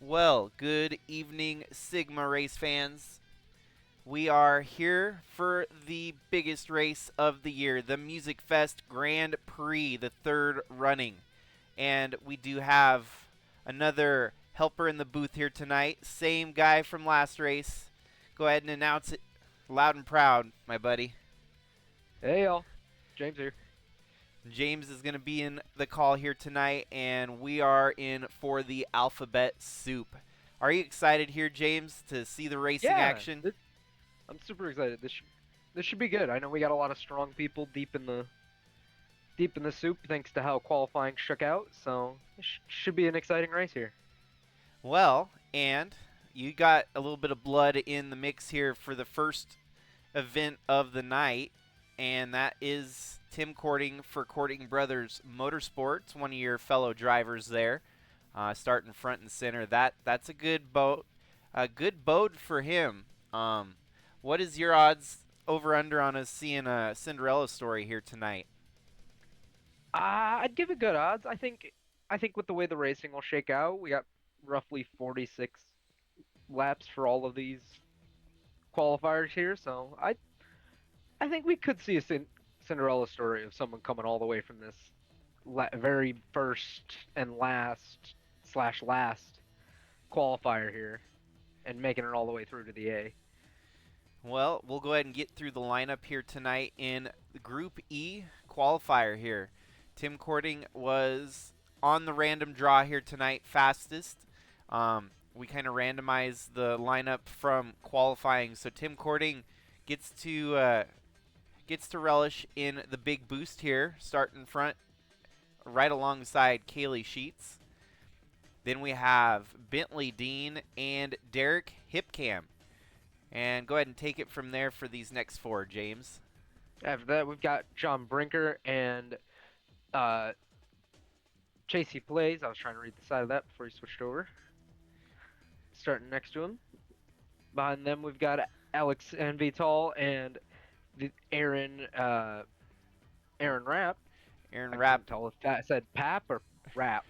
Well, good evening, Sigma race fans. We are here for the biggest race of the year, the MusicFest Grand Prix, the third running. And we do have another helper in the booth here tonight. Same guy from last race. Go ahead and announce it loud and proud, my buddy. Hey y'all, James here. James is going to be in the call here tonight, and we are in for the Alphabet Soup. Are you excited here, James, to see the racing action? I'm super excited. This should be good. I know we got a lot of strong people deep in the soup thanks to how qualifying shook out. So it should be an exciting race here. Well, and you got a little bit of blood in the mix here for the first event of the night, and that is Tim Courting for Courting Brothers Motorsports, one of your fellow drivers there, starting front and center. That's a good boat, for him. What is your odds over under on us seeing a Cinderella story here tonight? I'd give it good odds. I think with the way the racing will shake out, we got roughly 46 laps for all of these qualifiers here. So I think we could see a Cinderella story of someone coming all the way from this very first and last qualifier here and making it all the way through to the A. Well, we'll go ahead and get through the lineup here tonight in the Group E qualifier here. Tim Courting was on the random draw here tonight, fastest. We kind of randomized the lineup from qualifying, so Tim Courting gets to relish in the big boost here, starting front, right alongside Kaylee Sheets. Then we have Bentley Dean and Derek Hipcam. And go ahead and take it from there for these next four, James. After that, we've got John Brinker and Chasey Plays. I was trying to read the side of that before he switched over. Starting next to him. Behind them, we've got Alex and Vital and Aaron Rapp. Aaron I Rapp. couldn't tell if that said Pap or Rap.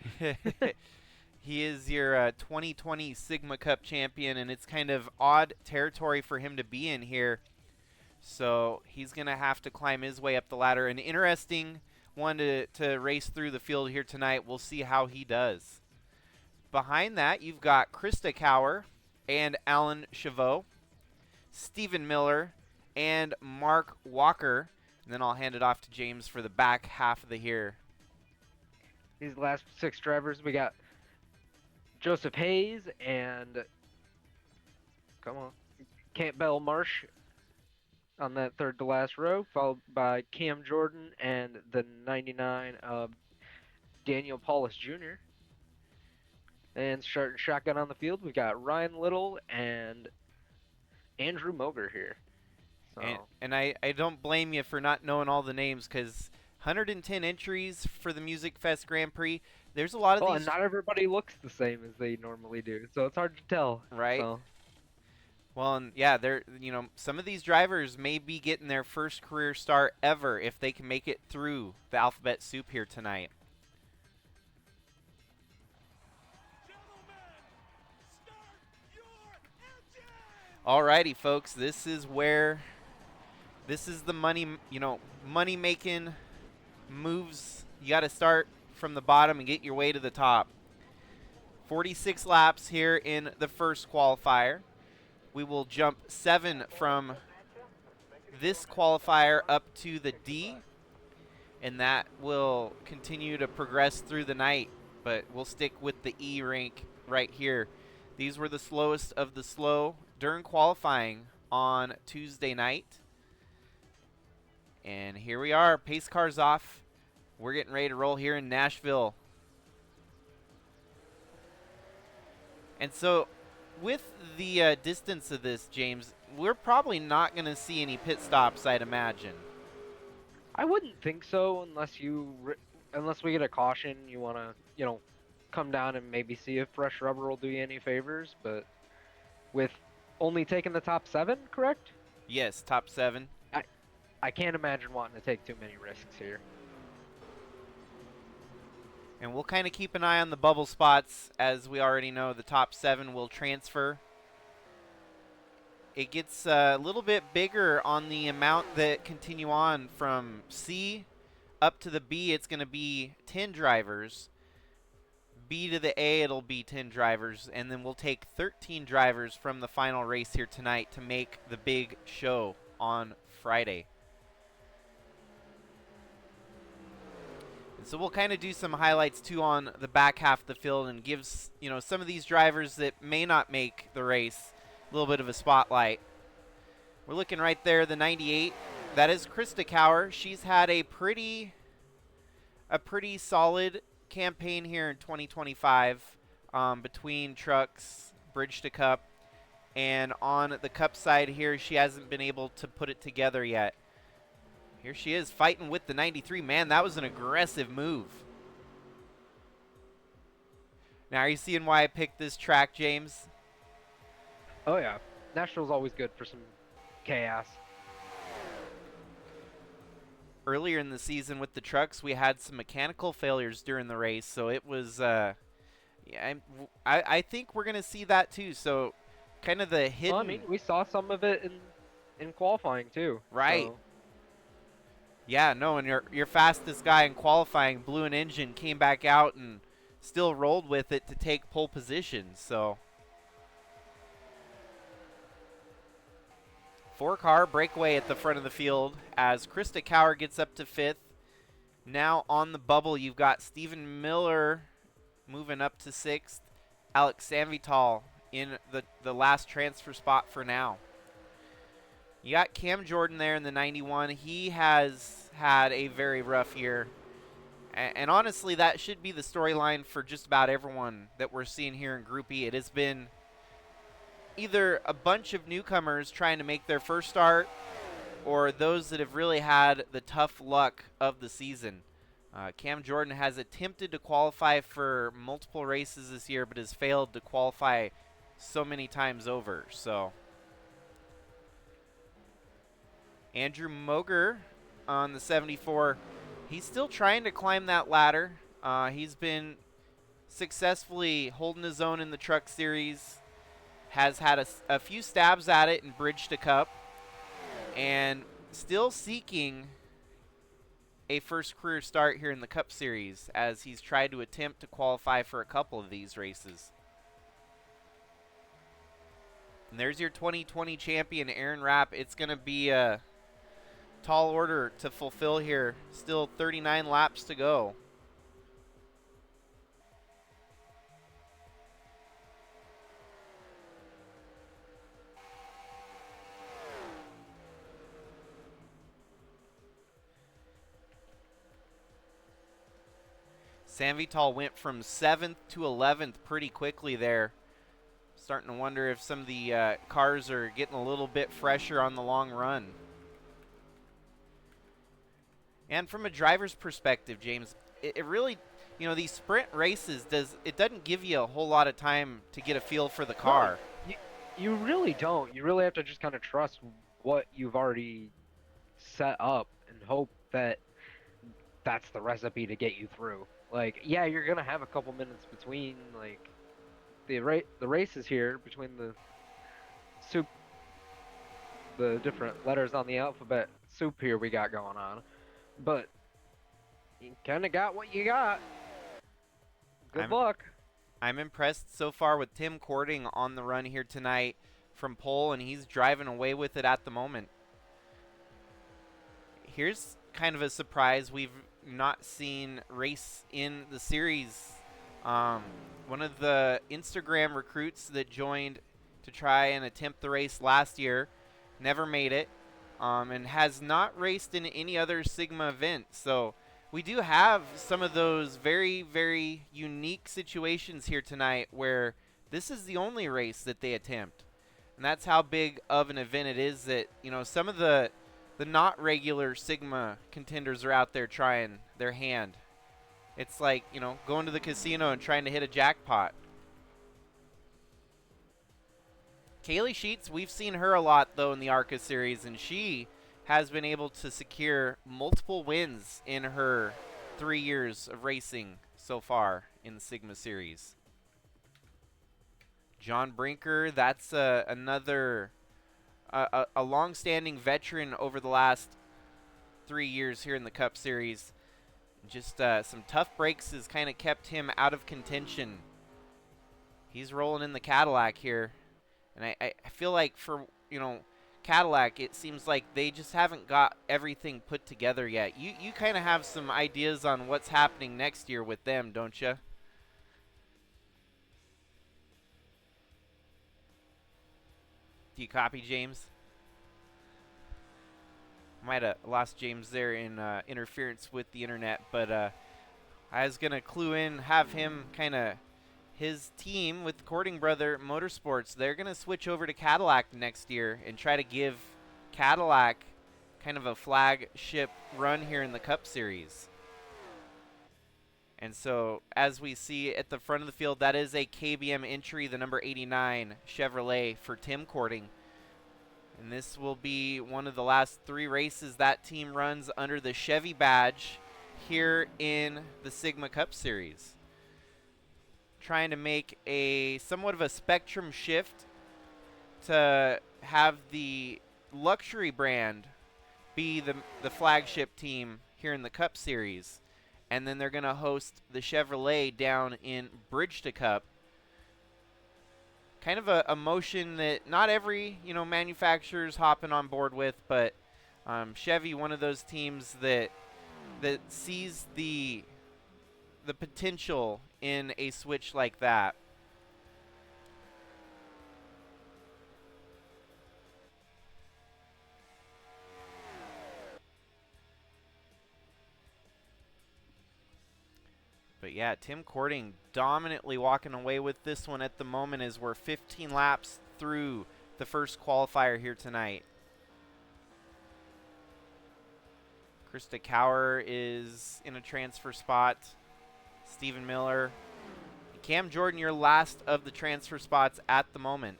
He is your 2020 Sigma Cup champion, and it's kind of odd territory for him to be in here. So he's going to have to climb his way up the ladder. An interesting one to race through the field here tonight. We'll see how he does. Behind that, you've got Krista Cower and Alan Chavot, Stephen Miller, and Mark Walker. And then I'll hand it off to James for the back half of the here. These last six drivers, we got Joseph Hayes and Campbell Marsh on that third to last row, followed by Cam Jordan and the 99 of Daniel Paulus Jr. And starting shotgun on the field, we've got Ryan Little and Andrew Moger here. So. And I don't blame you for not knowing all the names, because 110 entries for the MusicFest Grand Prix. There's a lot of these. And not everybody looks the same as they normally do, so it's hard to tell. Right. So. Well, and yeah, some of these drivers may be getting their first career start ever if they can make it through the Alphabet Soup here tonight. Alrighty, folks, this is the money making moves. You got to start from the bottom and get your way to the top. 46 laps here in the first qualifier. We will jump 7 from this qualifier up to the D, and that will continue to progress through the night, but we'll stick with the E rank right here. These were the slowest of the slow during qualifying on Tuesday night. And here we are, pace cars off. We're getting ready to roll here in Nashville. And so with the distance of this, James, we're probably not going to see any pit stops, I'd imagine. I wouldn't think so unless we get a caution. You want to, come down and maybe see if fresh rubber will do you any favors. But with only taking the top 7, correct? Yes, top 7. I can't imagine wanting to take too many risks here. And we'll kind of keep an eye on the bubble spots. As we already know, the top 7 will transfer. It gets a little bit bigger on the amount that continue on from C up to the B. It's going to be 10 drivers. B to the A, it'll be 10 drivers. And then we'll take 13 drivers from the final race here tonight to make the big show on Friday. And so we'll kind of do some highlights too on the back half of the field and gives, some of these drivers that may not make the race a little bit of a spotlight. We're looking right there, the 98. That is Krista Cower. She's had a pretty solid campaign here in 2025 between trucks, bridge to cup, and on the cup side here, she hasn't been able to put it together yet. Here she is fighting with the 93. Man, that was an aggressive move. Now, are you seeing why I picked this track, James? Oh, yeah. Nashville's always good for some chaos. Earlier in the season with the trucks, we had some mechanical failures during the race, so it was, I think we're going to see that too. So kind of the hidden. Well, I mean, we saw some of it in qualifying too. Right. So. Yeah, no, and your fastest guy in qualifying blew an engine, came back out, and still rolled with it to take pole position. So 4-car breakaway at the front of the field as Krista Cower gets up to 5th. Now on the bubble, you've got Stephen Miller moving up to 6th. Alex Sanvital in the last transfer spot for now. You got Cam Jordan there in the 91. He has had a very rough year. And honestly, that should be the storyline for just about everyone that we're seeing here in Group E. It has been either a bunch of newcomers trying to make their first start or those that have really had the tough luck of the season. Cam Jordan has attempted to qualify for multiple races this year but has failed to qualify so many times over. So Andrew Moger on the 74, he's still trying to climb that ladder. He's been successfully holding his own in the truck series, has had a few stabs at it in bridge to cup, and still seeking a first career start here in the cup series as he's tried to attempt to qualify for a couple of these races. And there's your 2020 champion, Aaron Rapp. It's going to be a tall order to fulfill here. Still 39 laps to go. Sanvital went from 7th to 11th pretty quickly there. Starting to wonder if some of the cars are getting a little bit fresher on the long run. And from a driver's perspective, James, it really, these sprint races, it doesn't give you a whole lot of time to get a feel for the car. No, you really don't. You really have to just kind of trust what you've already set up and hope that that's the recipe to get you through. Like, yeah, you're going to have a couple minutes between, like, the races here, between the different letters on the alphabet soup here we got going on. But you kind of got what you got. Good luck. I'm impressed so far with Tim Cording on the run here tonight from pole, and he's driving away with it at the moment. Here's kind of a surprise. We've not seen race in the series. One of the Instagram recruits that joined to try and attempt the race last year never made it, and has not raced in any other Sigma event. So we do have some of those very, very unique situations here tonight where this is the only race that they attempt. And that's how big of an event it is that, some of the not regular Sigma contenders are out there trying their hand. It's like, going to the casino and trying to hit a jackpot. Kaylee Sheets, we've seen her a lot, though, in the ARCA series, and she has been able to secure multiple wins in her 3 years of racing. so far in the Sigma Series. John Brinker, that's another a long-standing veteran over the last 3 years here in the Cup Series. Just some tough breaks has kind of kept him out of contention. He's rolling in the Cadillac here. And I feel like for, Cadillac, it seems like they just haven't got everything put together yet. You kind of have some ideas on what's happening next year with them, don't you? Do you copy, James? Might have lost James there in interference with the internet, but I was going to clue in, have him kind of, his team with Cording Brother Motorsports, they're going to switch over to Cadillac next year and try to give Cadillac kind of a flagship run here in the Cup Series. And so, as we see at the front of the field, that is a KBM entry, the number 89 Chevrolet for Tim Cording. And this will be one of the last 3 races that team runs under the Chevy badge here in the Sigma Cup Series. Trying to make a somewhat of a spectrum shift to have the luxury brand be the flagship team here in the Cup Series. And then they're going to host the Chevrolet down in Bridge to Cup. Kind of a motion that not every manufacturer's hopping on board with, but Chevy, one of those teams that sees the potential in a switch like that. But yeah, Tim Cording dominantly walking away with this one at the moment as we're 15 laps through the first qualifier here tonight. Krista Cower is in a transfer spot. Stephen Miller. Cam Jordan, your last of the transfer spots at the moment.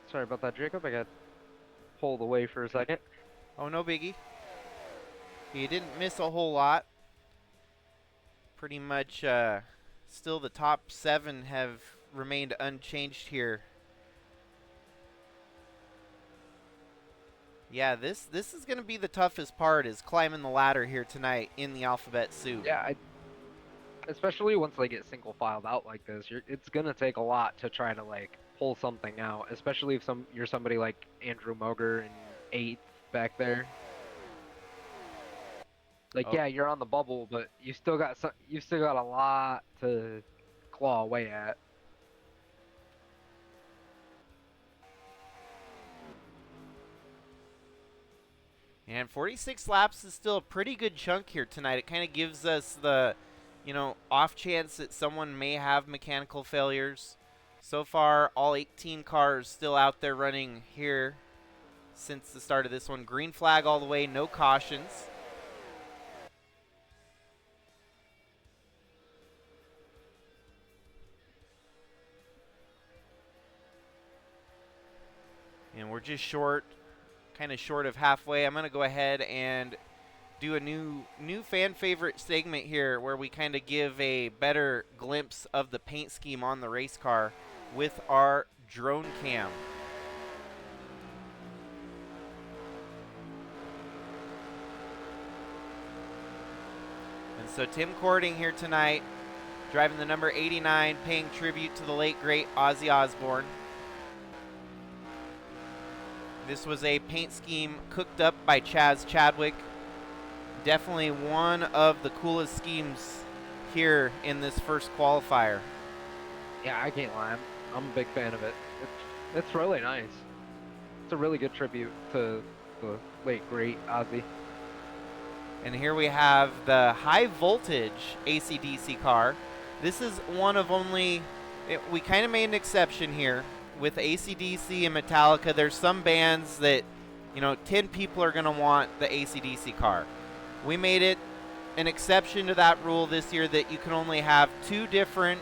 Sorry about that, Jacob. I got pulled away for a second. Oh, no biggie. You didn't miss a whole lot. Pretty much still the top 7 have remained unchanged here. Yeah, this is going to be the toughest part, is climbing the ladder here tonight in the alphabet soup. Yeah, especially once they get single filed out like this, it's going to take a lot to try to pull something out, especially if you're somebody like Andrew Moger in 8th back there. Yeah, you're on the bubble, but you still got a lot to claw away at. And 46 laps is still a pretty good chunk here tonight. It kind of gives us the, off chance that someone may have mechanical failures. So far, all 18 cars still out there running here since the start of this one. Green flag all the way, no cautions. And we're just kind of short of halfway. I'm going to go ahead and do a new fan favorite segment here where we kind of give a better glimpse of the paint scheme on the race car with our drone cam. And so Tim Cording here tonight, driving the number 89, paying tribute to the late, great Ozzy Osbourne. This was a paint scheme cooked up by Chaz Chadwick. Definitely one of the coolest schemes here in this first qualifier. Yeah, I can't lie. I'm a big fan of it. It's really nice. It's a really good tribute to the late, great Ozzy. And here we have the high voltage AC/DC car. This is one of only, we kind of made an exception here. With AC/DC and Metallica, there's some bands that, 10 people are going to want the AC/DC car. We made it an exception to that rule this year that you can only have 2 different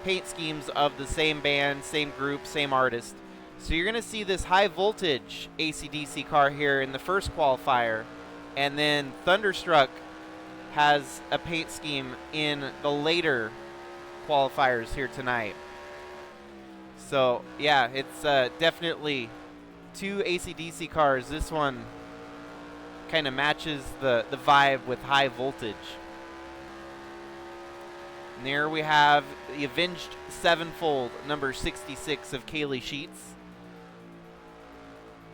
paint schemes of the same band, same group, same artist. So you're going to see this high voltage AC/DC car here in the first qualifier And then Thunderstruck has a paint scheme in the later qualifiers here tonight. So, yeah, it's definitely two AC/DC cars. This one kind of matches the vibe with high voltage. And there we have the Avenged Sevenfold, number 66 of Kaylee Sheets.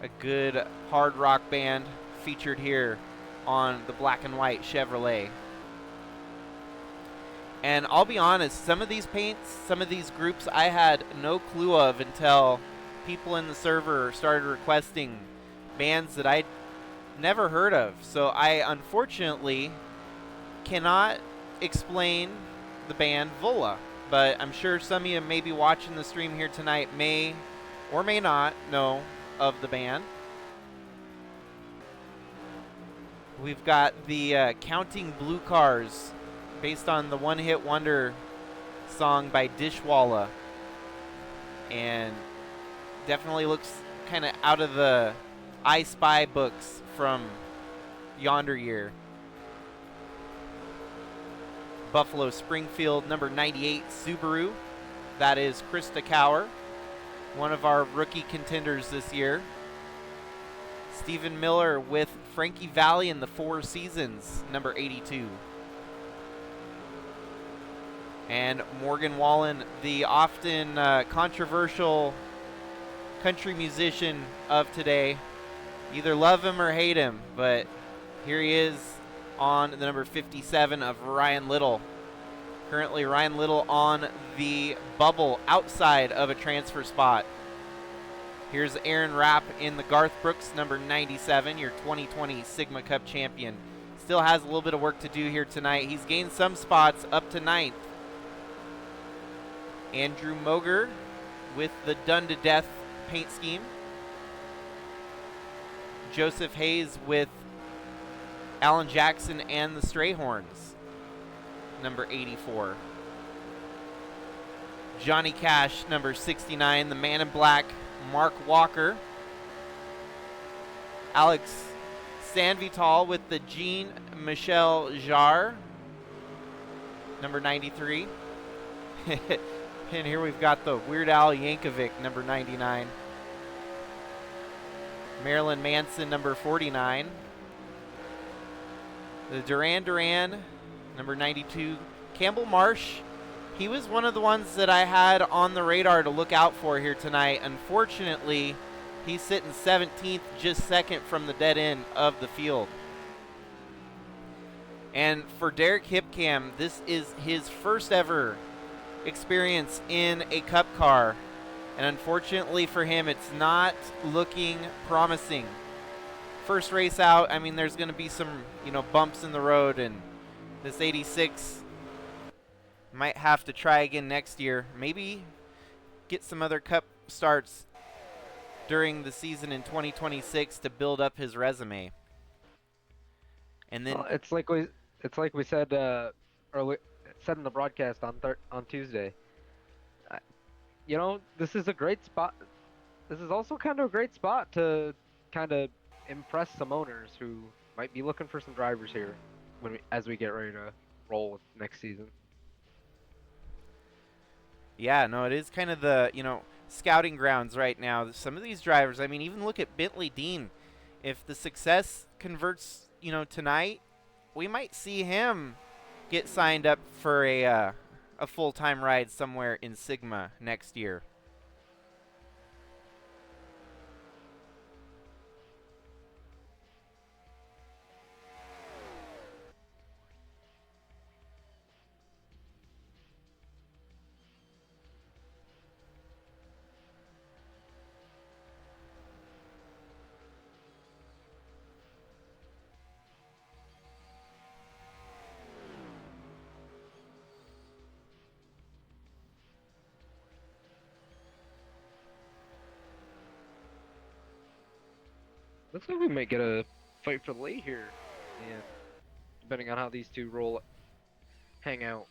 A good hard rock band featured here on the black and white Chevrolet. And I'll be honest, some of these paints, some of these groups I had no clue of until people in the server started requesting bands that I'd never heard of. So I unfortunately cannot explain the band Vola, but I'm sure some of you maybe watching the stream here tonight may or may not know of the band. We've got the Counting Blue Cars, based on the One Hit Wonder song by Dishwalla, and definitely looks kind of out of the I Spy books from yonder year. Buffalo Springfield number 98 Subaru, that is Krista Cower, one of our rookie contenders this year. Stephen Miller with Frankie Valli in the Four Seasons number 82. And Morgan Wallen, the often controversial country musician of today. Either love him or hate him, but here he is on the number 57 of Ryan Little. Currently Ryan Little on the bubble outside of a transfer spot. Here's Aaron Rapp in the Garth Brooks number 97, your 2020 Sigma Cup champion. Still has a little bit of work to do here tonight. He's gained some spots up to 9th. Andrew Moger with the Done to Death paint scheme. Joseph Hayes with Alan Jackson and the Strayhorns, number 84. Johnny Cash, number 69, the Man in Black, Mark Walker. Alex Sanvital with the Jean-Michel Jarre, number 93. And here we've got the Weird Al Yankovic, number 99. Marilyn Manson, number 49. The Duran Duran, number 92. Campbell Marsh, he was one of the ones that I had on the radar to look out for here tonight. Unfortunately, he's sitting 17th, just second from the dead end of the field. And for Derek Hipcam, this is his first ever experience in a cup car, and unfortunately for him, it's not looking promising. First race out, I mean, there's going to be some, bumps in the road, and this 86 might have to try again next year. Maybe get some other cup starts during the season in 2026 to build up his resume. And then it's like we said earlier. Said in the broadcast on Tuesday. This is a great spot. This is also kind of a great spot to kind of impress some owners who might be looking for some drivers here as we get ready to roll next season. Yeah, no, it is kind of the, scouting grounds right now. Some of these drivers, I mean, even look at Bentley Dean. If the success converts, tonight, we might see him get signed up for a full-time ride somewhere in Sigma next year. Looks like we might get a fight for the lead here, and depending on how these two hang out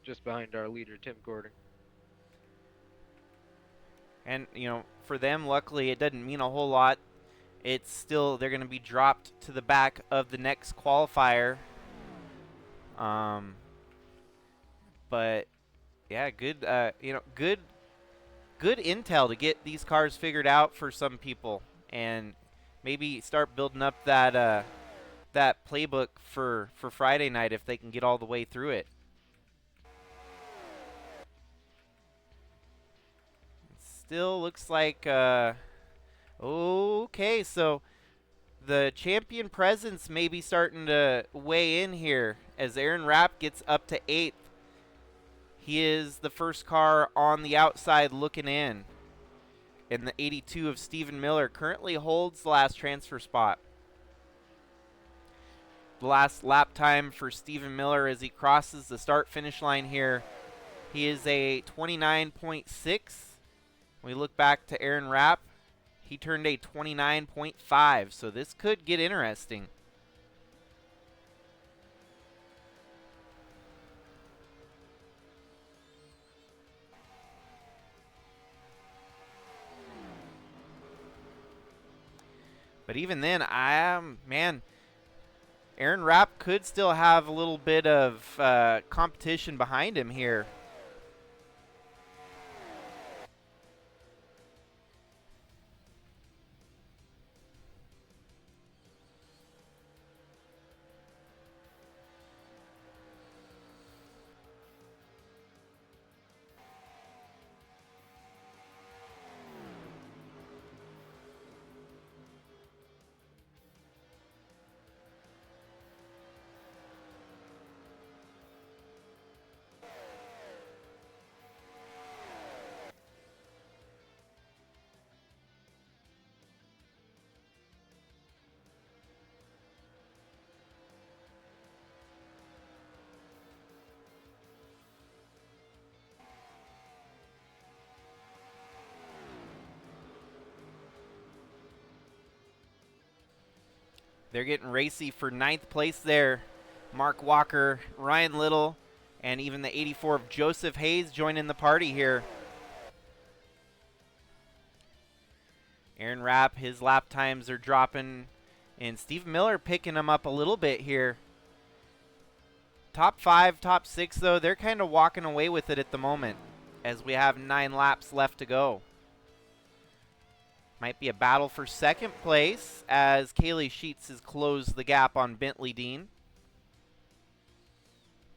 just behind our leader, Tim Gordon. And, for them, luckily, it doesn't mean a whole lot it's still, they're going to be dropped to the back of the next qualifier. But yeah, good, good intel to get these cars figured out for some people, and maybe start building up that playbook for Friday night if they can get all the way through it. Still looks like okay, so the champion presence may be starting to weigh in here as Aaron Rapp gets up to 8th. He is the first car on the outside looking in. And the 82 of Stephen Miller currently holds the last transfer spot. The last lap time for Stephen Miller as he crosses the start-finish line here, he is a 29.6. When we look back to Aaron Rapp, he turned a 29.5, so this could get interesting. But even then, man, Aaron Rapp could still have a little bit of competition behind him here. They're getting racy for 9th place there. Mark Walker, Ryan Little, and even the 84 of Joseph Hayes joining the party here. Aaron Rapp, his lap times are dropping, and Steve Miller picking them up a little bit here. Top 5, top 6, though, they're kind of walking away with it at the moment as we have 9 laps left to go. Might be a battle for 2nd place as Kaylee Sheets has closed the gap on Bentley Dean.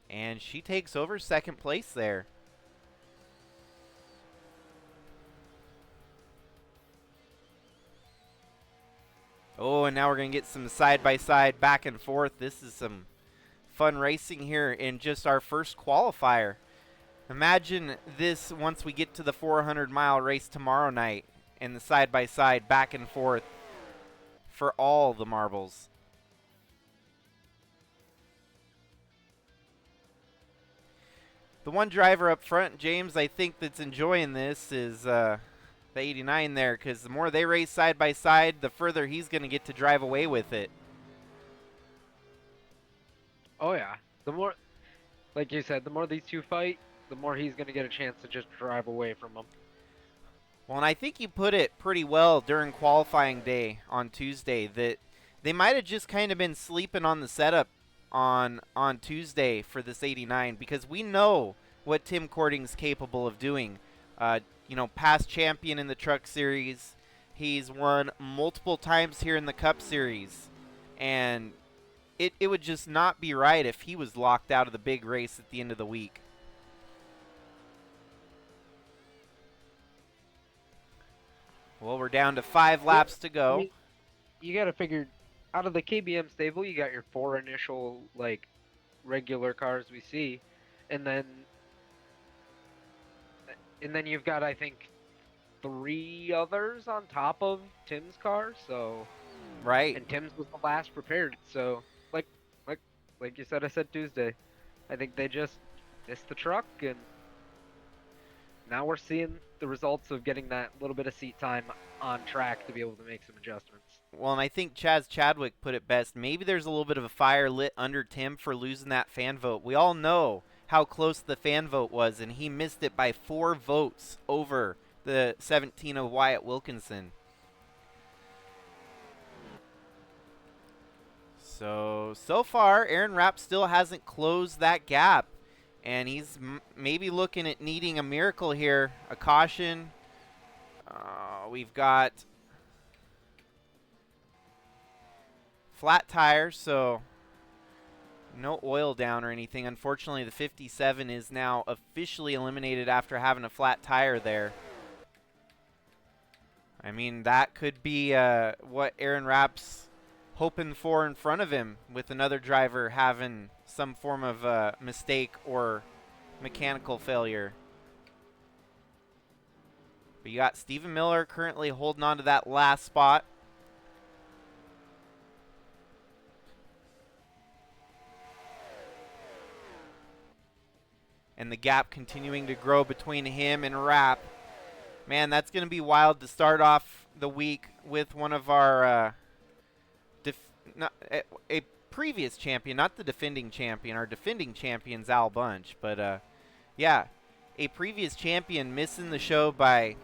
And she takes over 2nd place there. Oh, and now we're going to get some side-by-side back and forth. This is some fun racing here in just our first qualifier. Imagine this once we get to the 400-mile race tomorrow night and the side-by-side back and forth for all the marbles. The one driver up front, James, I think that's enjoying this is the 89 there, because the more they race side-by-side, the further he's going to get to drive away with it. Oh, yeah. The more, like you said, the more these two fight, the more he's going to get a chance to just drive away from them. Well, and I think you put it pretty well during qualifying day on Tuesday that they might have just kind of been sleeping on the setup on Tuesday for this 89, because we know what Tim Cording's capable of doing. Past champion in the Truck Series. He's won multiple times here in the Cup Series. And it would just not be right if he was locked out of the big race at the end of the week. Well, we're down to 5 laps to go. I mean, you got to figure, out of the KBM stable, you got your 4 initial, regular cars we see. And then you've got, I think, 3 others on top of Tim's car, so... Right. And Tim's was the last prepared, so, like you said, I said Tuesday. I think they just missed the truck, and now we're seeing the results of getting that little bit of seat time on track to be able to make some adjustments. Well, and I think Chaz Chadwick put it best. Maybe there's a little bit of a fire lit under Tim for losing that fan vote. We all know how close the fan vote was, and he missed it by 4 votes over the 17 of Wyatt Wilkinson. So far, Aaron Rapp still hasn't closed that gap. And he's maybe looking at needing a miracle here. A caution. We've got flat tires, so no oil down or anything. Unfortunately, the 57 is now officially eliminated after having a flat tire there. I mean, that could be what Aaron Rapp's hoping for in front of him, with another driver having some form of mistake or mechanical failure. But you got Stephen Miller currently holding on to that last spot. And the gap continuing to grow between him and Rapp. Man, that's going to be wild to start off the week with one of our a previous champion, not the defending champion. Our defending champion's Al Bunch. But, yeah, a previous champion missing the show by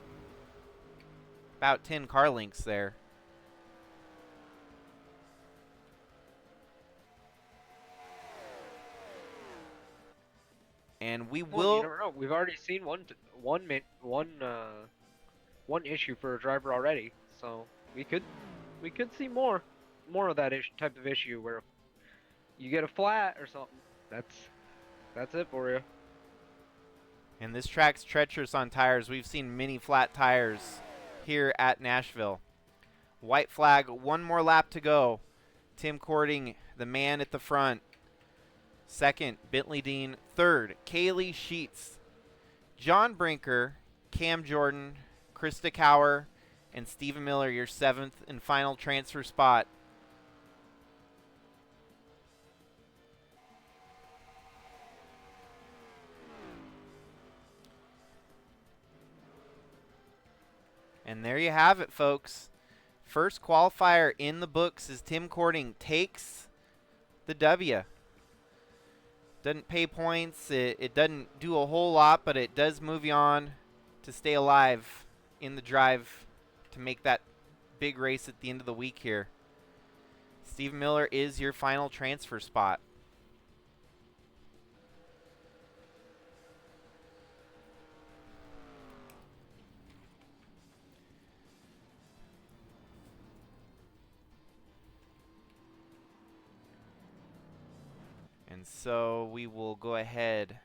about 10 car lengths there. And we will. You never know. We've already seen one issue for a driver already, so we could see more of that type of issue where you get a flat or something. That's it for you. And this track's treacherous on tires. We've seen many flat tires here at Nashville. White flag, one more lap to go. Tim Cording, the man at the front. Second, Bentley Dean. Third, Kaylee Sheets. John Brinker, Cam Jordan, Krista Cower, and Stephen Miller, your seventh and final transfer spot. And there you have it, folks. First qualifier in the books as Tim Cording takes the W. Doesn't pay points. It doesn't do a whole lot, but it does move you on to stay alive in the drive to make that big race at the end of the week here. Steve Miller is your final transfer spot. And so we will go ahead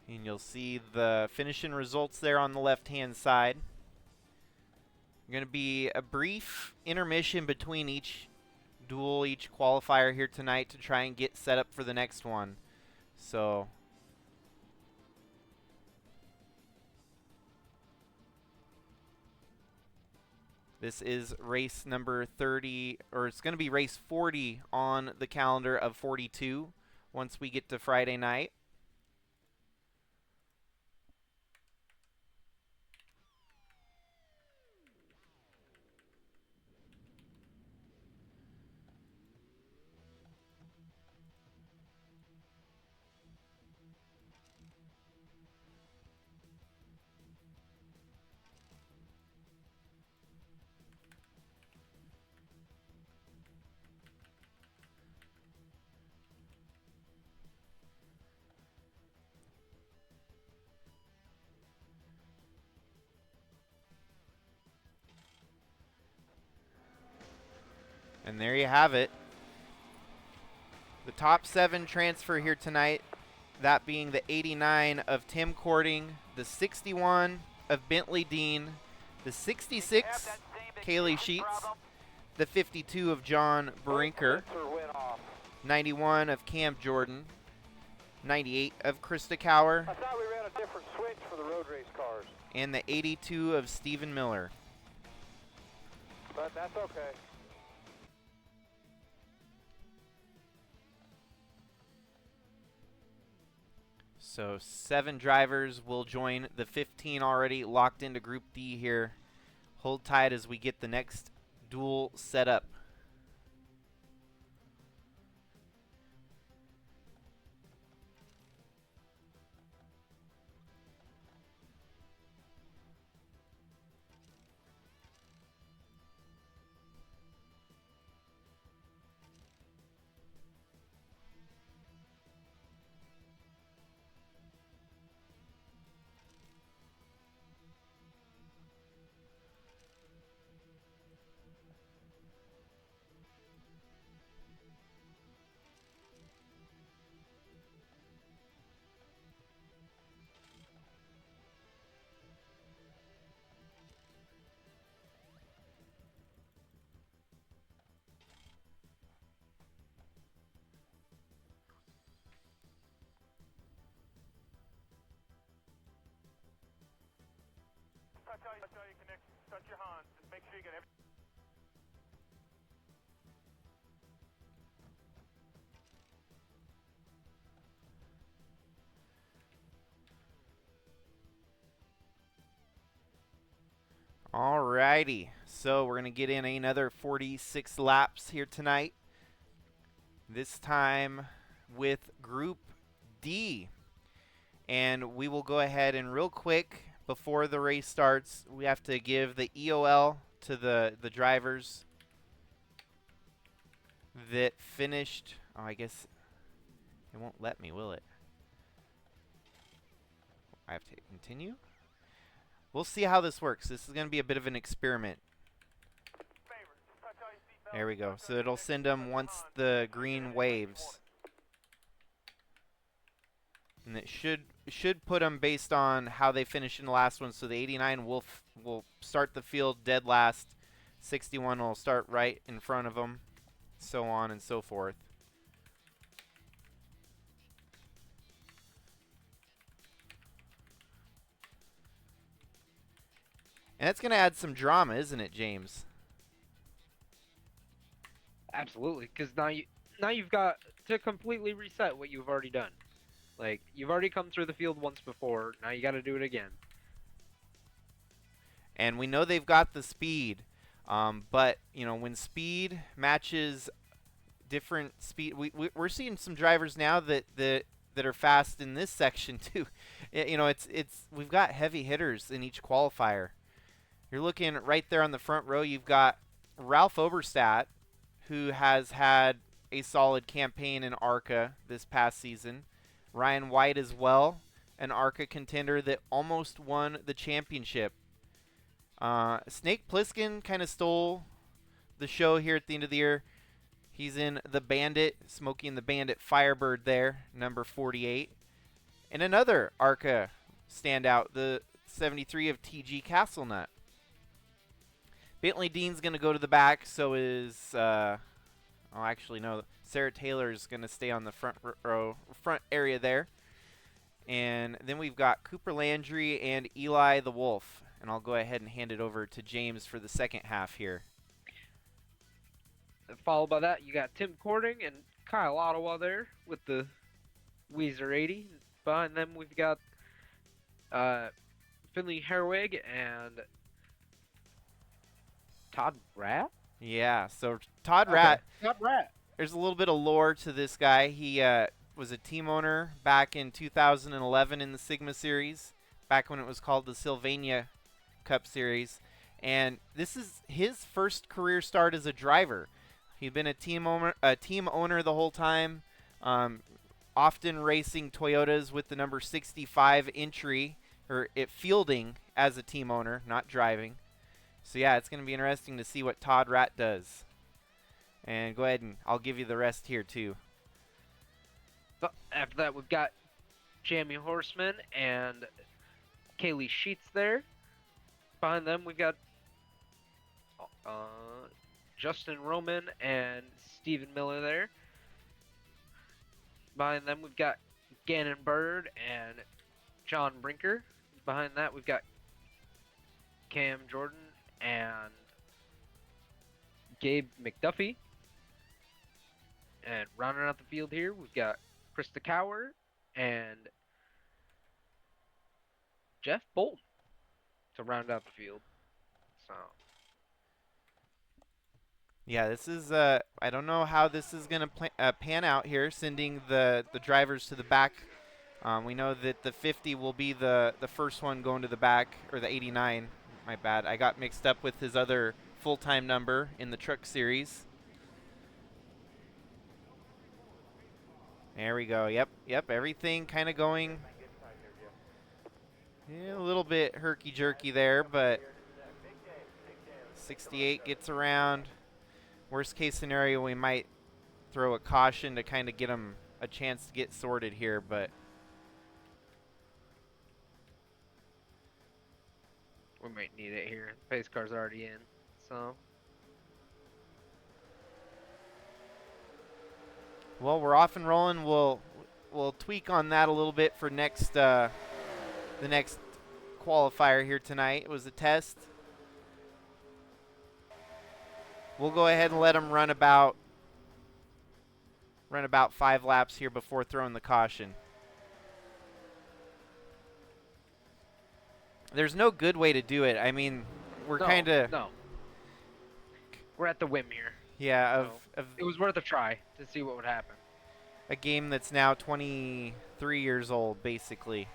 and you'll see the finishing results there on the left-hand side. Going to be a brief intermission between each duel, each qualifier here tonight to try and get set up for the next one. So this is race number 30, or it's going to be race 40 on the calendar of 42 once we get to Friday night. And there you have it. The top 7 transfer here tonight, that being the 89 of Tim Cording, the 61 of Bentley Dean, the 66 Kaylee Sheets, the 52 of John Brinker, 91 of Cam Jordan, 98 of Krista Cower, I thought we ran a different switch for the road race cars. And the 82 of Stephen Miller. But that's okay. So 7 drivers will join the 15 already locked into Group D here. Hold tight as we get the next duel set up. Alrighty, so we're going to get in another 46 laps here tonight. This time with Group D. And we will go ahead and real quick, before the race starts, we have to give the EOL to the drivers that finished. Oh, I guess it won't let me, will it? I have to continue. We'll see how this works. This is going to be a bit of an experiment. There we go. So it'll send them once the green waves. And it should put them based on how they finish in the last one. So the 89 will start the field dead last. 61 will start right in front of them. So on and so forth. And that's going to add some drama, isn't it, James? Absolutely, because now you've got to completely reset what you've already done. Like, you've already come through the field once before. Now you got to do it again. And we know they've got the speed, but you know, when speed matches different speed, we're seeing some drivers now that are fast in this section too. You know, we've got heavy hitters in each qualifier. You're looking right there on the front row. You've got Ralph Oberstadt, who has had a solid campaign in ARCA this past season. Ryan White as well, an ARCA contender that almost won the championship. Snake Plissken kind of stole the show here at the end of the year. He's in the Bandit, Smokey and the Bandit Firebird there, number 48. And another ARCA standout, the 73 of TG Castlenut. Bentley Dean's going to go to the back, so is, actually no, Sarah Taylor's going to stay on the front area there. And then we've got Cooper Landry and Eli the Wolf. And I'll go ahead and hand it over to James for the second half here. And followed by that, you got Tim Cording and Kyle Ottawa there with the Weezer 80. Behind them, we've got Finley Herwig and Todd Ratt? Yeah, so Todd Ratt. Todd Ratt. There's a little bit of lore to this guy. He was a team owner back in 2011 in the Sigma Series, back when it was called the Sylvania Cup Series. And this is his first career start as a driver. He'd been a team owner the whole time, often racing Toyotas with the number 65 entry, or fielding as a team owner, not driving. So yeah, it's going to be interesting to see what Todd Ratt does. And go ahead and I'll give you the rest here too. But after that, we've got Jamie Horseman and Kaylee Sheets there. Behind them, we've got Justin Roman and Stephen Miller there. Behind them, we've got Gannon Bird and John Brinker. Behind that, we've got Cam Jordan and Gabe McDuffie. And rounding out the field here, we've got Krista Cower and Jeff Bolton to round out the field. So, yeah, this is I don't know how this is going to pan out here, sending the drivers to the back. We know that the 50 will be the first one going to the back, or the 89. My bad. I got mixed up with his other full-time number in the truck series. There we go. Yep. Everything kind of going a little bit herky-jerky there, but 68 gets around. Worst case scenario, we might throw a caution to kind of get them a chance to get sorted here, but we might need it here. The pace car's already in, so. Well, we're off and rolling. We'll tweak on that a little bit for next the next qualifier here tonight. It was a test. We'll go ahead and let him run about 5 laps here before throwing the caution. There's no good way to do it. I mean, we're kind of No. We're at the whim here. of It was worth a try to see what would happen. a game that's now 23 years old, basically.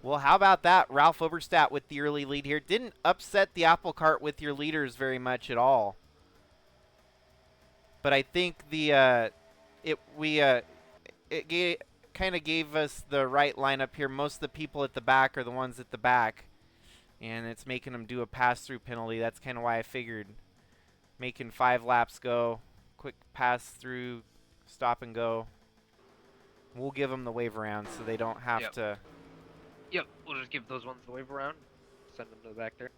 Well, how about that? Ralph Oberstadt with the early lead here. Didn't upset the apple cart with your leaders very much at all. But I think it kind of gave us the right lineup here. Most of the people at the back are the ones at the back, and it's making them do a pass-through penalty. That's kind of why I figured making 5 laps go, quick pass-through, stop and go. We'll give them the wave around so they don't have to. Yep, we'll just give those ones the wave around, send them to the back there.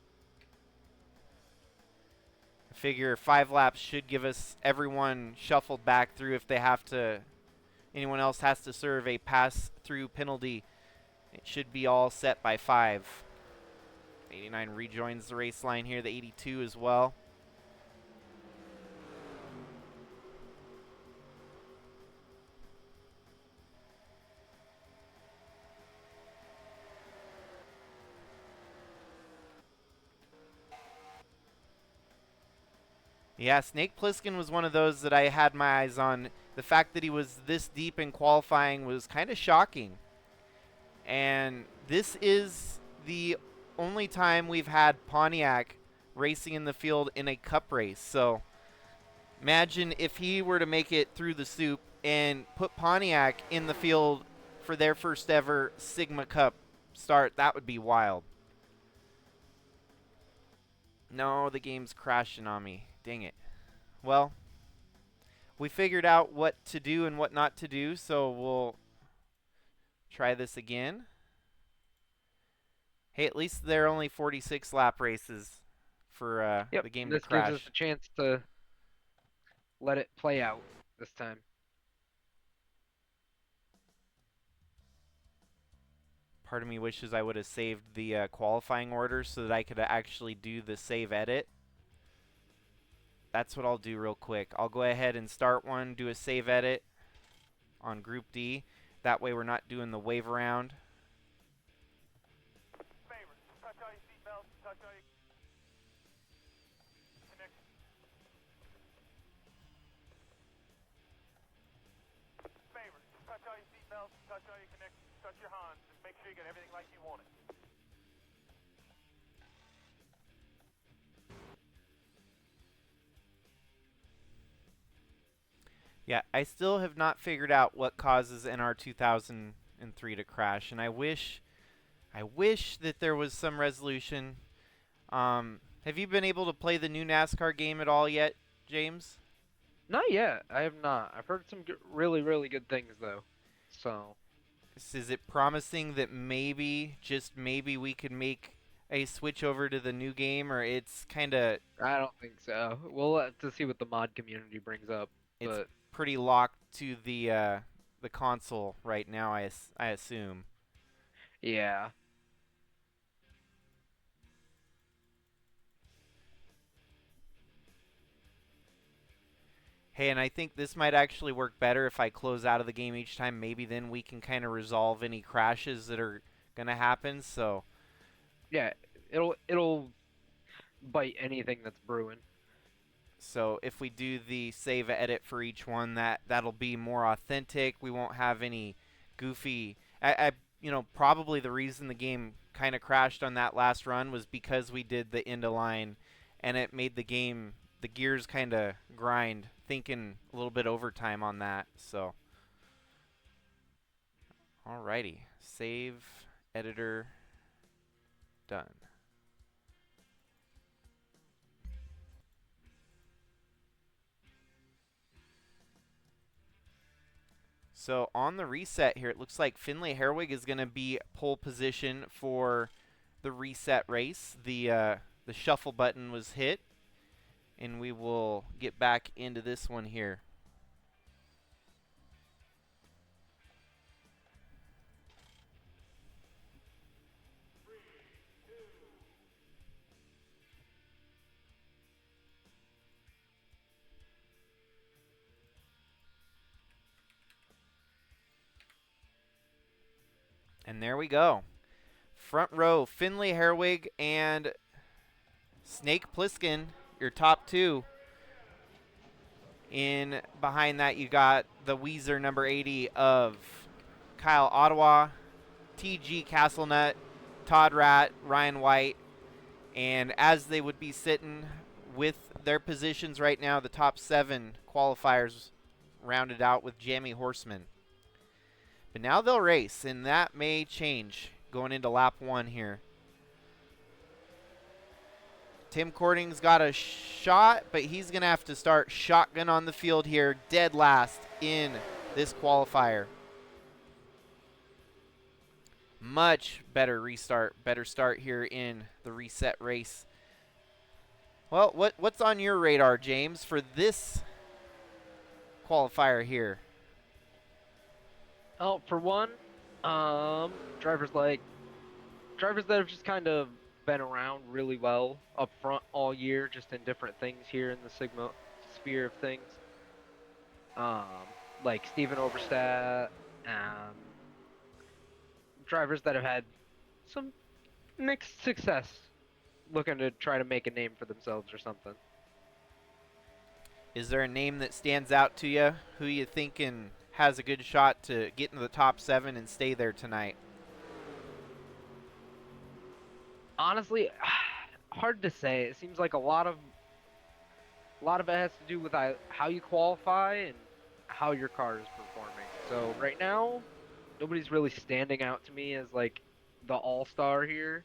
I figure 5 laps should give us everyone shuffled back through if they have to. Anyone else has to serve a pass-through penalty. It should be all set by 5. 89 rejoins the race line here, the 82 as well. Yeah, Snake Plissken was one of those that I had my eyes on. The fact that he was this deep in qualifying was kind of shocking. And this is the only time we've had Pontiac racing in the field in a cup race. So imagine if he were to make it through the soup and put Pontiac in the field for their first ever Sigma Cup start. That would be wild. No, the game's crashing on me. Dang it. Well, we figured out what to do and what not to do, so we'll try this again. Hey, at least they're only 46 lap races for the game to crash. This gives us a chance to let it play out this time. Part of me wishes I would have saved the qualifying order so that I could actually do the save edit. That's what I'll do real quick. I'll go ahead and start one, do a save edit on Group D. That way we're not doing the wave around. Favors, touch all your seatbelts, touch all your connections. Favors, touch all your seatbelts, touch all your connections, touch your Hans. Just make sure you get everything like you want it. Yeah, I still have not figured out what causes NR 2003 to crash, and I wish that there was some resolution. Have you been able to play the new NASCAR game at all yet, James? Not yet. I have not. I've heard some really, really good things though. So. Is it promising that maybe, just maybe, we could make a switch over to the new game, or it's kind of? I don't think so. We'll have to see what the mod community brings up. It's but pretty locked to the console right now, I assume. yeah. Hey, and I think this might actually work better if I close out of the game each time. Maybe then we can kind of resolve any crashes that are going to happen. So Yeah, it'll bite anything that's brewing. So if we do the save edit for each one, that'll be more authentic. We won't have any goofy. Probably the reason the game kind of crashed on that last run was because we did the end of line, and it made the gears kind of grind. Thinking a little bit overtime on that. So, alrighty, save editor done. So on the reset here, it looks like Finlay Herwig is going to be pole position for the reset race. The shuffle button was hit, and we will get back into this one here. And there we go. Front row, Finley Herwig and Snake Plissken, your top two. In behind that, you got the Weezer number 80 of Kyle Ottawa, TG Castlenut, Todd Rat, Ryan White. And as they would be sitting with their positions right now, the top 7 qualifiers rounded out with Jamie Horseman. But now they'll race, and that may change going into lap 1 here. Tim Cording's got a shot, but he's going to have to start shotgun on the field here, dead last in this qualifier. Much better restart, better start here in the reset race. Well, what's on your radar, James, for this qualifier here? Oh, for one, drivers that have just kind of been around really well up front all year, just in different things here in the Sigma sphere of things. Like Steven Overstat, drivers that have had some mixed success looking to try to make a name for themselves or something. Is there a name that stands out to you? Who you thinking has a good shot to get into the top 7 and stay there tonight? Honestly, hard to say. It seems like a lot of it has to do with how you qualify and how your car is performing. So right now, nobody's really standing out to me as like the all-star here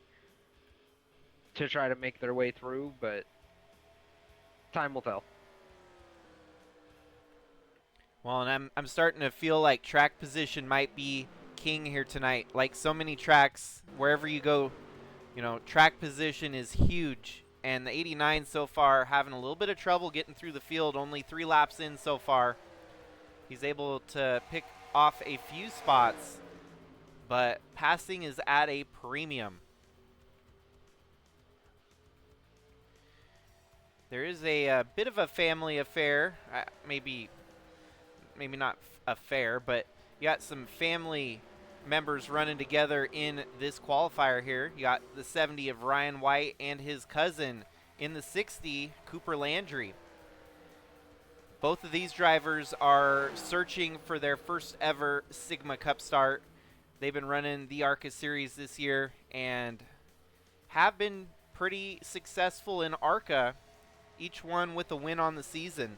to try to make their way through, but time will tell. Well, and I'm starting to feel like track position might be king here tonight. Like so many tracks, wherever you go, you know, track position is huge. And the 89 so far having a little bit of trouble getting through the field. Only 3 laps in so far. He's able to pick off a few spots, but passing is at a premium. There is a bit of a family affair, maybe not affair, but you got some family members running together in this qualifier here. You got the 70 of Ryan White and his cousin in the 60, Cooper Landry. Both of these drivers are searching for their first ever Sigma Cup start. They've been running the ARCA series this year and have been pretty successful in ARCA, each one with a win on the season.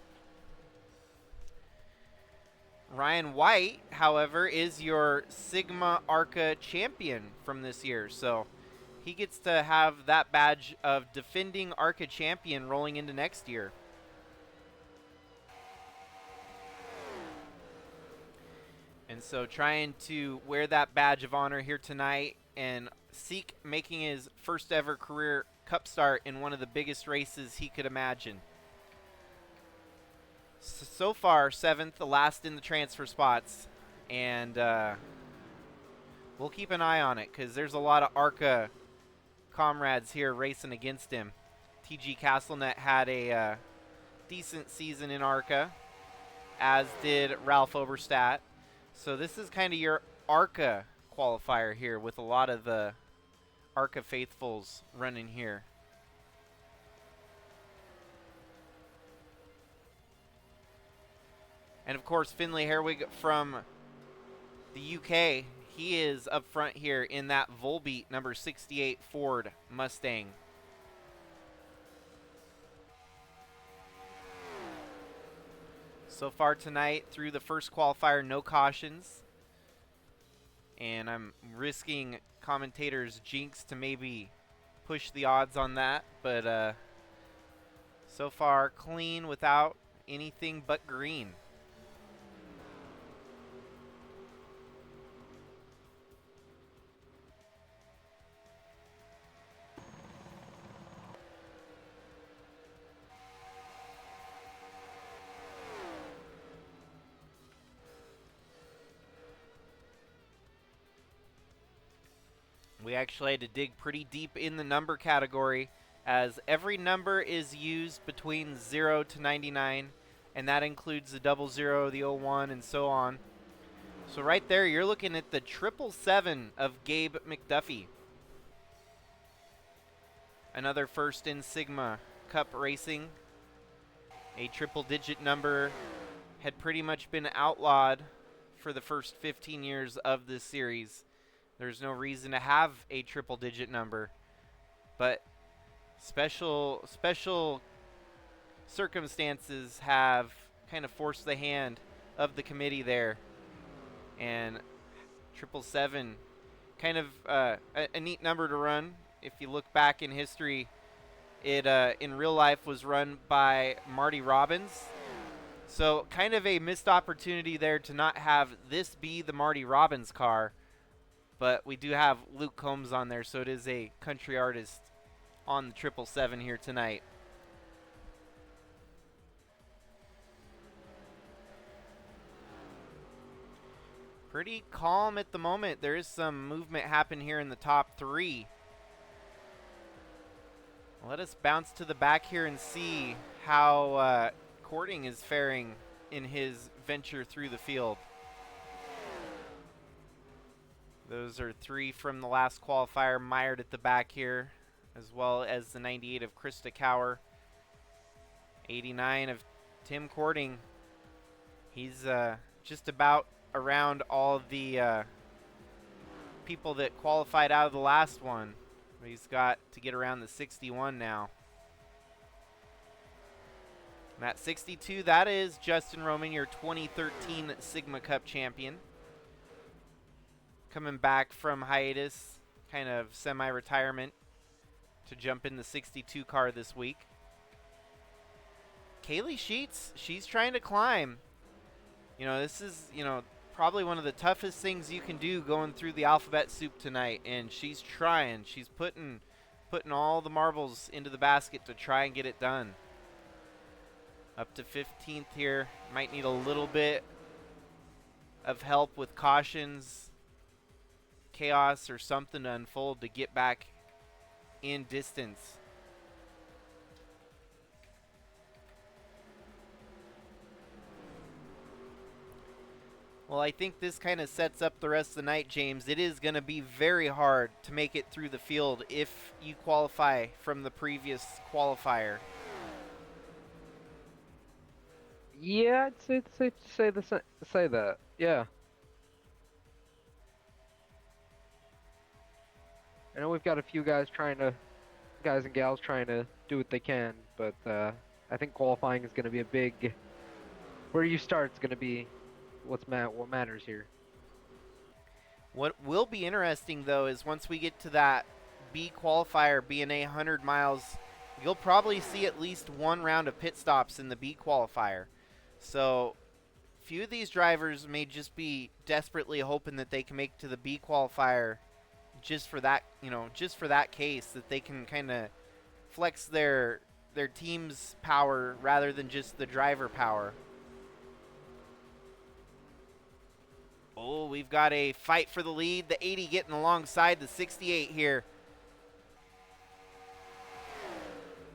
Ryan White, however, is your Sigma ARCA champion from this year, so he gets to have that badge of defending ARCA champion rolling into next year. And so trying to wear that badge of honor here tonight and seek making his first ever career cup start in one of the biggest races he could imagine. So far, 7th, the last in the transfer spots. And we'll keep an eye on it because there's a lot of ARCA comrades here racing against him. TG Castlenet had a decent season in ARCA, as did Ralph Oberstadt. So this is kind of your ARCA qualifier here with a lot of the ARCA faithfuls running here. And of course, Finley Herwig from the UK, he is up front here in that Volbeat number 68 Ford Mustang. So far tonight, through the first qualifier, no cautions. And I'm risking commentators' jinx to maybe push the odds on that. But so far, clean without anything but green. We actually had to dig pretty deep in the number category, as every number is used between 0 to 99, and that includes the 00, the 01, and so on. So right there, you're looking at the 777 of Gabe McDuffie. Another first in Sigma Cup racing. A triple-digit number had pretty much been outlawed for the first 15 years of this series. There's no reason to have a triple-digit number, but special circumstances have kind of forced the hand of the committee there, and 777, kind of a neat number to run. If you look back in history, it in real life was run by Marty Robbins. So kind of a missed opportunity there to not have this be the Marty Robbins car, but we do have Luke Combs on there, so it is a country artist on the 777 here tonight. Pretty calm at the moment. There is some movement happening here in the top three. Let us bounce to the back here and see how Courting is faring in his venture through the field. Those are three from the last qualifier mired at the back here, as well as the 98 of Krista Cower. 89 of Tim Courting. He's just about around all of the people that qualified out of the last one. He's got to get around the 61 now. And at 62, that is Justin Roman, your 2013 Sigma Cup champion. Coming back from hiatus, kind of semi-retirement, to jump in the 62 car this week. Kaylee Sheets, she's trying to climb. You know, this is, probably one of the toughest things you can do going through the alphabet soup tonight, and she's trying. She's putting all the marbles into the basket to try and get it done. Up to 15th here. Might need a little bit of help with cautions, chaos, or something to unfold to get back in distance. Well, I think this kind of sets up the rest of the night, James. It is going to be very hard to make it through the field if you qualify from the previous qualifier. Yeah, it's safe to say that. Yeah. I know we've got a few guys and gals trying to do what they can, but I think qualifying is going to be a big. Where you start is going to be what matters here. What will be interesting, though, is once we get to that B qualifier, B&A 100 miles, you'll probably see at least one round of pit stops in the B qualifier. So few of these drivers may just be desperately hoping that they can make to the B qualifier just for that, just for that case, that they can kind of flex their team's power rather than just the driver power. Oh, we've got a fight for the lead. The 80 getting alongside the 68 here.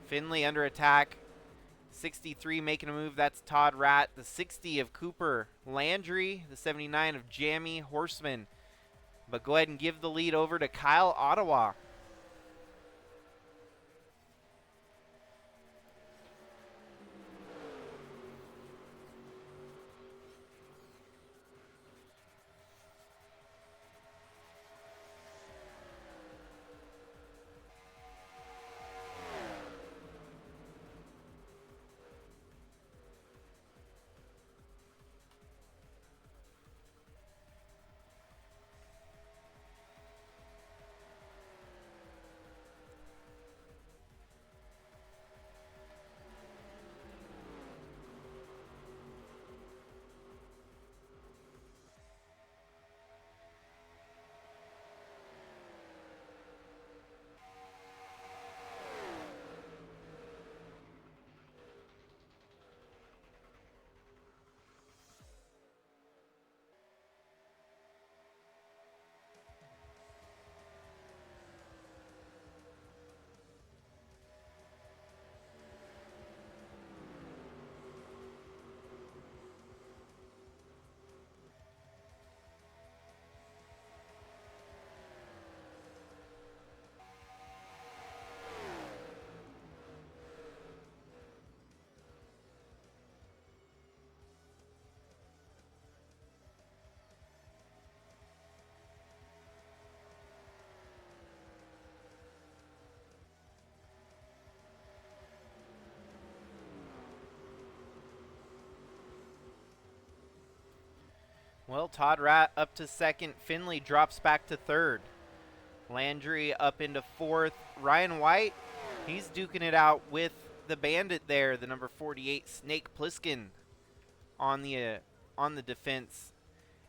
Finley under attack. 63 making a move. That's Todd Ratt. The 60 of Cooper Landry. The 79 of Jamie Horseman. But go ahead and give the lead over to Kyle Ottawa. Well, Todd Rat up to second. Finley drops back to third. Landry up into fourth. Ryan White, he's duking it out with the bandit there, the number 48, Snake Plissken, on the defense.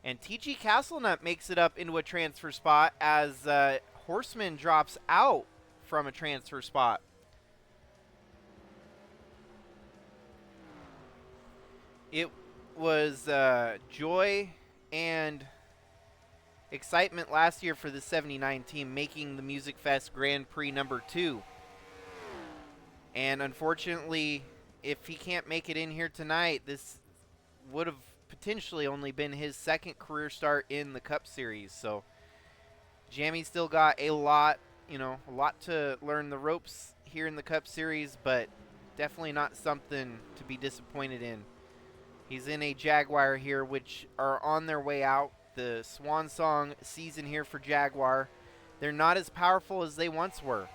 And TG Castlenut makes it up into a transfer spot as Horseman drops out from a transfer spot. It was joy and excitement last year for the 79 team, making the MusicFest Grand Prix number 2. And unfortunately, if he can't make it in here tonight, this would have potentially only been his second career start in the Cup Series. So Jamie still got a lot to learn the ropes here in the Cup Series, but definitely not something to be disappointed in. He's in a Jaguar here, which are on their way out. The swan song season here for Jaguar. They're not as powerful as they once were.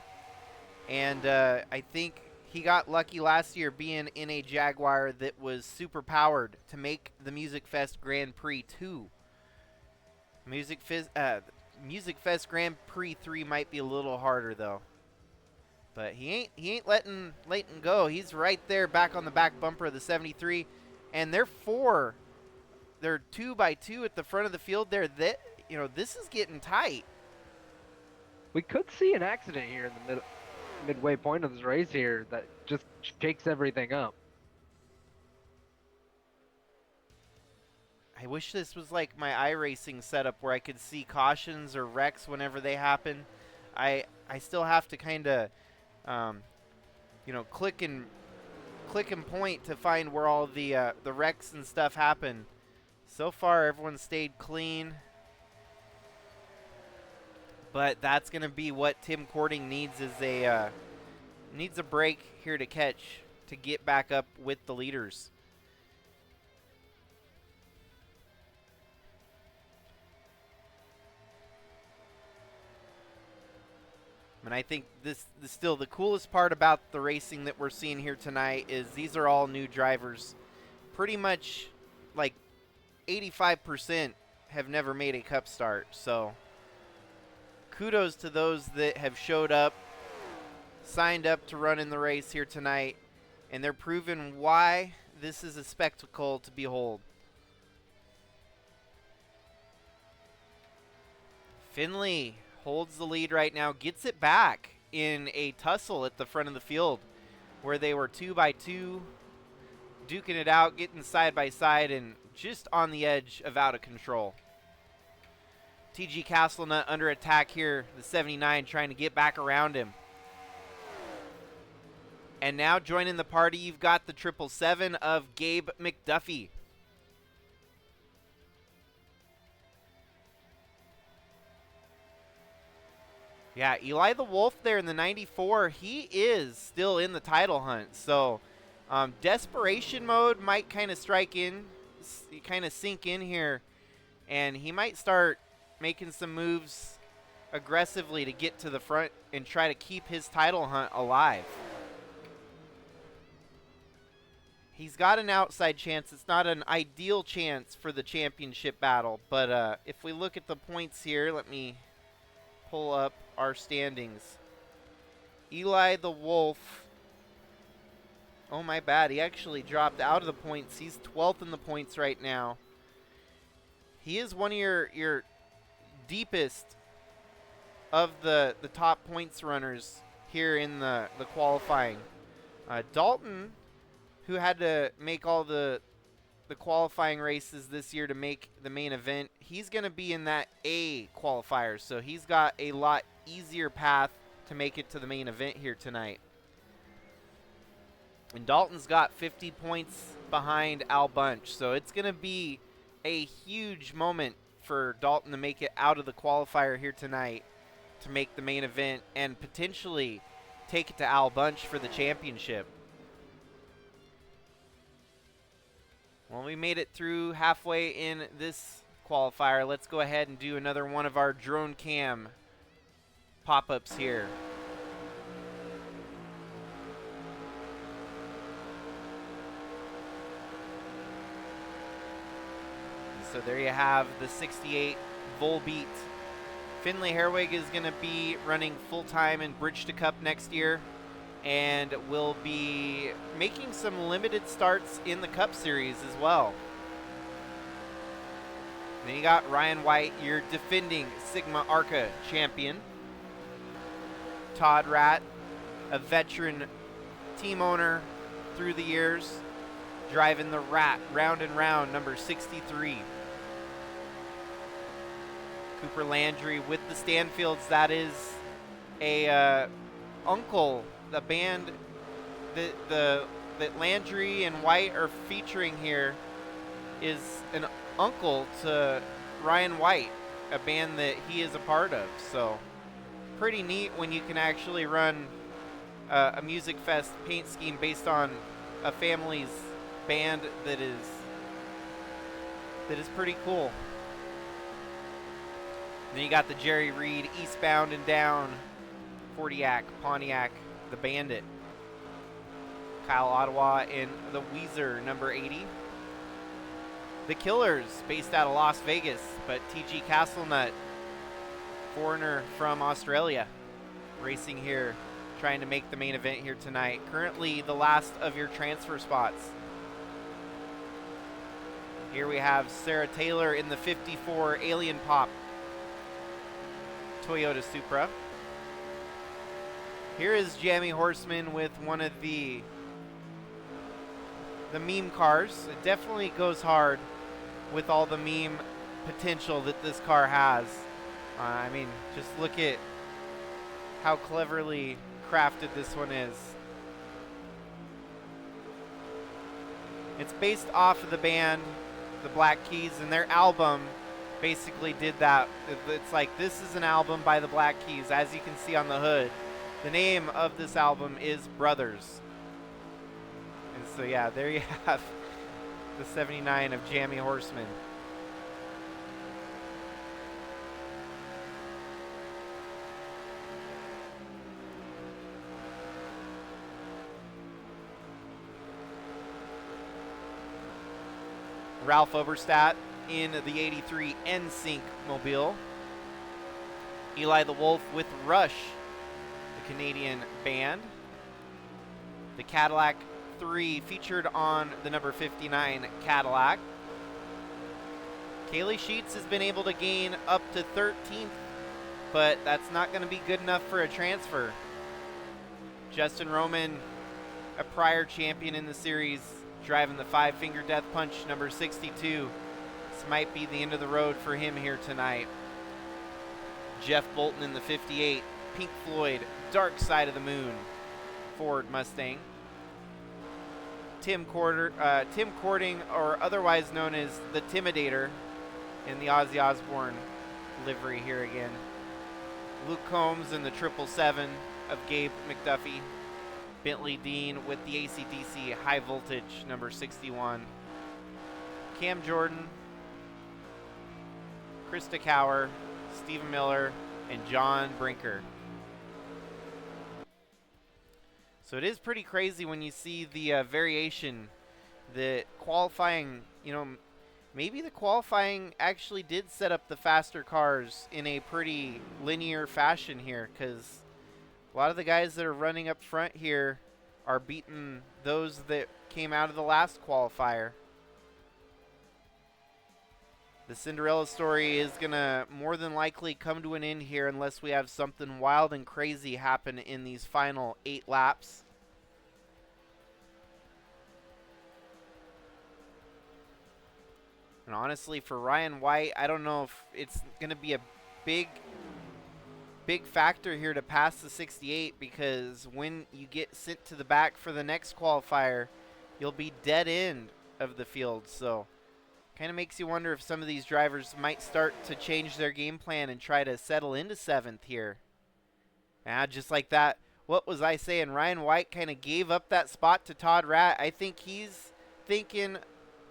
And I think he got lucky last year being in a Jaguar that was super powered to make the MusicFest Grand Prix 2. MusicFest Grand Prix 3 might be a little harder though. But he ain't letting go. He's right there back on the back bumper of the 73. And they're 2 by 2 at the front of the field there. This is getting tight. We could see an accident here in the midway point of this race here that just shakes everything up. I wish this was like my iRacing setup where I could see cautions or wrecks whenever they happen. I still have to kind of, click and point to find where all the wrecks and stuff happen. So far, everyone stayed clean. But that's going to be what Tim Cording needs, is needs a break here to catch to get back up with the leaders. And I think this still the coolest part about the racing that we're seeing here tonight is these are all new drivers. Pretty much like 85% have never made a Cup start. So kudos to those that have showed up, signed up to run in the race here tonight, and they're proving why this is a spectacle to behold. Finley holds the lead right now, gets it back in a tussle at the front of the field where they were 2 by 2, duking it out, getting side by side, and just on the edge of out of control. TG Castlenut under attack here, the 79 trying to get back around him. And now joining the party, you've got the 777 of Gabe McDuffie. Yeah, Eli the Wolf there in the 94, he is still in the title hunt. So desperation mode might kind of strike in, kind of sink in here. And he might start making some moves aggressively to get to the front and try to keep his title hunt alive. He's got an outside chance. It's not an ideal chance for the championship battle. But if we look at the points here, let me pull up our standings. Eli the Wolf. Oh, my bad. He actually dropped out of the points. He's 12th in the points right now. He is one of your deepest of the top points runners here in the qualifying. Dalton, who had to make all the qualifying races this year to make the main event, he's going to be in that A qualifier, so he's got a lot easier path to make it to the main event here tonight. And Dalton's got 50 points behind Al Bunch, so it's going to be a huge moment for Dalton to make it out of the qualifier here tonight to make the main event and potentially take it to Al Bunch for the championship. Well, we made it through halfway in this qualifier. Let's go ahead and do another one of our drone cam pop-ups here. So there you have the 68 Volbeat. Finley Herwig is going to be running full-time in Bridge to Cup next year and will be making some limited starts in the Cup Series as well. Then you got Ryan White, your defending Sigma Arca champion. Todd Ratt, a veteran team owner through the years, driving the Rat round and round, number 63. Cooper Landry with the Stanfields. That is a uncle, the band that Landry and White are featuring here is an uncle to Ryan White, a band that he is a part of. So pretty neat when you can actually run a MusicFest paint scheme based on a family's band that is pretty cool. Then you got the Jerry Reed Eastbound and Down 40-ack Pontiac, the Bandit. Kyle Ottawa in the Weezer number 80. The Killers, based out of Las Vegas, but TG Castlenut, foreigner from Australia, racing here, trying to make the main event here tonight. Currently the last of your transfer spots. Here we have Sarah Taylor in the 54 Alien Pop Toyota Supra. Here is Jamie Horseman with one of the meme cars. It definitely goes hard with all the meme potential that this car has. I mean, just look at how cleverly crafted this one is. It's based off of the band, the Black Keys, and their album basically did that. It's like, this is an album by the Black Keys, as you can see on the hood. The name of this album is Brothers. And so yeah, there you have the 79 of Jamie Horseman. Ralph Oberstadt in the 83 NSYNC Mobile. Eli the Wolf with Rush, the Canadian band. The Cadillac 3 featured on the number 59 Cadillac. Kaylee Sheets has been able to gain up to 13th, but that's not going to be good enough for a transfer. Justin Roman, a prior champion in the series, driving the Five Finger Death Punch number 62. This might be the end of the road for him here tonight. Jeff Bolton in the 58 Pink Floyd Dark Side of the Moon Ford Mustang. Tim Cording, or otherwise known as the Timidator, in the Ozzy Osbourne livery here again. Luke Combs in the 777 of Gabe McDuffie. Bentley Dean with the AC/DC High Voltage number 61. Cam Jordan, Krista Cower, Stephen Miller, and John Brinker. So it is pretty crazy when you see the variation. The qualifying, maybe the qualifying actually did set up the faster cars in a pretty linear fashion here, because a lot of the guys that are running up front here are beating those that came out of the last qualifier. The Cinderella story is going to more than likely come to an end here unless we have something wild and crazy happen in these final 8 laps. And honestly, for Ryan White, I don't know if it's going to be a big factor here to pass the 68, because when you get sent to the back for the next qualifier, you'll be dead end of the field. So kind of makes you wonder if some of these drivers might start to change their game plan and try to settle into 7th here. Just like that, what was I saying? Ryan White kind of gave up that spot to Todd Ratt. I think he's thinking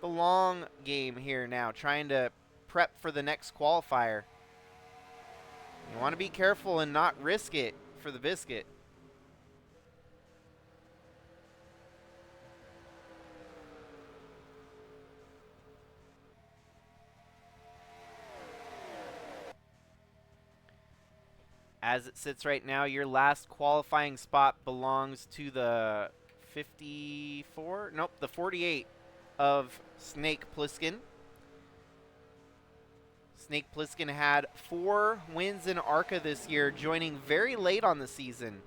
the long game here now, trying to prep for the next qualifier. You want to be careful and not risk it for the biscuit. As it sits right now, your last qualifying spot belongs to the 54? Nope, the 48 of Snake Plissken. Snake Plissken had 4 wins in ARCA this year, joining very late on the season.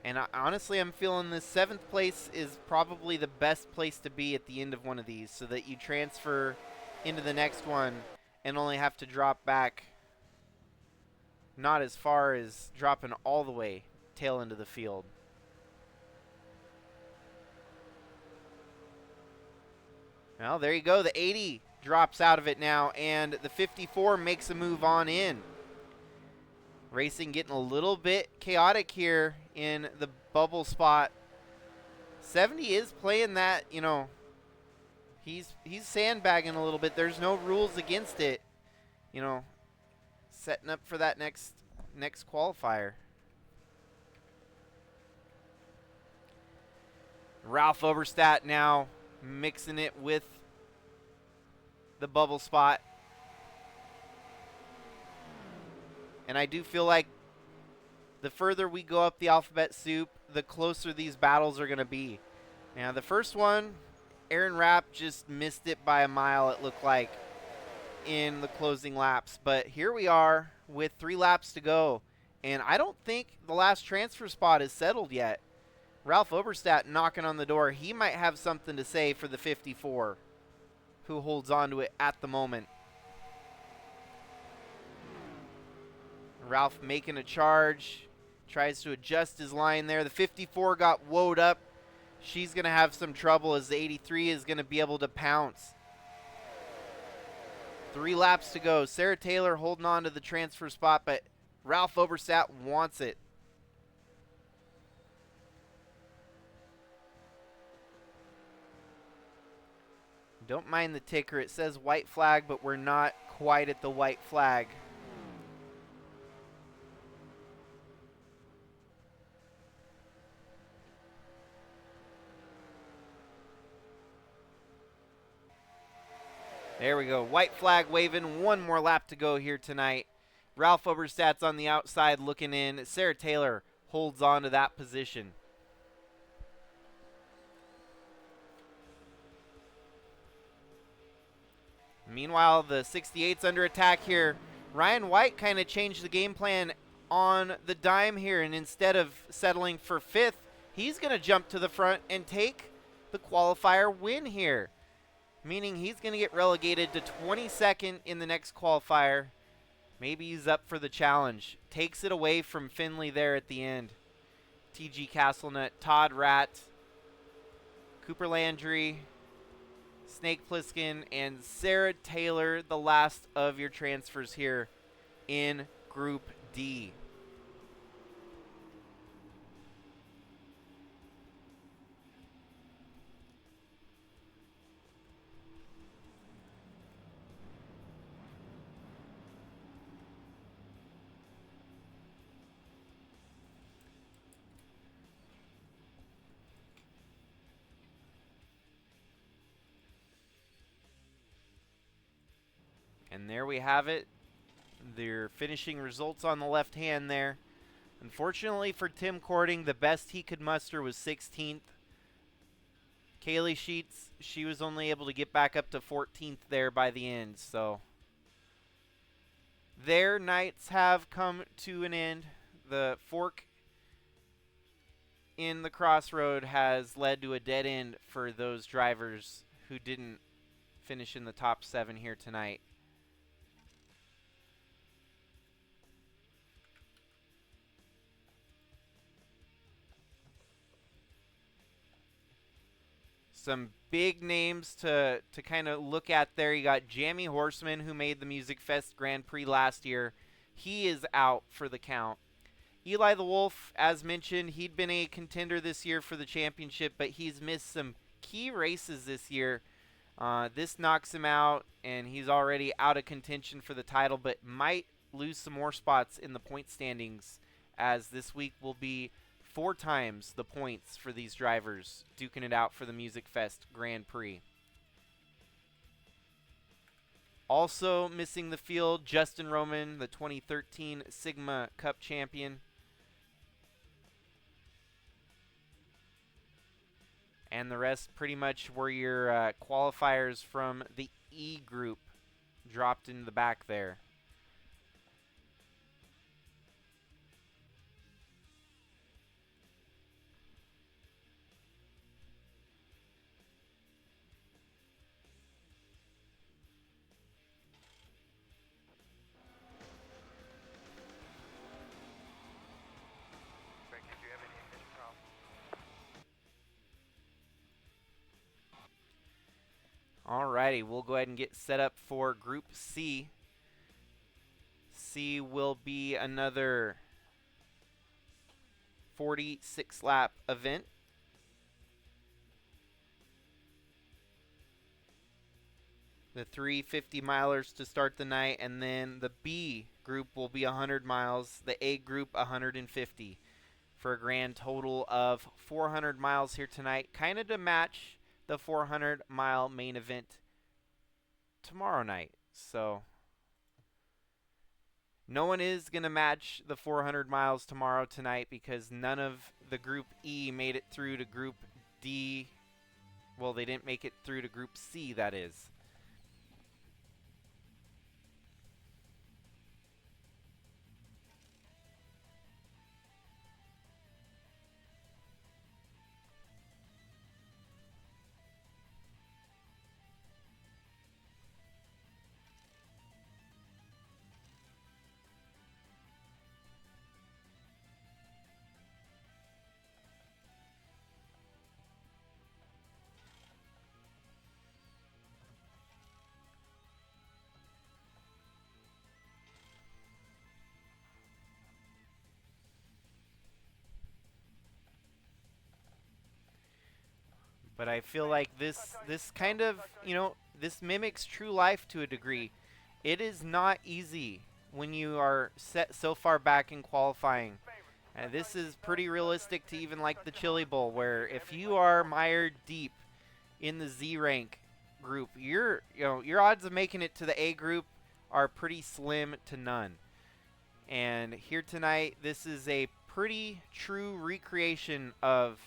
And honestly, I'm feeling this 7th place is probably the best place to be at the end of one of these, so that you transfer into the next one and only have to drop back not as far as dropping all the way tail into the field. Well, there you go. The 80 drops out of it now, and the 54 makes a move on in. Racing getting a little bit chaotic here in the bubble spot. 70 is playing that, you know, he's sandbagging a little bit. There's no rules against it, you know, setting up for that next qualifier. Ralph Oberstadt now mixing it with the bubble spot. And I do feel like the further we go up the alphabet soup, the closer these battles are going to be. Now, the first one, Aaron Rapp just missed it by a mile, it looked like, in the closing laps. But here we are with 3 laps to go. And I don't think the last transfer spot is settled yet. Ralph Oberstadt knocking on the door. He might have something to say for the 54, who holds on to it at the moment. Ralph making a charge, tries to adjust his line there. The 54 got woed up. She's going to have some trouble as the 83 is going to be able to pounce. 3 laps to go. Sarah Taylor holding on to the transfer spot, but Ralph Oberstadt wants it. Don't mind the ticker. It says white flag, but we're not quite at the white flag. There we go. White flag waving. 1 more lap to go here tonight. Ralph Oberstadt's on the outside looking in. Sarah Taylor holds on to that position. Meanwhile, the 68's under attack here. Ryan White kind of changed the game plan on the dime here, and instead of settling for 5th, he's going to jump to the front and take the qualifier win here, meaning he's going to get relegated to 22nd in the next qualifier. Maybe he's up for the challenge. Takes it away from Finley there at the end. TG Castlenut, Todd Ratt, Cooper Landry, Snake Plissken, and Sarah Taylor, the last of your transfers here in Group D. And there we have it. Their finishing results on the left hand there. Unfortunately for Tim Cording, the best he could muster was 16th. Kaylee Sheets, she was only able to get back up to 14th there by the end. So their nights have come to an end. The fork in the crossroad has led to a dead end for those drivers who didn't finish in the top 7 here tonight. Some big names to kind of look at there. You got Jamie Horseman, who made the MusicFest Grand Prix last year. He is out for the count. Eli the Wolf, as mentioned, he'd been a contender this year for the championship, but he's missed some key races this year. This knocks him out, and he's already out of contention for the title, but might lose some more spots in the point standings, as this week will be 4 times the points for these drivers duking it out for the MusicFest Grand Prix. Also missing the field, Justin Roman, the 2013 Sigma Cup champion. And the rest pretty much were your qualifiers from the E group dropped in the back there. Frank, did you have any ignition problems? Alrighty, we'll go ahead and get set up for Group C. C will be another 46 lap event. The 350 milers to start the night, and then the B group will be 100 miles, the A group 150, for a grand total of 400 miles here tonight, kind of to match the 400-mile main event tomorrow night. So no one is going to match the 400 miles tomorrow tonight because none of the Group E made it through to Group D. Well, they didn't make it through to Group C, that is. But I feel like this kind of, this mimics true life to a degree. It is not easy when you are set so far back in qualifying. And this is pretty realistic to even like the Chili Bowl, where if you are mired deep in the Z rank group, your odds of making it to the A group are pretty slim to none. And here tonight, this is a pretty true recreation of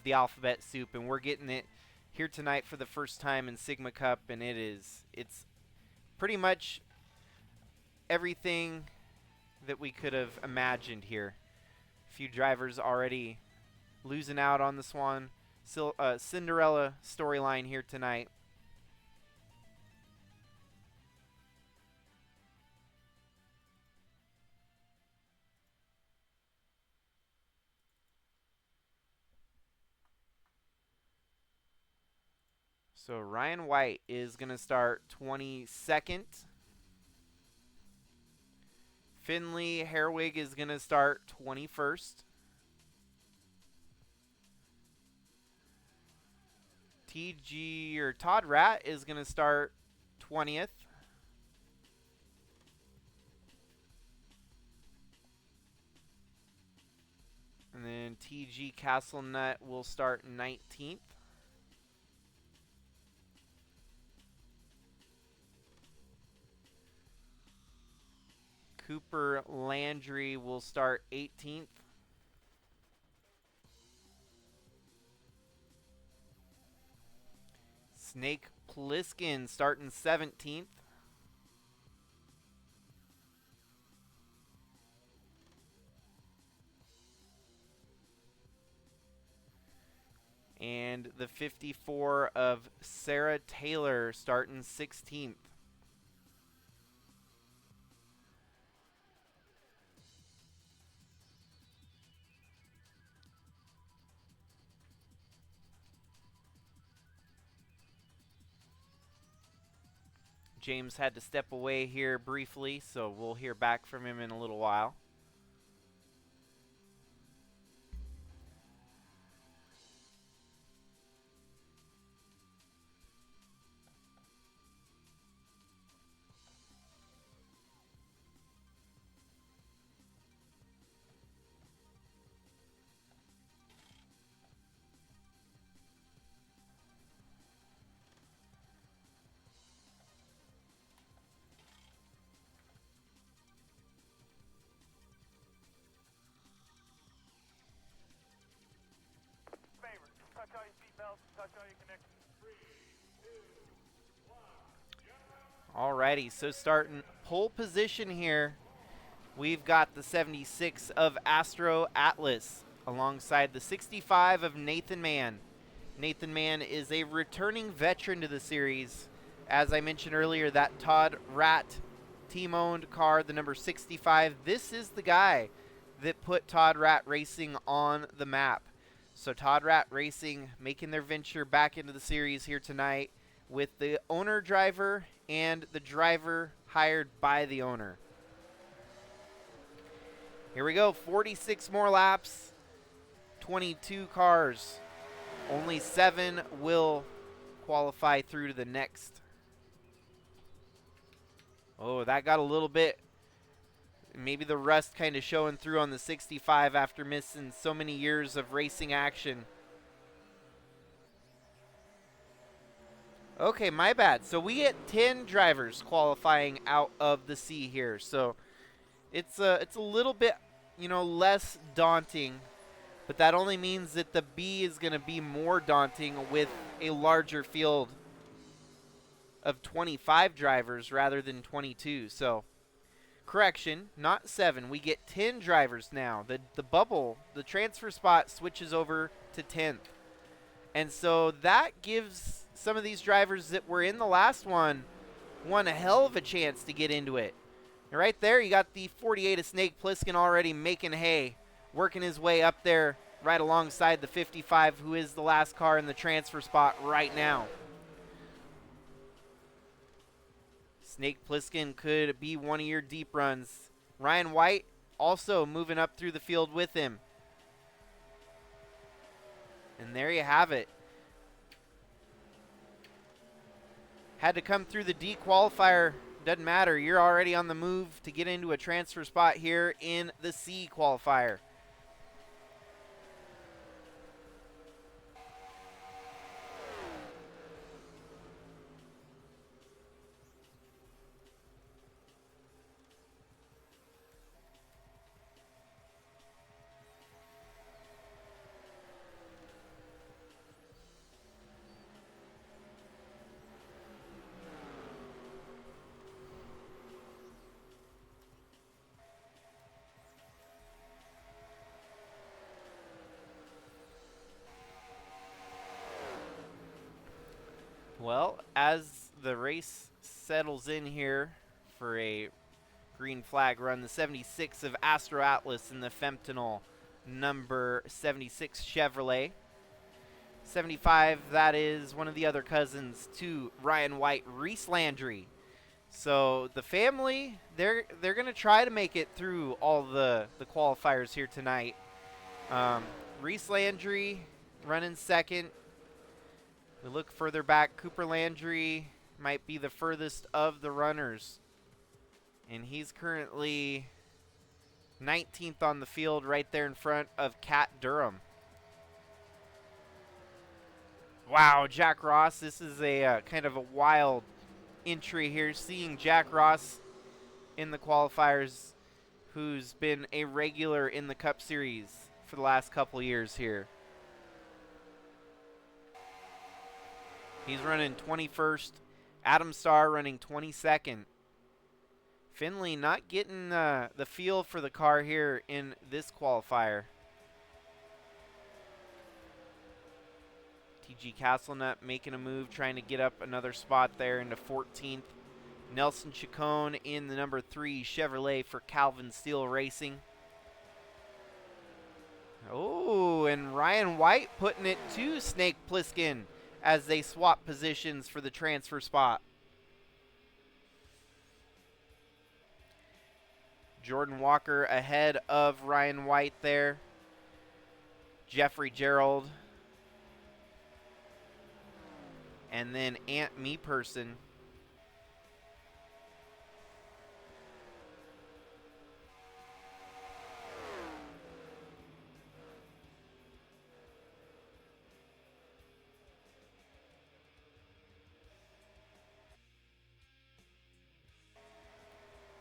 the alphabet soup, and we're getting it here tonight for the first time in Sigma Cup, and it's pretty much everything that we could have imagined here. A few drivers already losing out on the Swan Cinderella storyline here tonight. So Ryan White is going to start 22nd. Finley Herwig is going to start 21st. Todd Rat is going to start 20th. And then TG Castlenut will start 19th. Cooper Landry will start 18th. Snake Pliskin starting 17th. And the 54 of Sarah Taylor starting 16th. James had to step away here briefly, so we'll hear back from him in a little while. seatbelts, touch all your connections. Alrighty, so starting pole position here, we've got the 76 of Astro Atlas alongside the 65 of Nathan Mann. Nathan Mann is a returning veteran to the series. As I mentioned earlier, that Todd Rat team-owned car, the number 65, this is the guy that put Todd Rat Racing on the map. So Todd Rat Racing making their venture back into the series here tonight with the owner driver and the driver hired by the owner. Here we go, 46 more laps, 22 cars. Only 7 will qualify through to the next. Oh, that got a little bit, maybe the rust kind of showing through on the 65 after missing so many years of racing action. Okay, my bad. So we get 10 drivers qualifying out of the C here. So it's a little bit, less daunting, but that only means that the B is going to be more daunting with a larger field of 25 drivers rather than 22. So correction, not 7. We get 10 drivers now. The bubble, the transfer spot switches over to 10th. And so that gives some of these drivers that were in the last one a hell of a chance to get into it. And right there, you got the 48 of Snake Plissken already making hay, working his way up there right alongside the 55, who is the last car in the transfer spot right now. Snake Plissken could be one of your deep runs. Ryan White also moving up through the field with him. And there you have it. Had to come through the D qualifier. Doesn't matter. You're already on the move to get into a transfer spot here in the C qualifier. Well, as the race settles in here for a green flag run, the 76 of Astro Atlas in the Femptonal number 76 Chevrolet. 75, that is one of the other cousins to Ryan White, Reese Landry. So the family, they're going to try to make it through all the qualifiers here tonight. Reese Landry running second. We look further back, Cooper Landry might be the furthest of the runners. And he's currently 19th on the field right there in front of Cat Durham. Wow, Jack Ross, this is a kind of a wild entry here. Seeing Jack Ross in the qualifiers, who's been a regular in the Cup Series for the last couple years here. He's running 21st. Adam Starr running 22nd. Finley not getting the feel for the car here in this qualifier. TG Castlenut making a move, trying to get up another spot there into 14th. Nelson Chacon in the number 3 Chevrolet for Calvin Steele Racing. Oh, and Ryan White putting it to Snake Plissken as they swap positions for the transfer spot. Jordan Walker ahead of Ryan White there. Jeffrey Gerald. And then Ant Meeperson.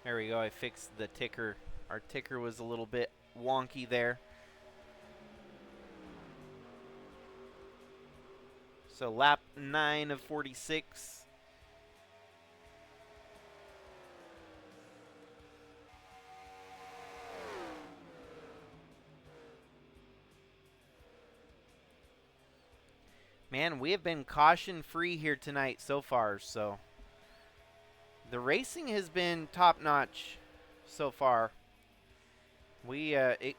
There we go, I fixed the ticker. Our ticker was a little bit wonky there. So lap 9 of 46. Man, we have been caution free here tonight so far, so the racing has been top notch so far. It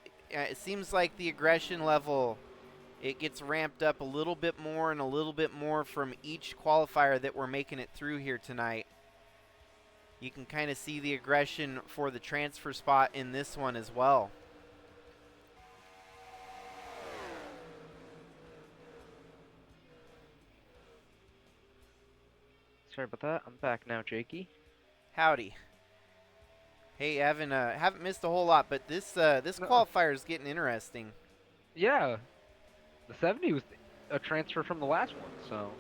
seems like the aggression level, it gets ramped up a little bit more and a little bit more from each qualifier that we're making it through here tonight. You can kind of see the aggression for the transfer spot in this one as well. Sorry about that. I'm back now, Jakey. Howdy. Hey, Evan, haven't missed a whole lot, but this qualifier is getting interesting. Yeah, the 70 was a transfer from the last one, so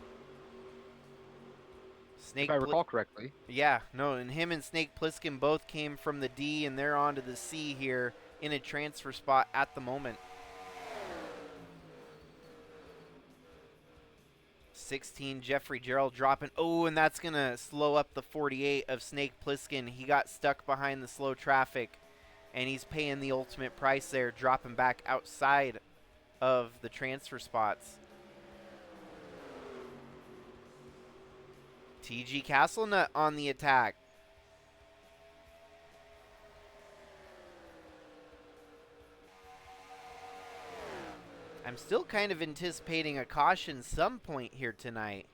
Snake if I recall correctly. Yeah, no, and him and Snake Plissken both came from the D, and they're onto the C here in a transfer spot at the moment. 16, Jeffrey Gerald dropping. Oh, and that's going to slow up the 48 of Snake Plissken. He got stuck behind the slow traffic, and he's paying the ultimate price there, dropping back outside of the transfer spots. TG Castlenut on the attack. I'm still kind of anticipating a caution some point here tonight.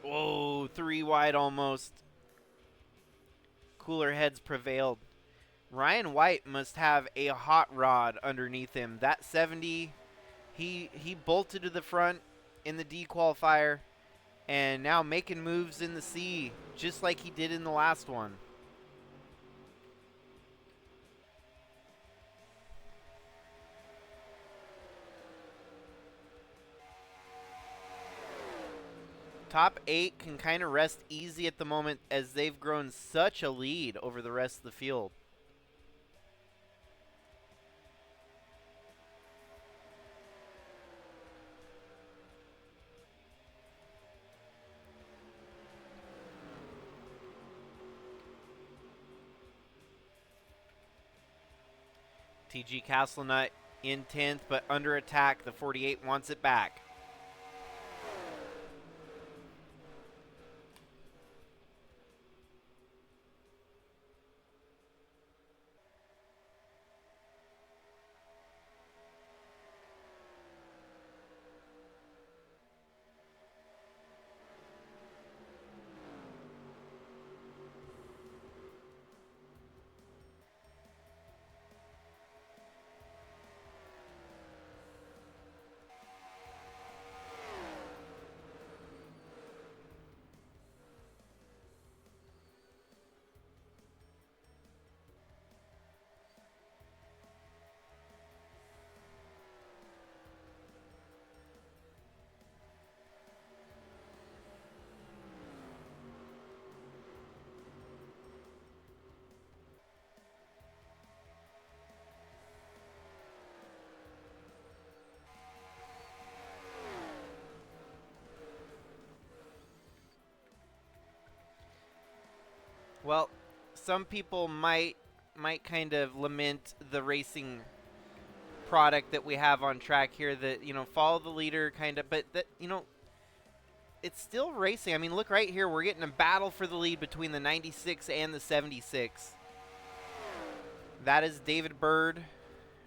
Whoa, 3 wide almost. Cooler heads prevailed. Ryan White must have a hot rod underneath him. That 70, he bolted to the front in the D qualifier and now making moves in the C just like he did in the last one. Top 8 can kind of rest easy at the moment as they've grown such a lead over the rest of the field. TG Castlenut in 10th, but under attack. The 48 wants it back. Well, some people might kind of lament the racing product that we have on track here, that, you know, follow the leader kind of, but that, you know, it's still racing. I mean, look right here. We're getting a battle for the lead between the 96 and the 76. That is David Bird,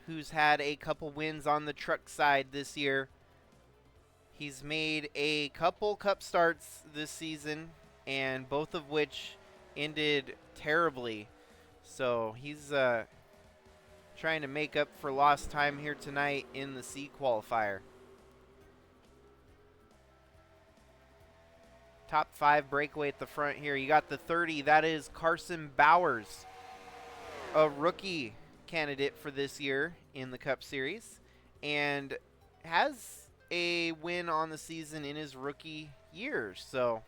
who's had a couple wins on the truck side this year. He's made a couple cup starts this season, and both of which ended terribly. So he's trying to make up for lost time here tonight in the C qualifier. Top 5 breakaway at the front here. You got the 30. That is Carson Bowers, a rookie candidate for this year in the Cup Series, and has a win on the season in his rookie year. So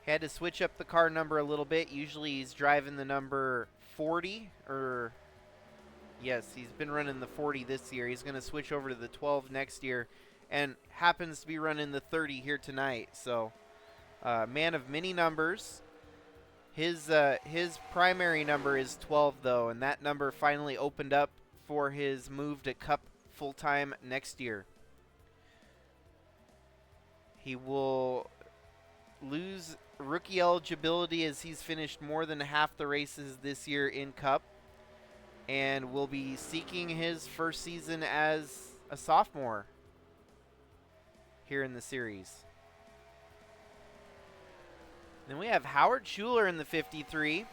had to switch up the car number a little bit. Usually he's driving the number 40, or yes, he's been running the 40 this year. He's going to switch over to the 12 next year, and happens to be running the 30 here tonight. So man of many numbers. His primary number is 12, though, and that number finally opened up for his move to Cup full-time next year. He will lose rookie eligibility as he's finished more than half the races this year in Cup, and will be seeking his first season as a sophomore here in the series. Then we have Howard Schuler in the 53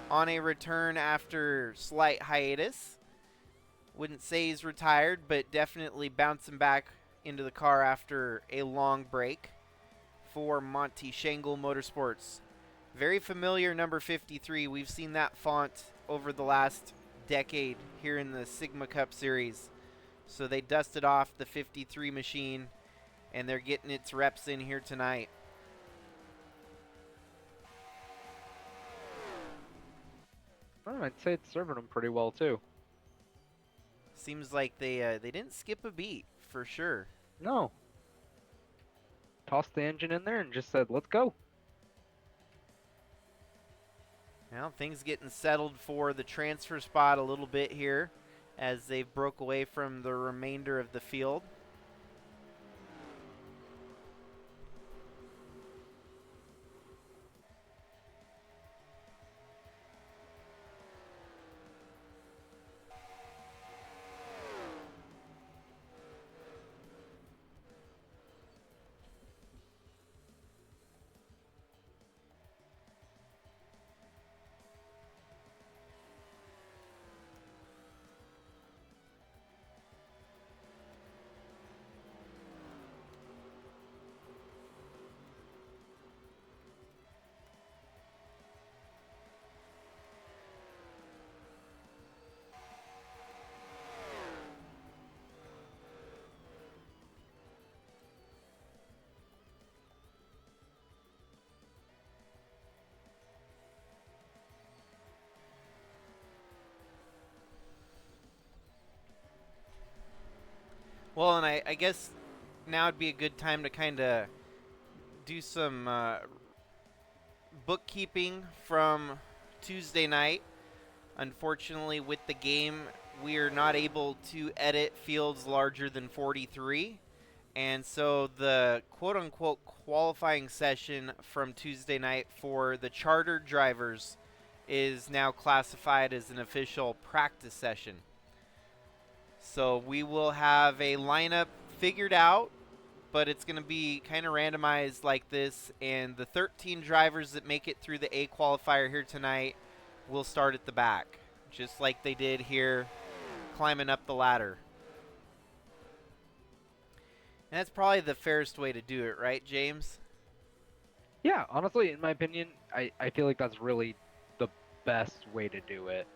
on a return after slight hiatus. Wouldn't say he's retired, but definitely bouncing back into the car after a long break for Monty Shangle Motorsports. Very familiar number 53. We've seen that font over the last decade here in the Sigma Cup Series. So they dusted off the 53 machine, and they're getting its reps in here tonight. I'd say it's serving them pretty well, too. Seems like they didn't skip a beat, for sure. No. Tossed the engine in there and just said, let's go. Now things getting settled for the transfer spot a little bit here as they've broke away from the remainder of the field. Well, and I guess now would be a good time to kind of do some bookkeeping from Tuesday night. Unfortunately, with the game, we are not able to edit fields larger than 43. And so the quote-unquote qualifying session from Tuesday night for the chartered drivers is now classified as an official practice session. So we will have a lineup figured out, but it's going to be kind of randomized like this, and the 13 drivers that make it through the A qualifier here tonight will start at the back, just like they did here climbing up the ladder. And that's probably the fairest way to do it, right, James? Yeah, honestly, in my opinion, I feel like that's really the best way to do it.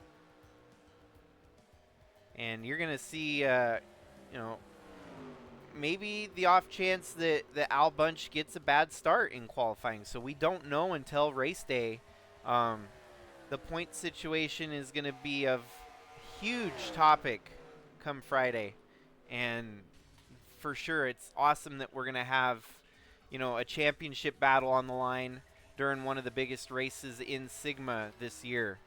And you're going to see, maybe the off chance that Al Bunch gets a bad start in qualifying. So we don't know until race day. The point situation is going to be of huge topic come Friday. And for sure, it's awesome that we're going to have, a championship battle on the line during one of the biggest races in Sigma this year.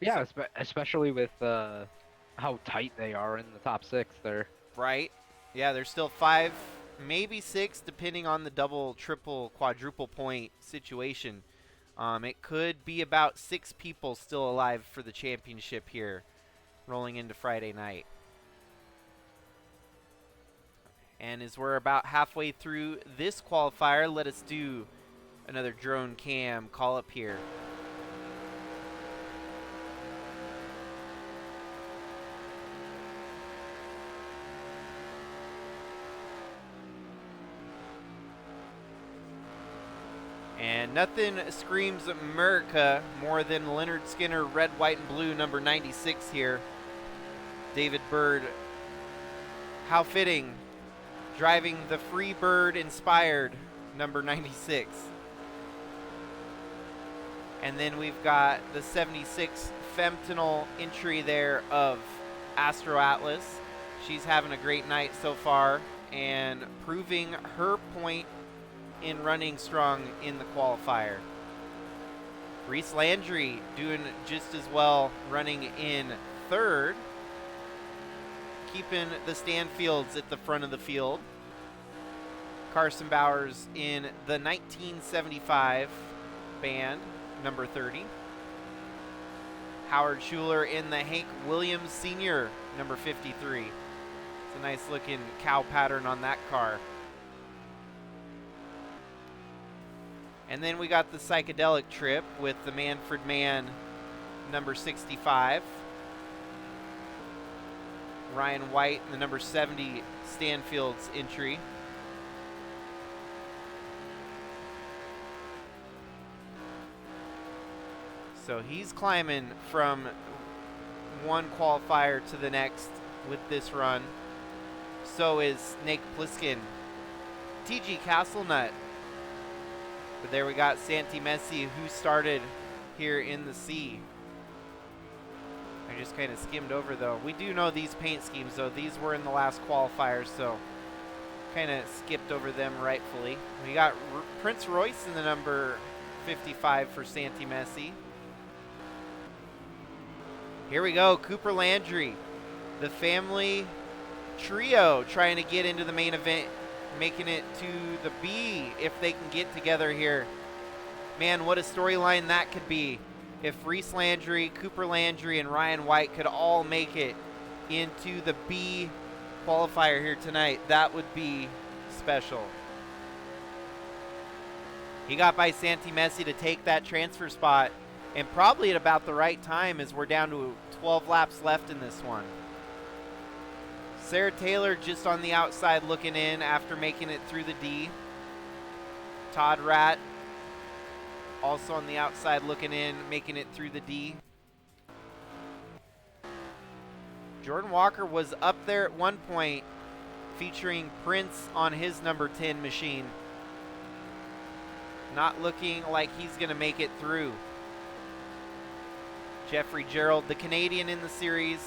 Yeah, especially with how tight they are in the top 6 there. Right. Yeah, there's still 5, maybe 6, depending on the double, triple, quadruple point situation. It could be about 6 people still alive for the championship here, rolling into Friday night. And as we're about halfway through this qualifier, let us do another drone cam call up here. And nothing screams America more than Leonard Skinner, red, white, and blue, number 96 here. David Bird, how fitting, driving the Free Bird inspired number 96. And then we've got the 76 Femtonal entry there of Astro Atlas. She's having a great night so far and proving her point in running strong in the qualifier. Reese Landry doing just as well, running in third, keeping the Stanfields at the front of the field. Carson Bowers in the 1975 band, number 30. Howard Schuler in the Hank Williams Sr., number 53. It's a nice looking cow pattern on that car. And then we got the psychedelic trip with the Manfred Mann, number 65. Ryan White in the number 70 Stanfield's entry. So he's climbing from one qualifier to the next with this run. So is Nate Pliskin. TG Castlenut. But there we got Santi Messi, who started here in the C. I just kind of skimmed over, though. We do know these paint schemes, though. These were in the last qualifiers, so kind of skipped over them rightfully. We got Prince Royce in the number 55 for Santi Messi. Here we go, Cooper Landry, the family trio trying to get into the main event, making it to the B if they can get together here. Man, what a storyline that could be. If Reese Landry, Cooper Landry, and Ryan White could all make it into the B qualifier here tonight, that would be special. He got by Santi Messi to take that transfer spot, and probably at about the right time as we're down to 12 laps left in this one. Sarah Taylor just on the outside looking in after making it through the D. Todd Ratt also on the outside looking in, making it through the D. Jordan Walker was up there at one point featuring Prince on his number 10 machine. Not looking like he's going to make it through. Jeffrey Gerald, the Canadian in the series,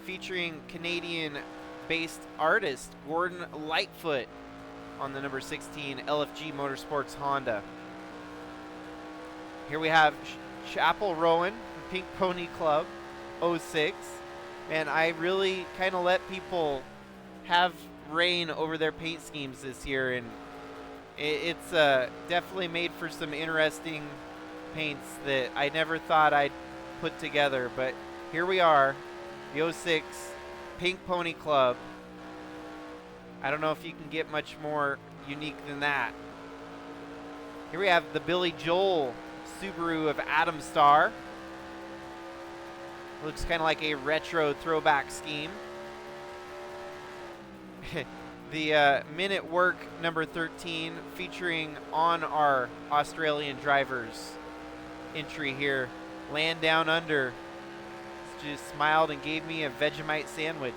featuring Canadian-based artist Gordon Lightfoot on the number 16 LFG Motorsports Honda. Here we have Chapel Rowan, Pink Pony Club, 06. Man, I really kind of let people have reign over their paint schemes this year, and it's definitely made for some interesting paints that I never thought I'd put together. But here we are, the 06 Pink Pony Club. I don't know if you can get much more unique than that. Here we have the Billy Joel Subaru of Adam Star. Looks kind of like a retro throwback scheme. The Minute Work number 13 featuring on our Australian drivers entry here. Land Down Under just smiled and gave me a Vegemite sandwich.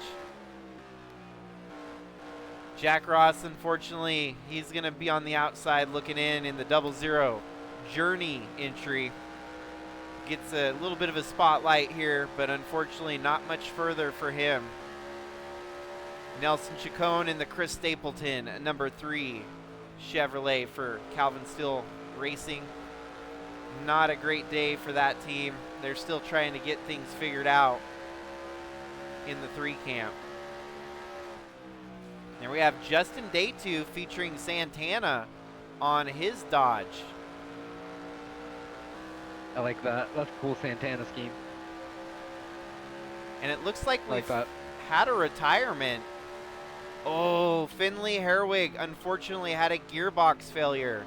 Jack Ross, unfortunately, he's going to be on the outside looking in the 00 Journey entry. Gets a little bit of a spotlight here, but unfortunately not much further for him. Nelson Chacon in the Chris Stapleton, number 3 Chevrolet for Calvin Steele Racing. Not a great day for that team. They're still trying to get things figured out in the 3 camp. There we have Justin Daytu featuring Santana on his Dodge. I like that. That's a cool Santana scheme. And it looks like we've that. had a retirement. Oh, Finley Herwig unfortunately had a gearbox failure.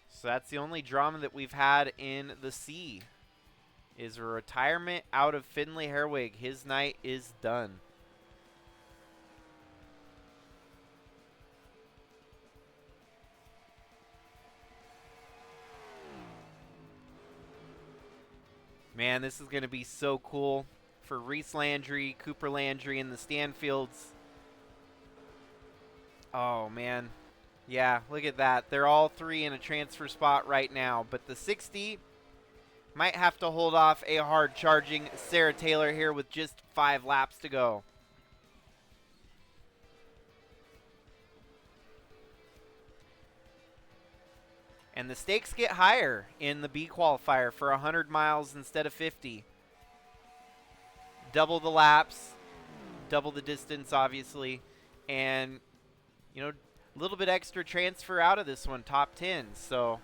So that's the only drama that we've had in the C, is a retirement out of Finley Herwig. His night is done. Man, this is going to be so cool for Reese Landry, Cooper Landry, and the Stanfields. Oh, man. Yeah, look at that. They're all three in a transfer spot right now. But the 60 might have to hold off a hard charging Sarah Taylor here with just 5 laps to go. And the stakes get higher in the B qualifier for 100 miles instead of 50. Double the laps, double the distance, obviously. And, you know, a little bit extra transfer out of this one, top 10. So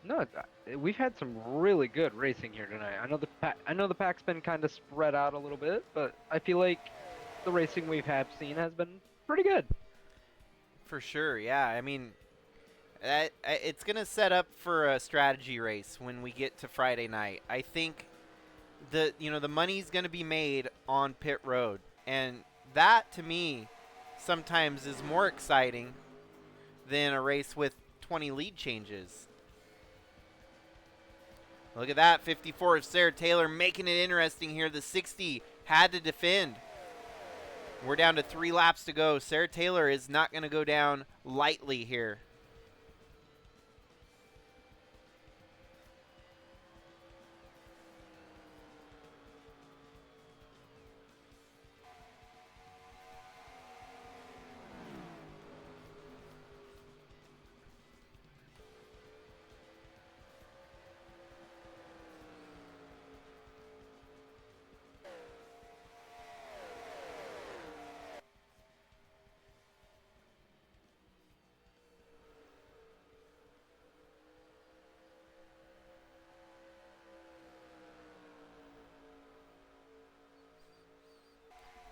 No, we've had some really good racing here tonight. I know the pack's been kind of spread out a little bit, but I feel like the racing we've seen has been pretty good. for sure, yeah. I mean, it's going to set up for a strategy race when we get to Friday night. I think the money's going to be made on pit road, and that to me sometimes is more exciting than a race with 20 lead changes. Look at that, 54 of Sarah Taylor making it interesting here. The 60 had to defend. We're down to 3 laps to go. Sarah Taylor is not going to go down lightly here.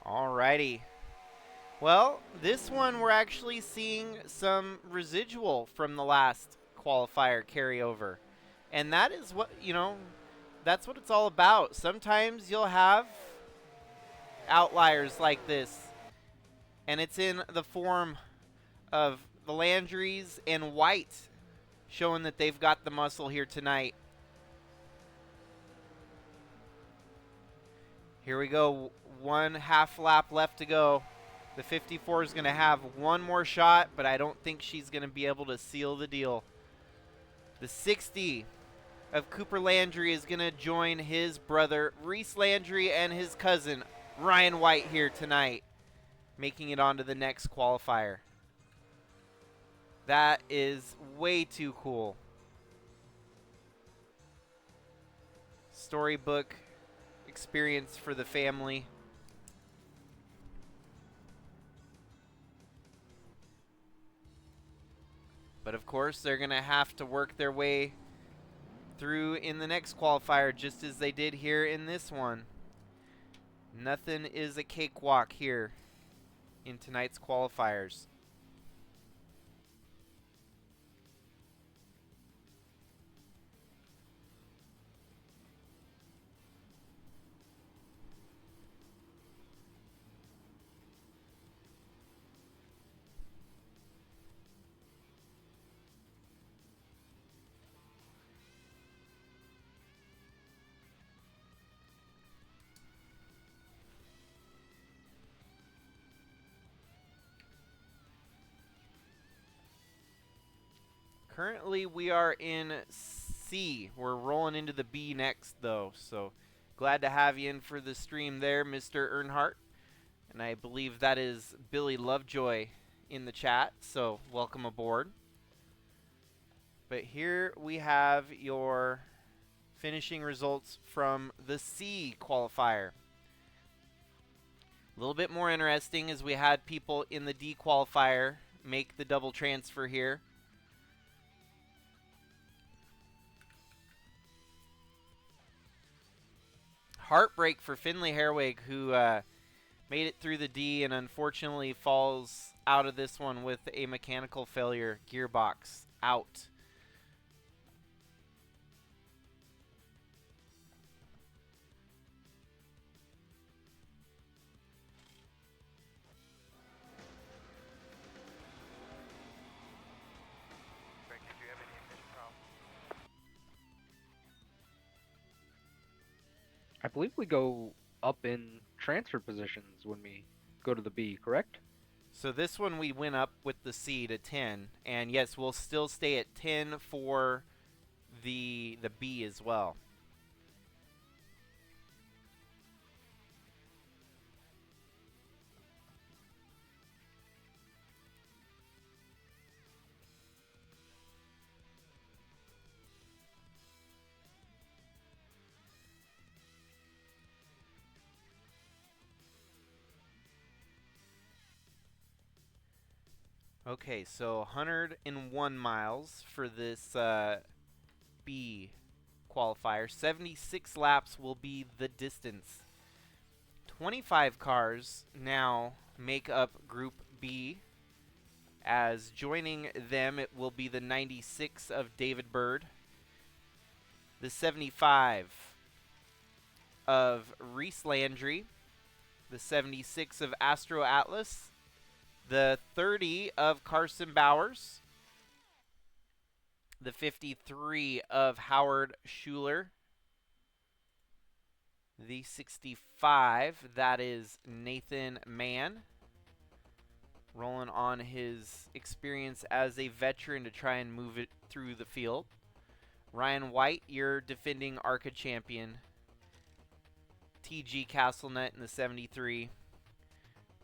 Alrighty. Well, this one we're actually seeing some residual from the last qualifier carryover. And that is what, that's what it's all about. Sometimes you'll have outliers like this, and it's in the form of the Landrys and White showing that they've got the muscle here tonight. Here we go. 1/2 lap left to go. The 54 is going to have one more shot, but I don't think she's going to be able to seal the deal. The 60 of Cooper Landry is going to join his brother, Reese Landry, and his cousin, Ryan White, here tonight, making it onto the next qualifier. That is way too cool. Storybook experience for the family. But of course, they're going to have to work their way through in the next qualifier, just as they did here in this one. Nothing is a cakewalk here in tonight's qualifiers. Currently, we are in C. We're rolling into the B next, though. So, glad to have you in for the stream there, Mr. Earnhardt. And I believe that is Billy Lovejoy in the chat. So, welcome aboard. But here we have your finishing results from the C qualifier. A little bit more interesting as we had people in the D qualifier make the double transfer here. Heartbreak for Finley Herwig, who made it through the D and unfortunately falls out of this one with a mechanical failure. Gearbox out. Greg, did you have any ignition problems? I believe we go up in transfer positions when we go to the B, correct? So this one we went up with the C to 10, and yes, we'll still stay at 10 for the B as well. Okay, so 101 miles for this B qualifier. 76 laps will be the distance. 25 cars now make up Group B. As joining them, it will be the 96 of David Bird, the 75 of Reese Landry, the 76 of Astro Atlas, the 30 of Carson Bowers, the 53 of Howard Schuler, the 65, that is Nathan Mann, rolling on his experience as a veteran to try and move it through the field. Ryan White, your defending ARCA champion. TG Castlenet in the 73.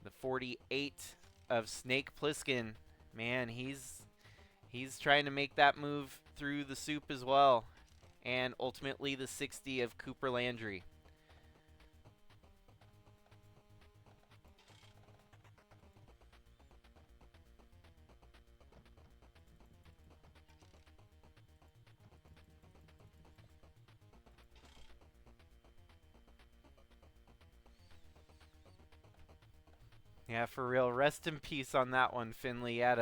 The 48 of Snake Plissken. Man, he's trying to make that move through the soup as well. And ultimately the 60 of Cooper Landry. Yeah, for real. Rest in peace on that one, Finley. Had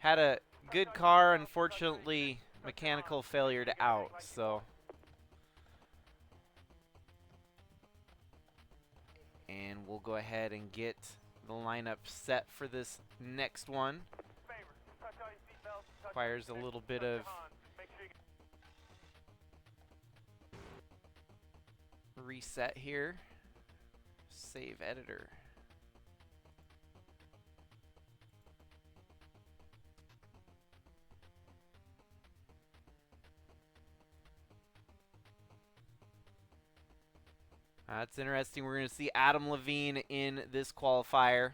a good car, unfortunately mechanical failure to out, so. And we'll go ahead and get the lineup set for this next one. Requires a little bit of reset here. Save editor. That's interesting. We're going to see Adam Levine in this qualifier.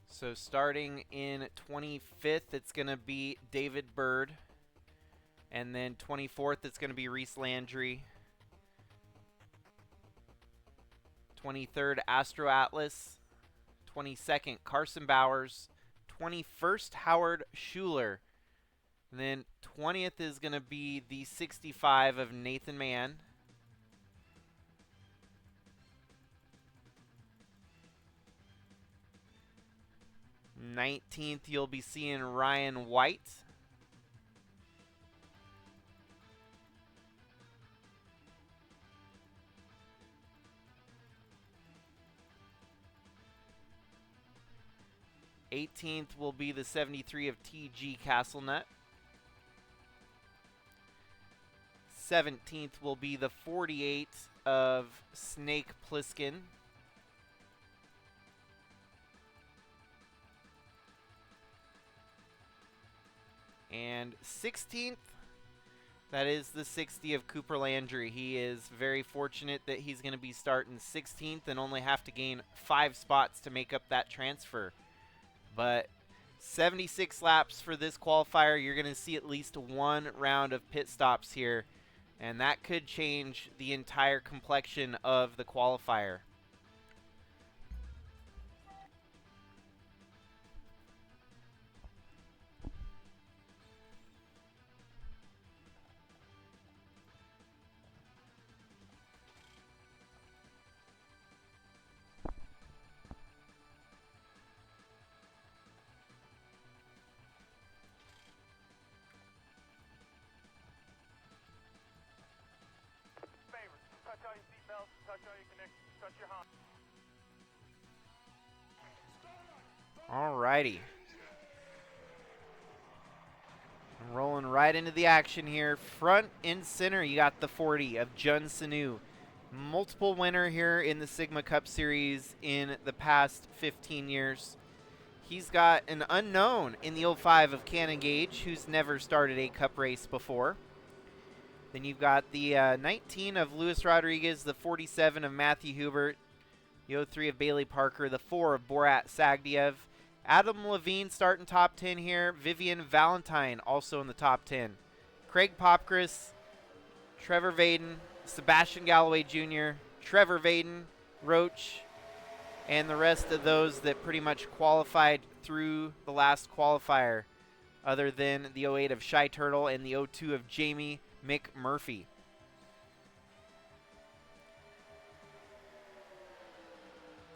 So starting in 25th, it's going to be David Bird. And then 24th, it's going to be Reese Landry. 23rd, Astro Atlas. 22nd, Carson Bowers. 21st, Howard Schuler. And then 20th is going to be the 65 of Nathan Mann. 19th, you'll be seeing Ryan White. '18th will be the 73 of TG Castlenet. 17th will be the 48 of Snake Plissken. And 16th, that is the 60 of Cooper Landry. He is very fortunate that he's going to be starting 16th and only have to gain 5 spots to make up that transfer. But 76 laps for this qualifier. You're going to see at least one round of pit stops here, and that could change the entire complexion of the qualifier. Favors, touch all your seatbelts, touch all your connections, touch your Honda. Alrighty. Rolling right into the action here. Front and center, you got the 40 of Jun Sanu. Multiple winner here in the Sigma Cup Series in the past 15 years. He's got an unknown in the 05 of Cannon Gage, who's never started a Cup race before. Then you've got the 19 of Luis Rodriguez, the 47 of Matthew Hubert, the 03 of Bailey Parker, the 4 of Borat Sagdiev. Adam Levine starting top 10 here. Vivian Valentine also in the top 10. Craig Popkris, Trevor Vaden, Sebastian Galloway Jr., Trevor Vaden, Roach, and the rest of those that pretty much qualified through the last qualifier, other than the 08 of Shy Turtle and the 02 of Jamie McMurphy.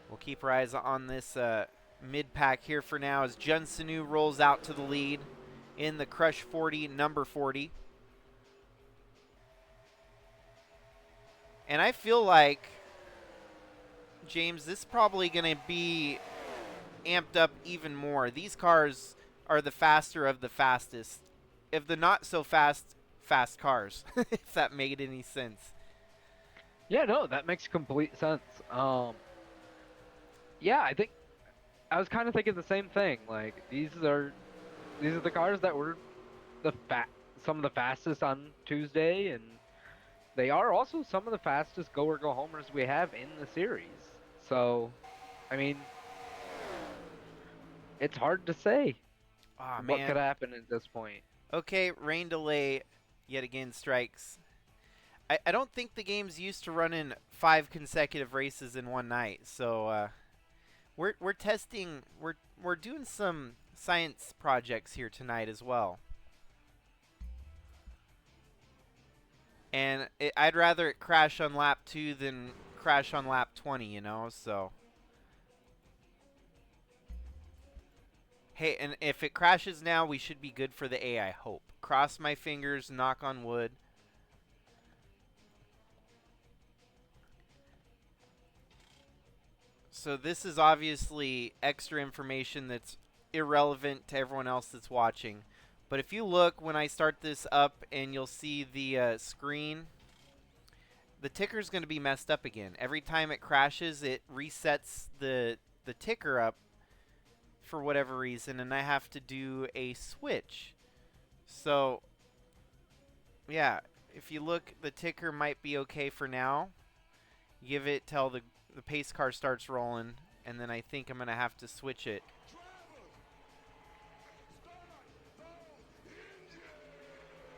We'll keep our eyes on this mid-pack here for now as Jun Sanu rolls out to the lead in the Crush 40, number 40. And I feel like, James, this is probably going to be amped up even more. These cars are the faster of the fastest, of the not so fast cars, if that made any sense. Yeah, no, that makes complete sense. Yeah, I think I was kind of thinking the same thing. Like these are the cars that were some of the fastest on Tuesday, and they are also some of the fastest go or go homers we have in the series. So, I mean, it's hard to say what could happen at this point. Okay, rain delay yet again strikes. I don't think the game's used to running 5 consecutive races in one night, so we're testing. We're doing some science projects here tonight as well. And I'd rather it crash on lap 2 than crash on lap 20, you know, so. Hey, and if it crashes now, we should be good for the A, I hope. Cross my fingers, knock on wood. So this is obviously extra information that's irrelevant to everyone else that's watching. But if you look when I start this up and you'll see the screen, the ticker's going to be messed up again. Every time it crashes, it resets the ticker up for whatever reason, and I have to do a switch. So, yeah, if you look, the ticker might be okay for now. Give it till the pace car starts rolling, and then I think I'm going to have to switch it.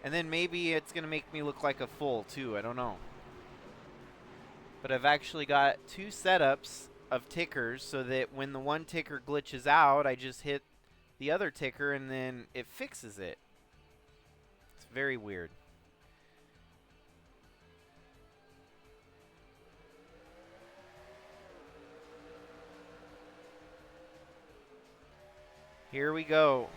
And then maybe it's going to make me look like a fool, too. I don't know. But I've actually got 2 setups of tickers so that when the one ticker glitches out, I just hit the other ticker and then it fixes it. It's very weird. Here we go.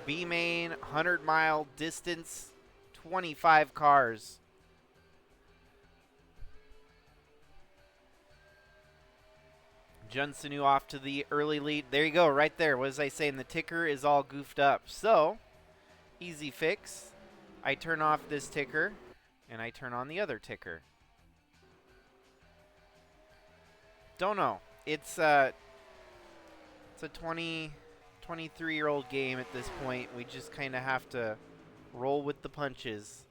B main, 100-mile distance, 25 cars. Jun Sanu off to the early lead. There you go, right there. What was I saying? The ticker is all goofed up. So, easy fix. I turn off this ticker, and I turn on the other ticker. Don't know. It's a 23-year-old game at this point. We just kind of have to roll with the punches.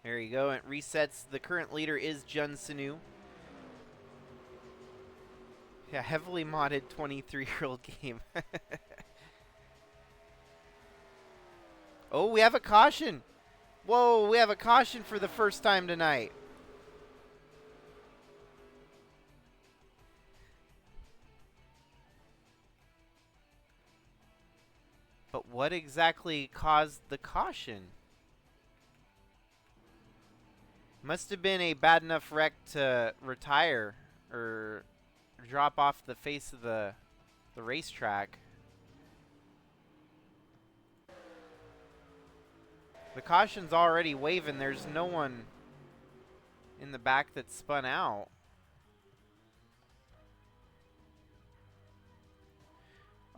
There you go. It resets. The current leader is Jun Sanu. Yeah, heavily modded 23-year-old game. Oh, we have a caution. Whoa, we have a caution for the first time tonight. But what exactly caused the caution? Must have been a bad enough wreck to retire or drop off the face of the racetrack. The caution's already waving. There's no one in the back that spun out.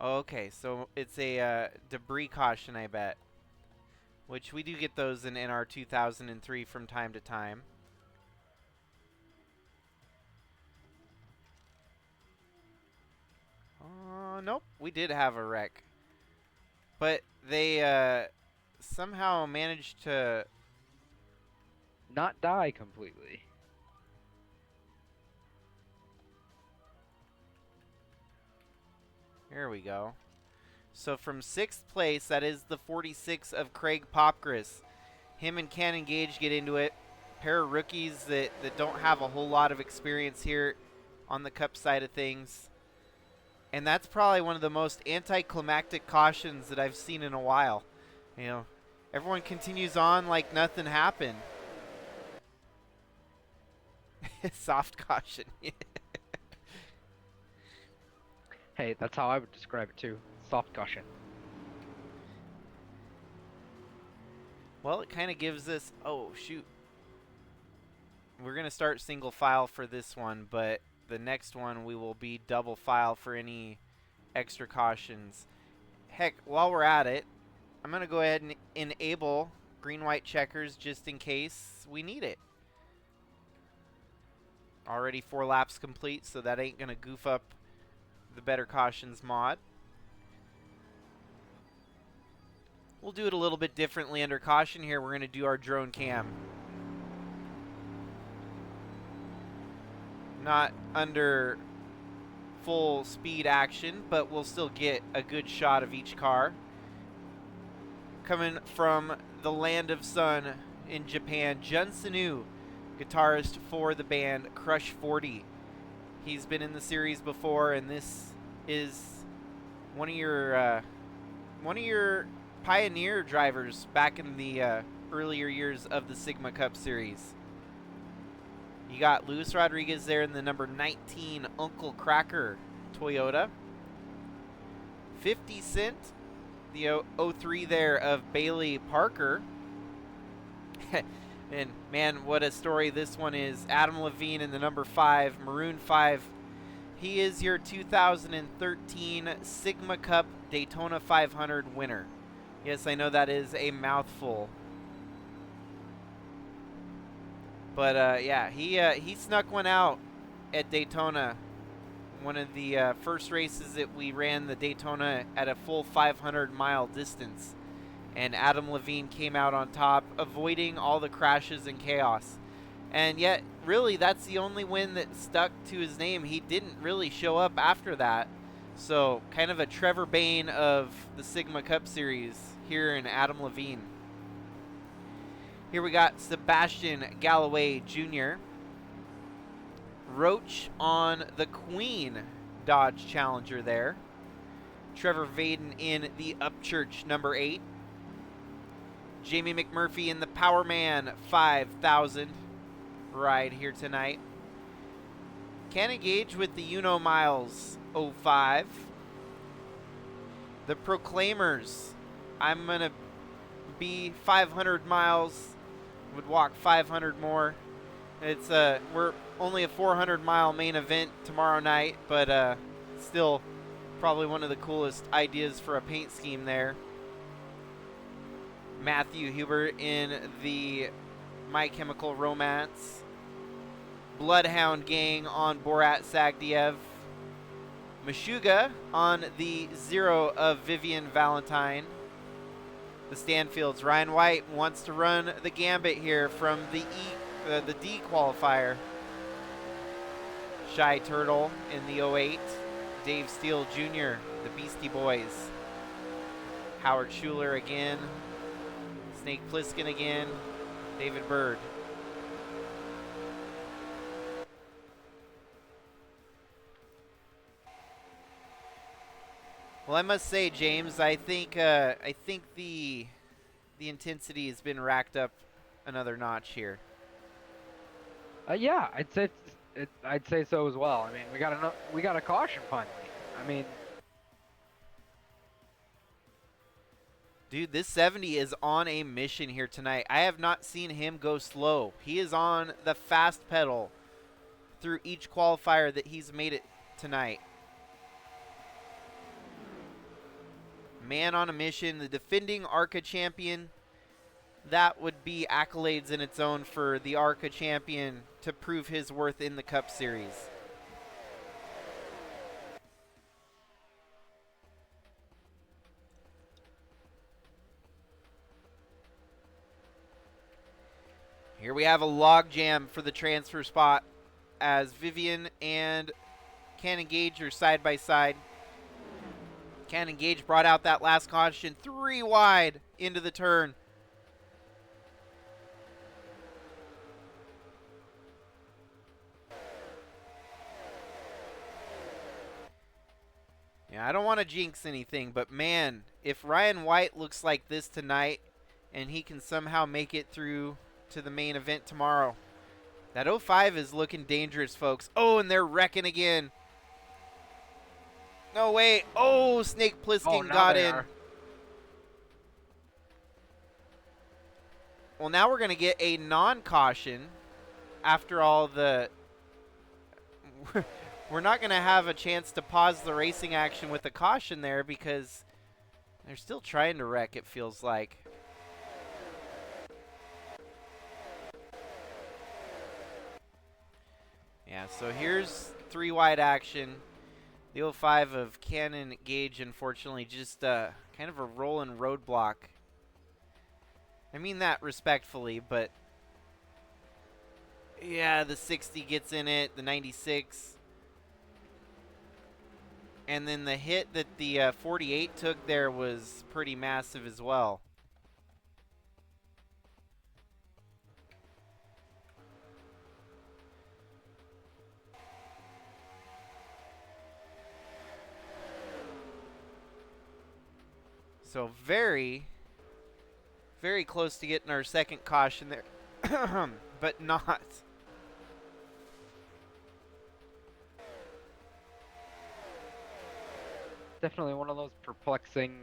Okay, so it's a debris caution, I bet. Which we do get those in NR 2003 from time to time. Nope, we did have a wreck. But they somehow managed to not die completely. There we go. So from 6th place, that is the 46 of Craig Popgris. Him and Cannon Gage get into it. Pair of rookies that don't have a whole lot of experience here on the Cup side of things. And that's probably one of the most anticlimactic cautions that I've seen in a while. You know, everyone continues on like nothing happened. Soft caution. Hey, that's how I would describe it too. Soft caution. Well, it kind of gives us... Oh, shoot. We're going to start single file for this one, but the next one we will be double file for any extra cautions. Heck, while we're at it, I'm going to go ahead and enable green-white checkers just in case we need it. Already 4 laps complete, so that ain't going to goof up the Better Cautions mod. We'll do it a little bit differently under caution here. We're going to do our drone cam. Not under full speed action, but we'll still get a good shot of each car. Coming from the land of sun in Japan, Jun Sanu, guitarist for the band Crush 40. He's been in the series before, and this is one of your pioneer drivers back in the earlier years of the Sigma Cup series. You got Luis Rodriguez there in the number 19 Uncle Cracker Toyota. 50 Cent, the 03 there of Bailey Parker. And man, what a story this one is. Adam Levine in the number 5, Maroon 5. He is your 2013 Sigma Cup Daytona 500 winner. Yes, I know that is a mouthful. But yeah, he snuck one out at Daytona. One of the first races that we ran the Daytona at a full 500-mile distance. And Adam Levine came out on top, avoiding all the crashes and chaos. And yet, really, that's the only win that stuck to his name. He didn't really show up after that. So, kind of a Trevor Bayne of the Sigma Cup Series here in Adam Levine. Here we got Sebastian Galloway Jr. Roach on the Queen Dodge Challenger there. Trevor Vaden in the Upchurch number 8. Jamie McMurphy in the Powerman 5000 ride here tonight. Cannon Gage with the Uno Miles 05. The Proclaimers. I'm going to be 500 miles. Would walk 500 more. It's we're only a 400-mile main event tomorrow night, but still probably one of the coolest ideas for a paint scheme there. Matthew Huber in the My Chemical Romance. Bloodhound Gang on Borat Sagdiev. Meshuggah on the Zero of Vivian Valentine. the Stanfields. Ryan White wants to run the gambit here from the the D qualifier. Shy Turtle in the 08. Dave Steele Jr., the Beastie Boys. Howard Schuler again. Snake Plissken again. David Bird. Well, I must say, James, I think the intensity has been racked up another notch here. Yeah, I'd say so as well. I mean, we got a caution finally. I mean, dude, this 70 is on a mission here tonight. I have not seen him go slow. He is on the fast pedal through each qualifier that he's made it tonight. Man on a mission, the defending ARCA champion. That would be accolades in its own for the ARCA champion to prove his worth in the Cup Series. Here we have a log jam for the transfer spot as Vivian and Cannon Gage are side by side. Cannon Gage brought out that last caution 3 wide into the turn. Yeah, I don't want to jinx anything, but man, if Ryan White looks like this tonight and he can somehow make it through to the main event tomorrow, that 05 is looking dangerous, folks. Oh, and they're wrecking again. No way. Oh, Snake Plissken got in. Well, now we're going to get a non-caution after all the... We're not going to have a chance to pause the racing action with a caution there because they're still trying to wreck, it feels like. Yeah, so here's 3 wide action. The 05 of Cannon Gage, unfortunately, just kind of a rolling roadblock. I mean that respectfully, but yeah, the 60 gets in it, the 96. And then the hit that the 48 took there was pretty massive as well. So very, very close to getting our second caution there, but not. definitely one of those perplexing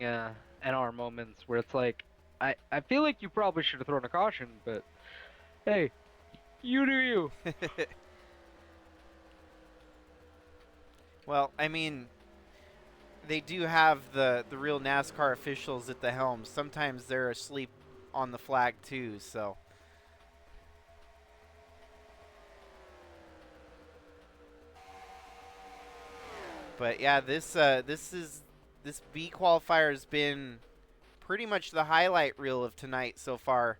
NR moments where it's like, I feel like you probably should have thrown a caution, but hey, you do you. Well, I mean, they do have the real NASCAR officials at the helm. Sometimes they're asleep on the flag too, so. But yeah, this B qualifier has been pretty much the highlight reel of tonight so far.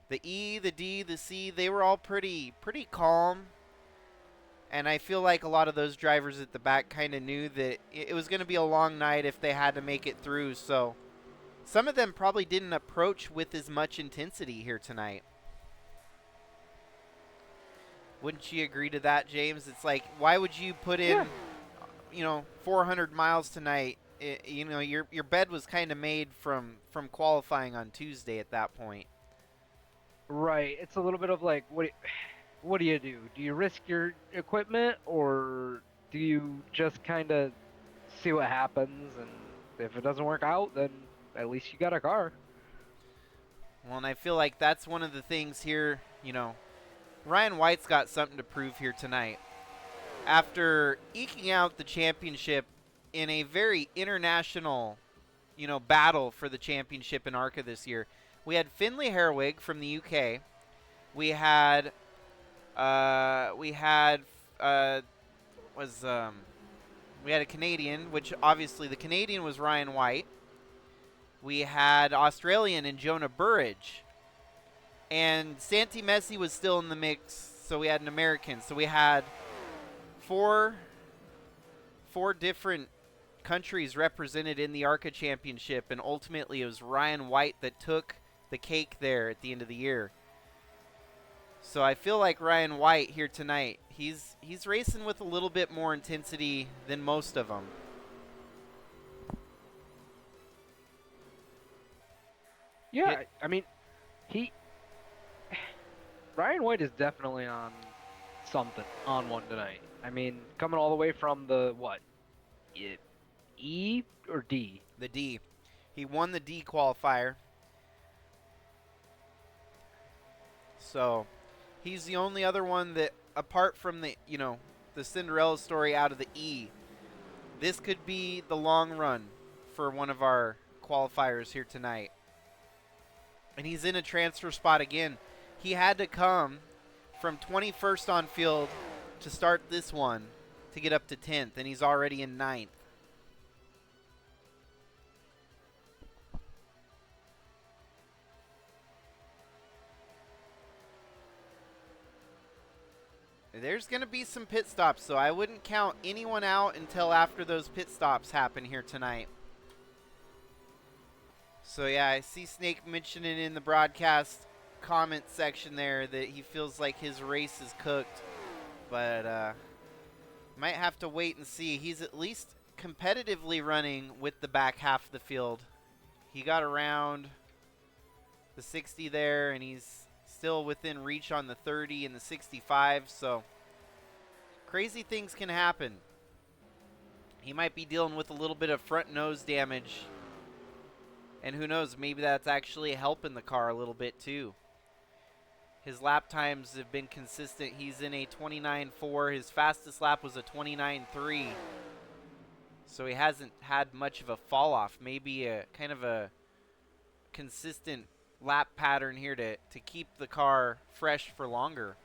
The E, the D, the C, they were all pretty calm. And I feel like a lot of those drivers at the back kind of knew that it was going to be a long night if they had to make it through. So some of them probably didn't approach with as much intensity here tonight. Wouldn't you agree to that, James? It's like, why would you put in, 400 miles tonight? Your bed was kind of made from qualifying on Tuesday at that point. Right. It's a little bit of like, what do you do? Do you risk your equipment, or do you just kind of see what happens, and if it doesn't work out, then at least you got a car? Well, and I feel like that's one of the things here, Ryan White's got something to prove here tonight. After eking out the championship in a very international, battle for the championship in ARCA this year, we had Finley Herwig from the UK. We had a Canadian, which obviously the Canadian was Ryan White. we had Australian and Jonah Burridge. And Santi Messi was still in the mix, so we had an American. So we had four different countries represented in the ARCA Championship, and ultimately it was Ryan White that took the cake there at the end of the year. So I feel like Ryan White here tonight, he's racing with a little bit more intensity than most of them. Yeah, I mean, Ryan White is definitely on something, on one tonight. I mean, coming all the way from the, what, E or D? The D. He won the D qualifier. So he's the only other one that, apart from the Cinderella story out of the E, this could be the long run for one of our qualifiers here tonight. And he's in a transfer spot again. He had to come from 21st on field to start this one to get up to 10th, and he's already in 9th. There's going to be some pit stops, so I wouldn't count anyone out until after those pit stops happen here tonight. So yeah, I see Snake mentioning in the broadcast comment section there that he feels like his race is cooked, but might have to wait and see. He's at least competitively running with the back half of the field. He got around the 60 there, and he's still within reach on the 30 and the 65, so crazy things can happen. He might be dealing with a little bit of front nose damage, and who knows, maybe that's actually helping the car a little bit too. His lap times have been consistent. He's in a 29.4. His fastest lap was a 29.3. So he hasn't had much of a fall off. Maybe a kind of a consistent lap pattern here to keep the car fresh for longer.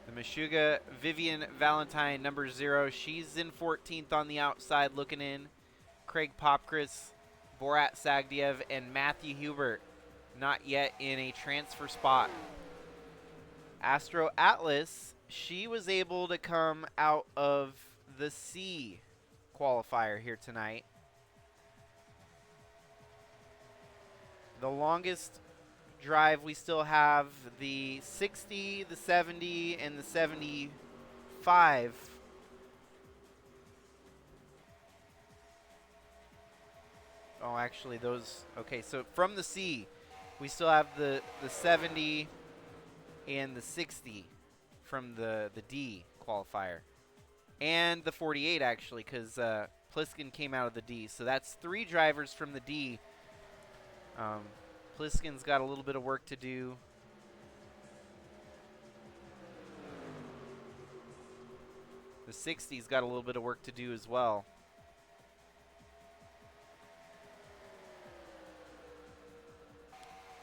The Meshuggah Vivian Valentine, number 0. She's in 14th on the outside looking in. Craig Popkris, Borat Sagdiev, and Matthew Hubert not yet in a transfer spot. Astro Atlas, she was able to come out of the C qualifier here tonight. The longest drive, we still have the 60, the 70, and the 75. Oh, actually, those... Okay, so from the C, we still have the 70 and the 60 from the D qualifier. And the 48, actually, because Pliskin came out of the D. So that's 3 drivers from the D. Pliskin's got a little bit of work to do. The 60's got a little bit of work to do as well.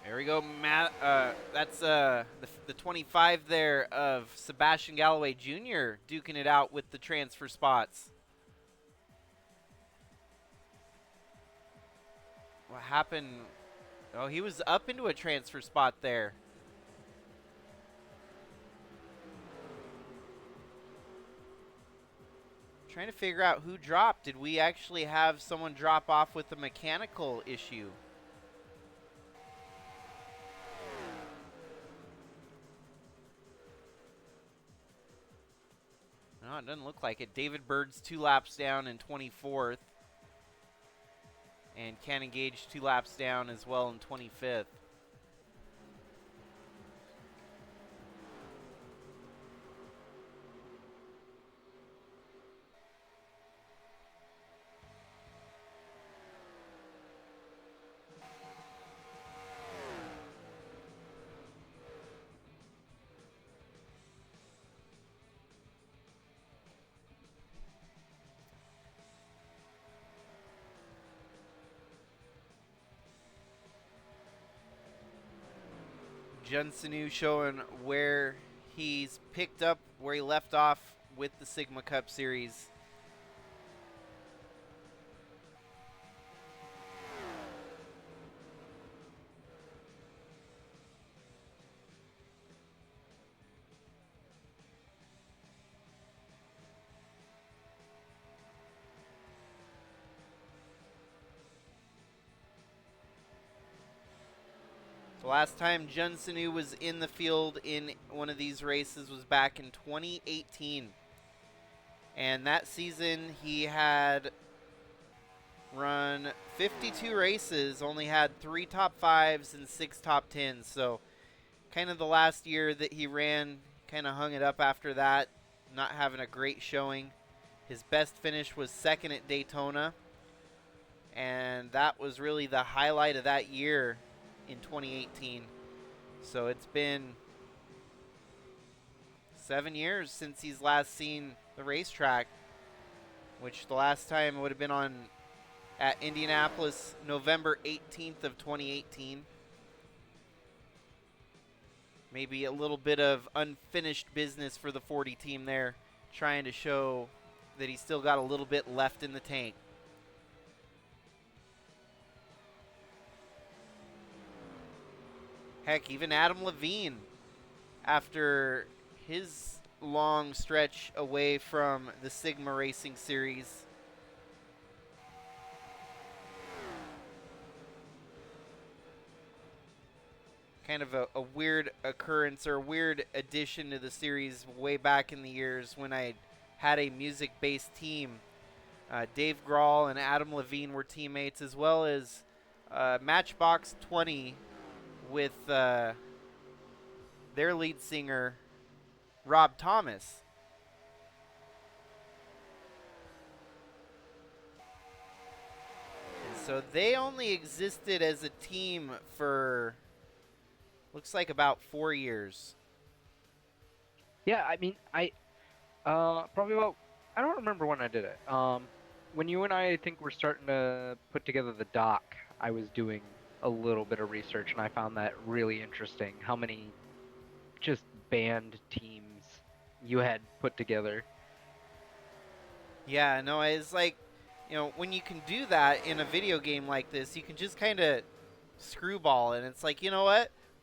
There we go, Matt. That's the 25 there of Sebastian Galloway Jr. duking it out with the transfer spots. What happened? Oh, he was up into a transfer spot there. Trying to figure out who dropped. Did we actually have someone drop off with a mechanical issue? No, it doesn't look like it. David Bird's 2 laps down in 24th. And Cannon Gage 2 laps down as well in 25th. Junsenu showing where he's picked up, where he left off with the Sigma Cup Series. The last time Jun Sanu was in the field in one of these races was back in 2018. And that season he had run 52 races, only had 3 top 5s and 6 top 10s. So kind of the last year that he ran, kind of hung it up after that, not having a great showing. His best finish was second at Daytona, and that was really the highlight of that year in 2018. So it's been 7 years since he's last seen the racetrack, which the last time would have been on at Indianapolis November 18th of 2018. Maybe a little bit of unfinished business for the 40 team there, trying to show that he's still got a little bit left in the tank. Heck, even Adam Levine, after his long stretch away from the Sigma Racing Series, kind of a weird occurrence or a weird addition to the series way back in the years when I had a music-based team. Dave Grohl and Adam Levine were teammates, as well as Matchbox 20 with their lead singer, Rob Thomas. And so they only existed as a team for, looks like, about 4 years. Yeah, I mean, probably about, I don't remember when I did it. When you and I think were starting to put together the doc, I was doing a little bit of research, and I found that really interesting, how many just band teams you had put together. Yeah, no, it's like, you know, when you can do that in a video game like this, you can just kind of screwball, and it's like, you know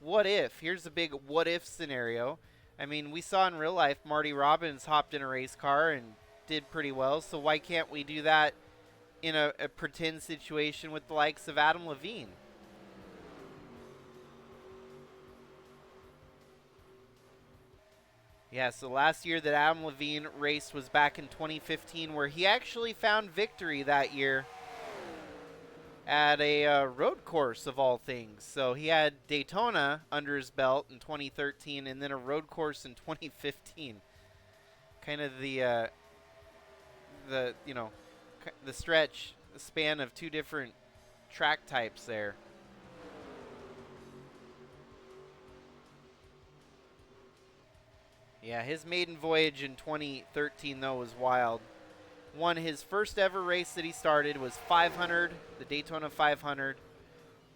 what if? Here's a big what if scenario. I mean, we saw in real life Marty Robbins hopped in a race car and did pretty well, so why can't we do that in a pretend situation with the likes of Adam Levine? Yeah, so last year that Adam Levine raced was back in 2015, where he actually found victory that year at a road course of all things. So he had Daytona under his belt in 2013 and then a road course in 2015. Kind of the stretch, the span of 2 different track types there. Yeah, his maiden voyage in 2013, though, was wild. Won his first ever race that he started, was 500, the Daytona 500,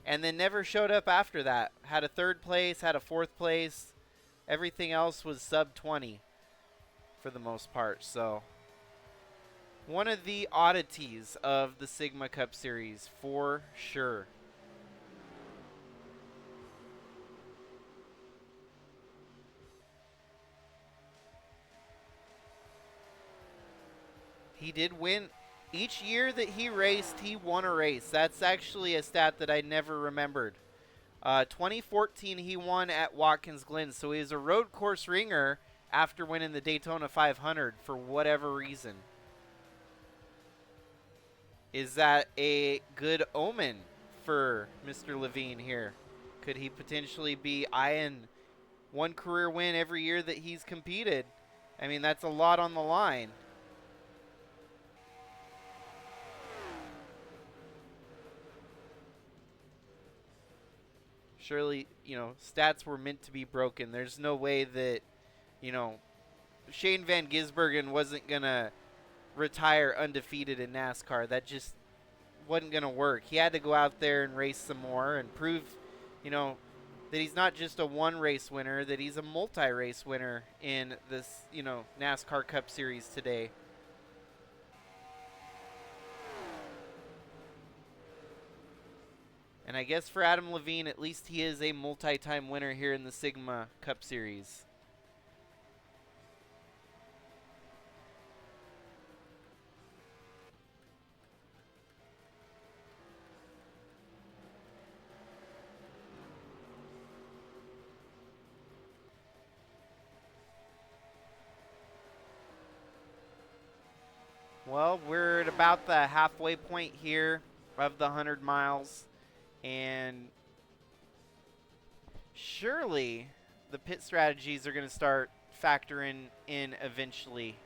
and then never showed up after that. Had a 3rd place, had a 4th place. Everything else was sub 20 for the most part. So one of the oddities of the Sigma Cup Series, for sure. He did win. Each year that he raced, he won a race. That's actually a stat that I never remembered. 2014, he won at Watkins Glen, so he was a road course ringer after winning the Daytona 500 for whatever reason. Is that a good omen for Mr. Levine here? Could he potentially be eyeing 1 career win every year that he's competed? I mean, that's a lot on the line. Surely, stats were meant to be broken. There's no way that, Shane Van Gisbergen wasn't going to retire undefeated in NASCAR. That just wasn't going to work. He had to go out there and race some more and prove, that he's not just a 1-race winner, that he's a multi-race winner in this, NASCAR Cup Series today. And I guess for Adam Levine, at least he is a multi-time winner here in the Sigma Cup Series. Well, we're at about the halfway point here of the 100 miles, and surely the pit strategies are going to start factoring in eventually.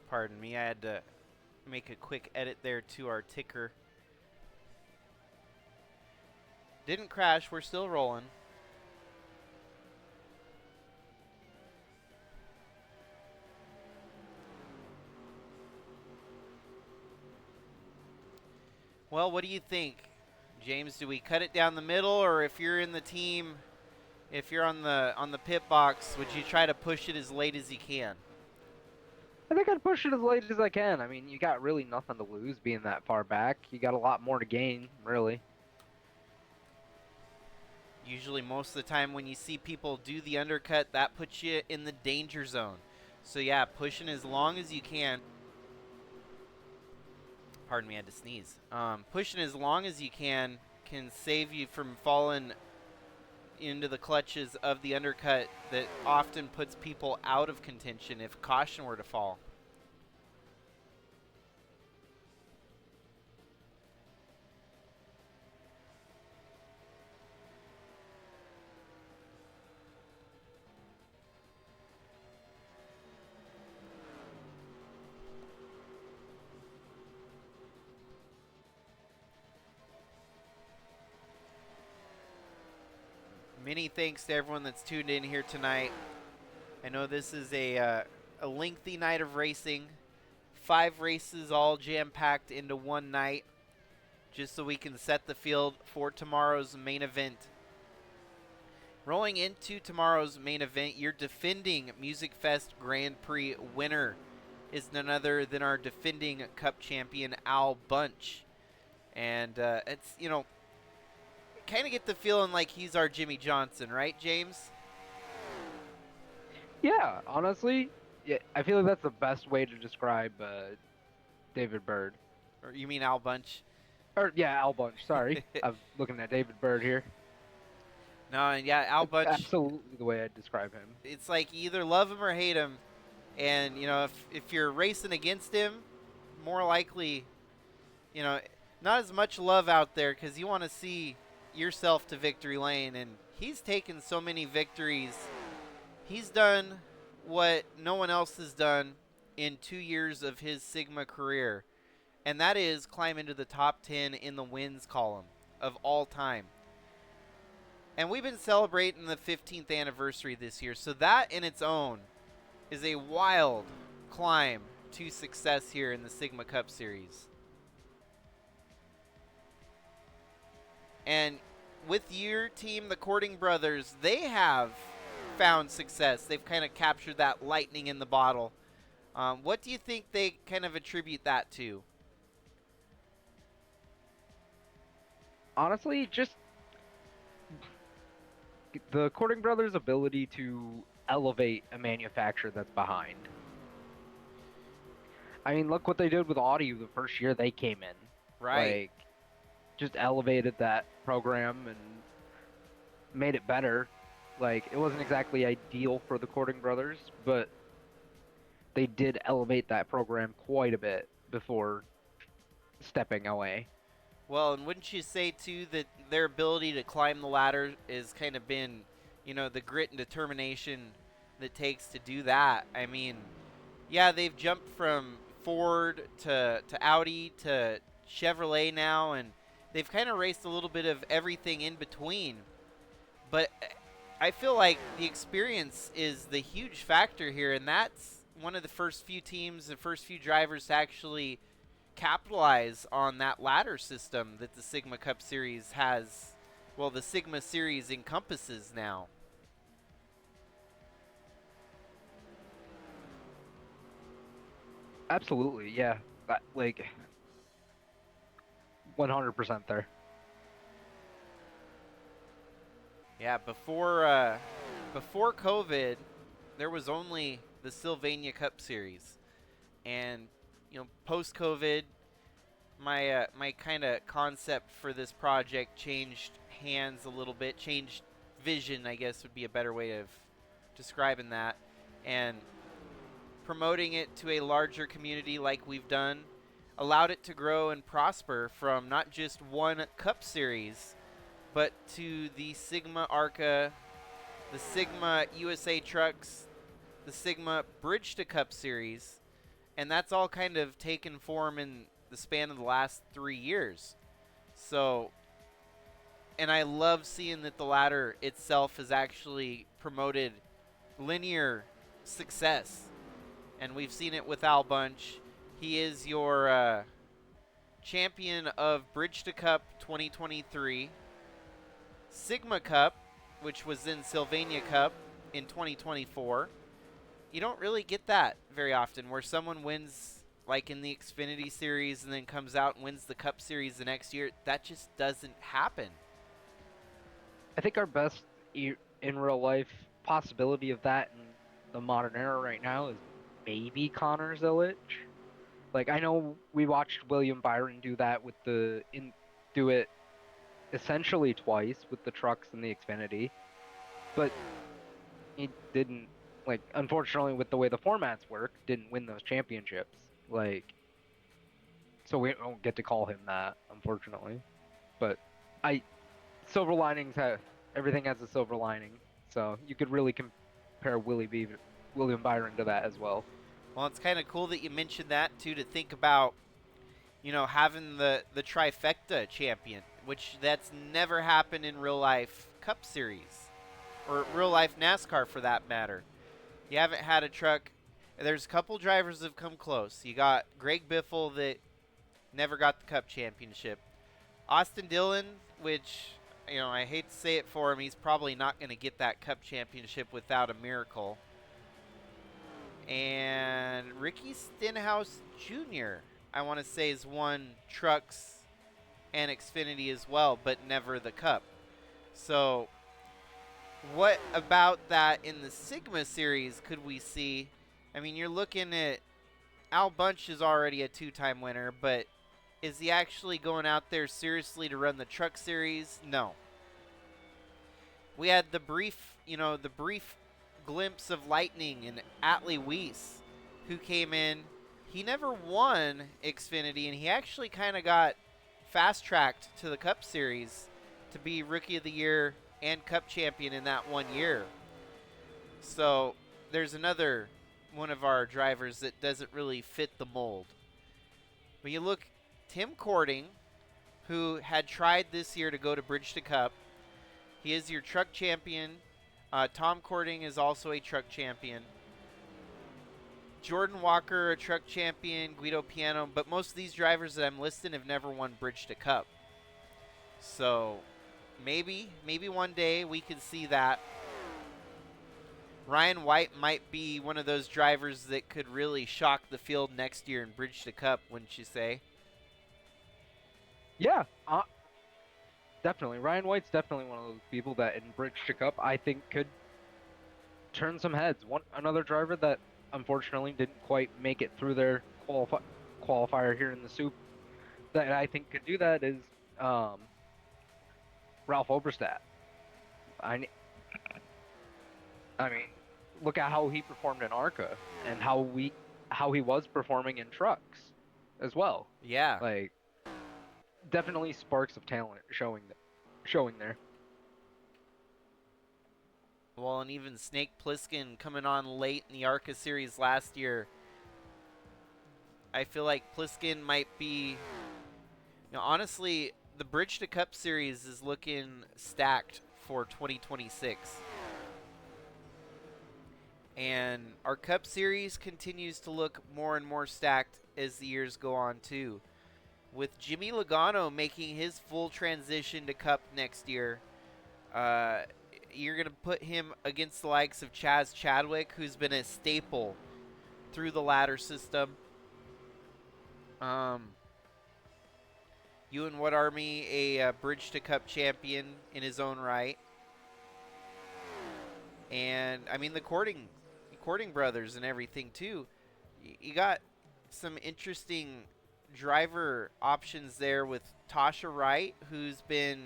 Pardon me, I had to make a quick edit there to our ticker. Didn't crash, we're still rolling. Well, what do you think, James? Do we cut it down the middle, or if you're in the team, if you're on the pit box, would you try to push it as late as you can? I think I'd push it as late as I can. I mean, you got really nothing to lose being that far back. You got a lot more to gain, really. Usually most of the time when you see people do the undercut, that puts you in the danger zone. So yeah, pushing as long as you can. Pardon me, I had to sneeze. Pushing as long as you can save you from falling into the clutches of the undercut that often puts people out of contention if caution were to fall. Many thanks to everyone that's tuned in here tonight. I know this is a lengthy night of racing. 5 races all jam-packed into one night, just so we can set the field for tomorrow's main event. Rolling into tomorrow's main event, your defending MusicFest Grand Prix winner is none other than our defending Cup champion, Al Bunch. And it's, you know, kind of get the feeling like he's our Jimmy Johnson, right, James? Yeah, honestly, yeah, I feel like that's the best way to describe David Bird. Or you mean Al Bunch? Or, yeah, Al Bunch, sorry. I'm looking at David Bird here. No, yeah, Al It's Bunch. absolutely the way I'd describe him. It's like you either love him or hate him. And, you know, if you're racing against him, more likely, you know, not as much love out there because you want to see yourself to victory lane. And he's taken so many victories. He's done what no one else has done in 2 years of his Sigma career. And that is climb into the top 10 in the wins column of all time. And we've been celebrating the 15th anniversary this year. So that in its own is a wild climb to success here in the Sigma Cup Series. And with your team, the Courting Brothers, they have found success. They've kind of captured that lightning in the bottle. What do you think they kind of attribute that to? Honestly, just the Courting Brothers' ability to elevate a manufacturer that's behind. I mean, look what they did with Audi the first year they came in. Right. Like, just elevated that program and made it better. Like, it wasn't exactly ideal for the Courting Brothers, but they did elevate that program quite a bit before stepping away. Well, and wouldn't you say, too, that their ability to climb the ladder has kind of been, you know, the grit and determination that takes to do that? I mean, yeah, they've jumped from Ford to Audi to Chevrolet now, and they've kind of raced a little bit of everything in between. But I feel like the experience is the huge factor here, and that's one of the first few teams, the first few drivers to actually capitalize on that ladder system that the Sigma Cup Series has, well, the Sigma Series encompasses now. Absolutely, yeah. Like, 100% there. Yeah, before before COVID, there was only the Sylvania Cup Series, and post COVID, my kind of concept for this project changed hands a little bit, changed vision, I guess would be a better way of describing that, and promoting it to a larger community like we've done allowed it to grow and prosper from not just one Cup Series, but to the Sigma ARCA, the Sigma USA Trucks, the Sigma Bridge to Cup Series, and that's all kind of taken form in the span of the last 3 years. So, and I love seeing that the ladder itself has actually promoted linear success. And we've seen it with Al Bunch. He is your champion of Bridge to Cup 2023, Sigma Cup, which was in Sylvania Cup in 2024. You don't really get that very often, where someone wins like in the Xfinity Series and then comes out and wins the Cup Series the next year. That just doesn't happen. I think our best in real life possibility of that in the modern era right now is maybe Connor Zilic. Like, I know we watched William Byron do that with do it essentially twice with the trucks and the Xfinity, but he didn't, like, unfortunately with the way the formats work, didn't win those championships. Like, so we don't get to call him that, unfortunately. But silver linings everything has a silver lining, so you could really compare William Byron to that as well. Well, it's kind of cool that you mentioned that too, to think about, having the trifecta champion, which that's never happened in real life Cup Series or real life NASCAR for that matter. You haven't had a truck. There's a couple drivers that have come close. You got Greg Biffle that never got the Cup championship. Austin Dillon, which, I hate to say it for him, he's probably not going to get that Cup championship without a miracle. And Ricky Stenhouse Jr., I want to say, has won trucks and Xfinity as well, but never the Cup. So what about that in the Sigma Series could we see? I mean, you're looking at Al Bunch is already a 2-time winner, but is he actually going out there seriously to run the Truck Series? No. We had the brief glimpse of lightning in Atlee Weiss, who came in. He never won Xfinity, and he actually kind of got fast-tracked to the Cup Series to be Rookie of the Year and Cup champion in that 1 year. So there's another one of our drivers that doesn't really fit the mold. When you look, Tim Cording, who had tried this year to go to Bridge to Cup, he is your truck champion. Tom Cording is also a truck champion. Jordan Walker, a truck champion. Guido Piano. But most of these drivers that I'm listing have never won Bridge to Cup. So maybe one day we can see that. Ryan White might be one of those drivers that could really shock the field next year in Bridge to Cup, wouldn't you say? Yeah, definitely. Ryan White's definitely one of those people that in Bridge to Cup I think could turn some heads. Another driver that unfortunately didn't quite make it through their qualifier here in the Soup that I think could do that is Ralph Oberstadt. I mean, look at how he performed in ARCA and how he was performing in trucks as well. Yeah. Like, definitely sparks of talent showing there. Well, and even Snake Plissken coming on late in the ARCA series last year. I feel like Plissken might be, honestly, the Bridge to Cup series is looking stacked for 2026. And our Cup series continues to look more and more stacked as the years go on too. With Jimmy Logano making his full transition to Cup next year, you're going to put him against the likes of Chaz Chadwick, who's been a staple through the ladder system. Ewan Wood Army, a Bridge to Cup champion in his own right. And I mean the Courting brothers and everything too. You got some interesting driver options there with Tasha Wright, who's been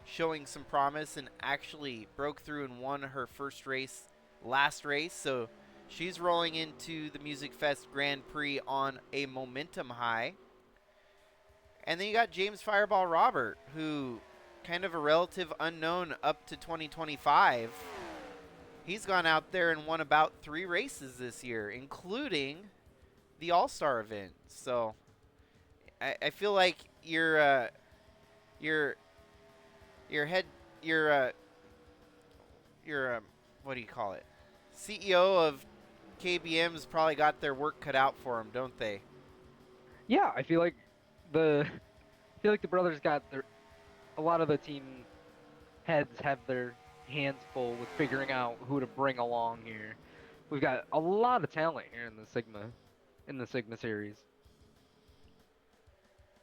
showing some promise and actually broke through and won her last race. So she's rolling into the MusicFest Grand Prix on a momentum high. And then you got James Fireball Robert, who kind of a relative unknown up to 2025. He's gone out there and won about 3 races this year, including the All-Star event. So I feel like your what do you call it? CEO of KBM's probably got their work cut out for them, don't they? Yeah, I feel like the brothers got a lot of the team heads have their hands full with figuring out who to bring along here. We've got a lot of talent here in the Sigma series.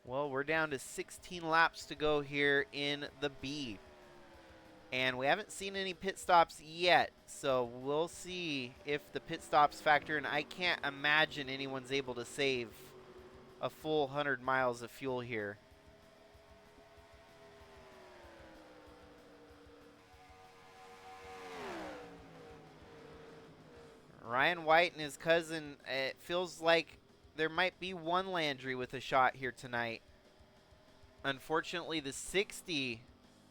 Well, we're down to 16 laps to go here in the B. And we haven't seen any pit stops yet, so we'll see if the pit stops factor in. I can't imagine anyone's able to save a full 100 miles of fuel here. Ryan White and his cousin, it feels like there might be one Landry with a shot here tonight. Unfortunately, the 60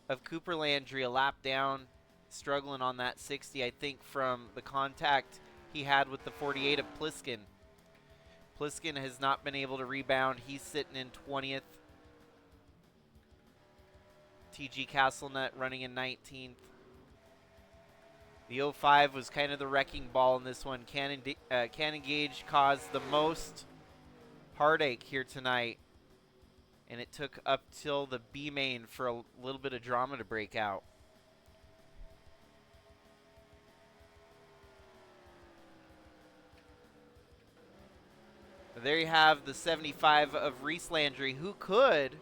of Cooper Landry, a lap down, struggling on that 60, I think, from the contact he had with the 48 of Pliskin. Pliskin has not been able to rebound. He's sitting in 20th. TG Castlenut running in 19th. The 05 was kind of the wrecking ball in this one. Cannon Gage caused the most heartache here tonight. And it took up till the B main for a little bit of drama to break out. There you have the 75 of Reese Landry, who could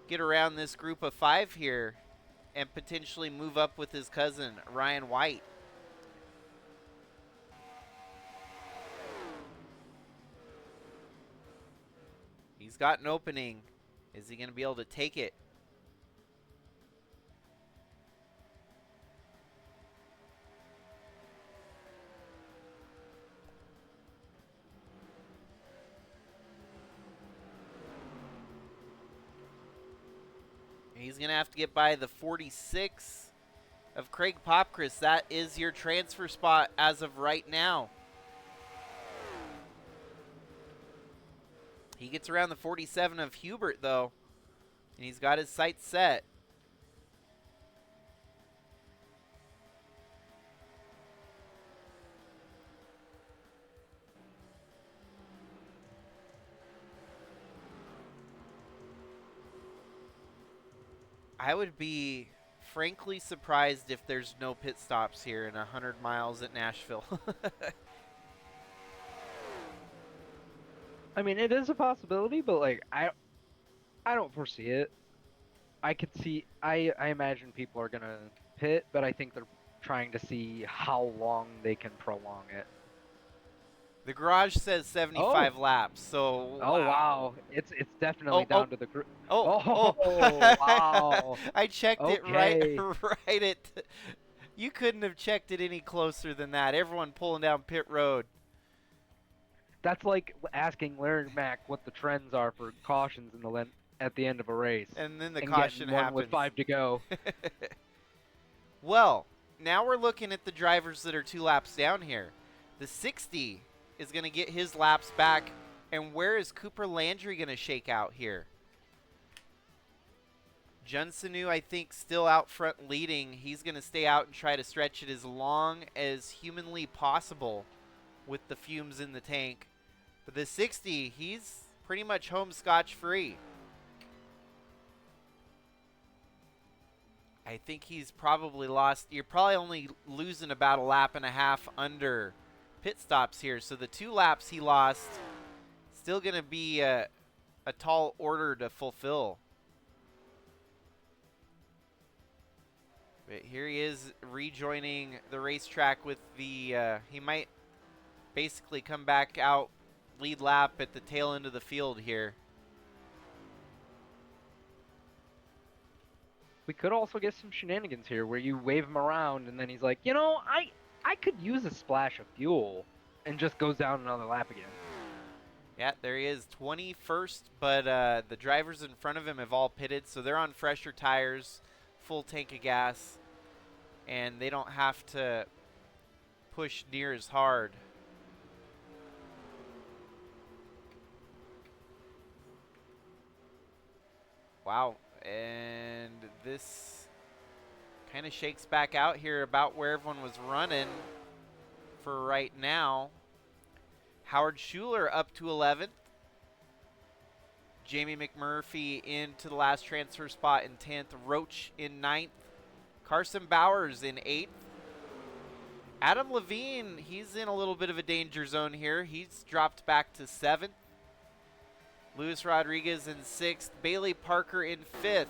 get around this group of 5 here and potentially move up with his cousin, Ryan White. He's got an opening. Is he going to be able to take it? He's going to have to get by the 46 of Craig Popcris. That is your transfer spot as of right now. He gets around the 47 of Hubert, though, and he's got his sights set. I would be frankly surprised if there's no pit stops here in 100 miles at Nashville. I mean, it is a possibility, but like I don't foresee it. I imagine people are gonna pit, but I think they're trying to see how long they can prolong it. The garage says 75 laps, so oh wow, it's definitely down to the group. Oh, wow! I checked it Okay. right at. You couldn't have checked it any closer than that. Everyone pulling down pit road. That's like asking Larry Mack what the trends are for cautions in at the end of a race. And then the and caution getting one happens. with 5 to go. Well, now we're looking at the drivers that are 2 laps down here. The 60 is going to get his laps back. And where is Cooper Landry going to shake out here? Junsonu, I think, still out front leading. He's going to stay out and try to stretch it as long as humanly possible with the fumes in the tank. But the 60, he's pretty much home scotch-free. I think he's probably lost. You're probably only losing about a lap and a half under pit stops here. So the 2 laps he lost, still going to be a tall order to fulfill. But here he is rejoining the racetrack with the, he might basically come back out lead lap at the tail end of the field here. We could also get some shenanigans here where you wave him around and then he's like, you know, I could use a splash of fuel, and just goes down another lap again. Yeah, there he is, 21st, but the drivers in front of him have all pitted, so they're on fresher tires, full tank of gas, and they don't have to push near as hard. Wow, and this kind of shakes back out here about where everyone was running for right now. Howard Schuler up to 11th. Jamie McMurphy into the last transfer spot in 10th. Roach in 9th. Carson Bowers in 8th. Adam Levine, he's in a little bit of a danger zone here. He's dropped back to 7th. Luis Rodriguez in 6th. Bailey Parker in 5th.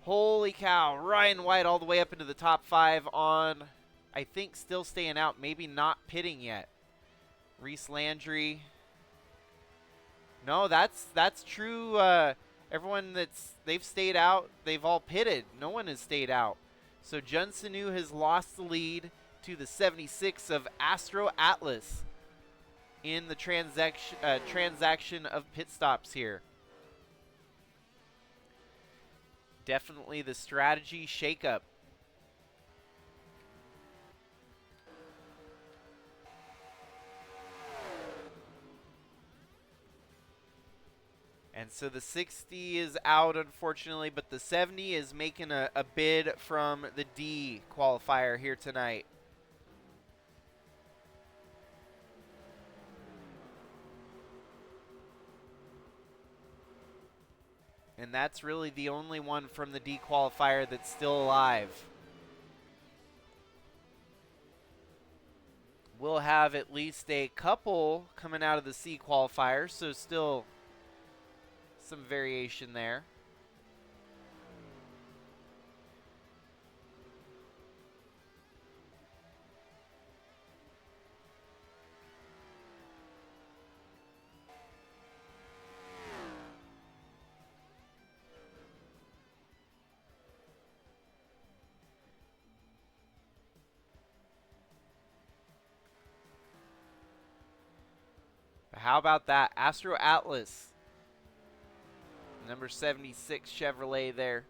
Holy cow. Ryan White all the way up into the top 5 on, I think, still staying out. Maybe not pitting yet. Reese Landry. No, that's true. Everyone they've stayed out, they've all pitted. No one has stayed out. So Jun Sanu has lost the lead to the 76 of Astro Atlas in the transaction of pit stops here. Definitely the strategy shakeup. And so the 60 is out, unfortunately, but the 70 is making a bid from the D qualifier here tonight. And that's really the only one from the D qualifier that's still alive. We'll have at least a couple coming out of the C qualifier, so still some variation there. How about that? Astro Atlas. Number 76 Chevrolet there.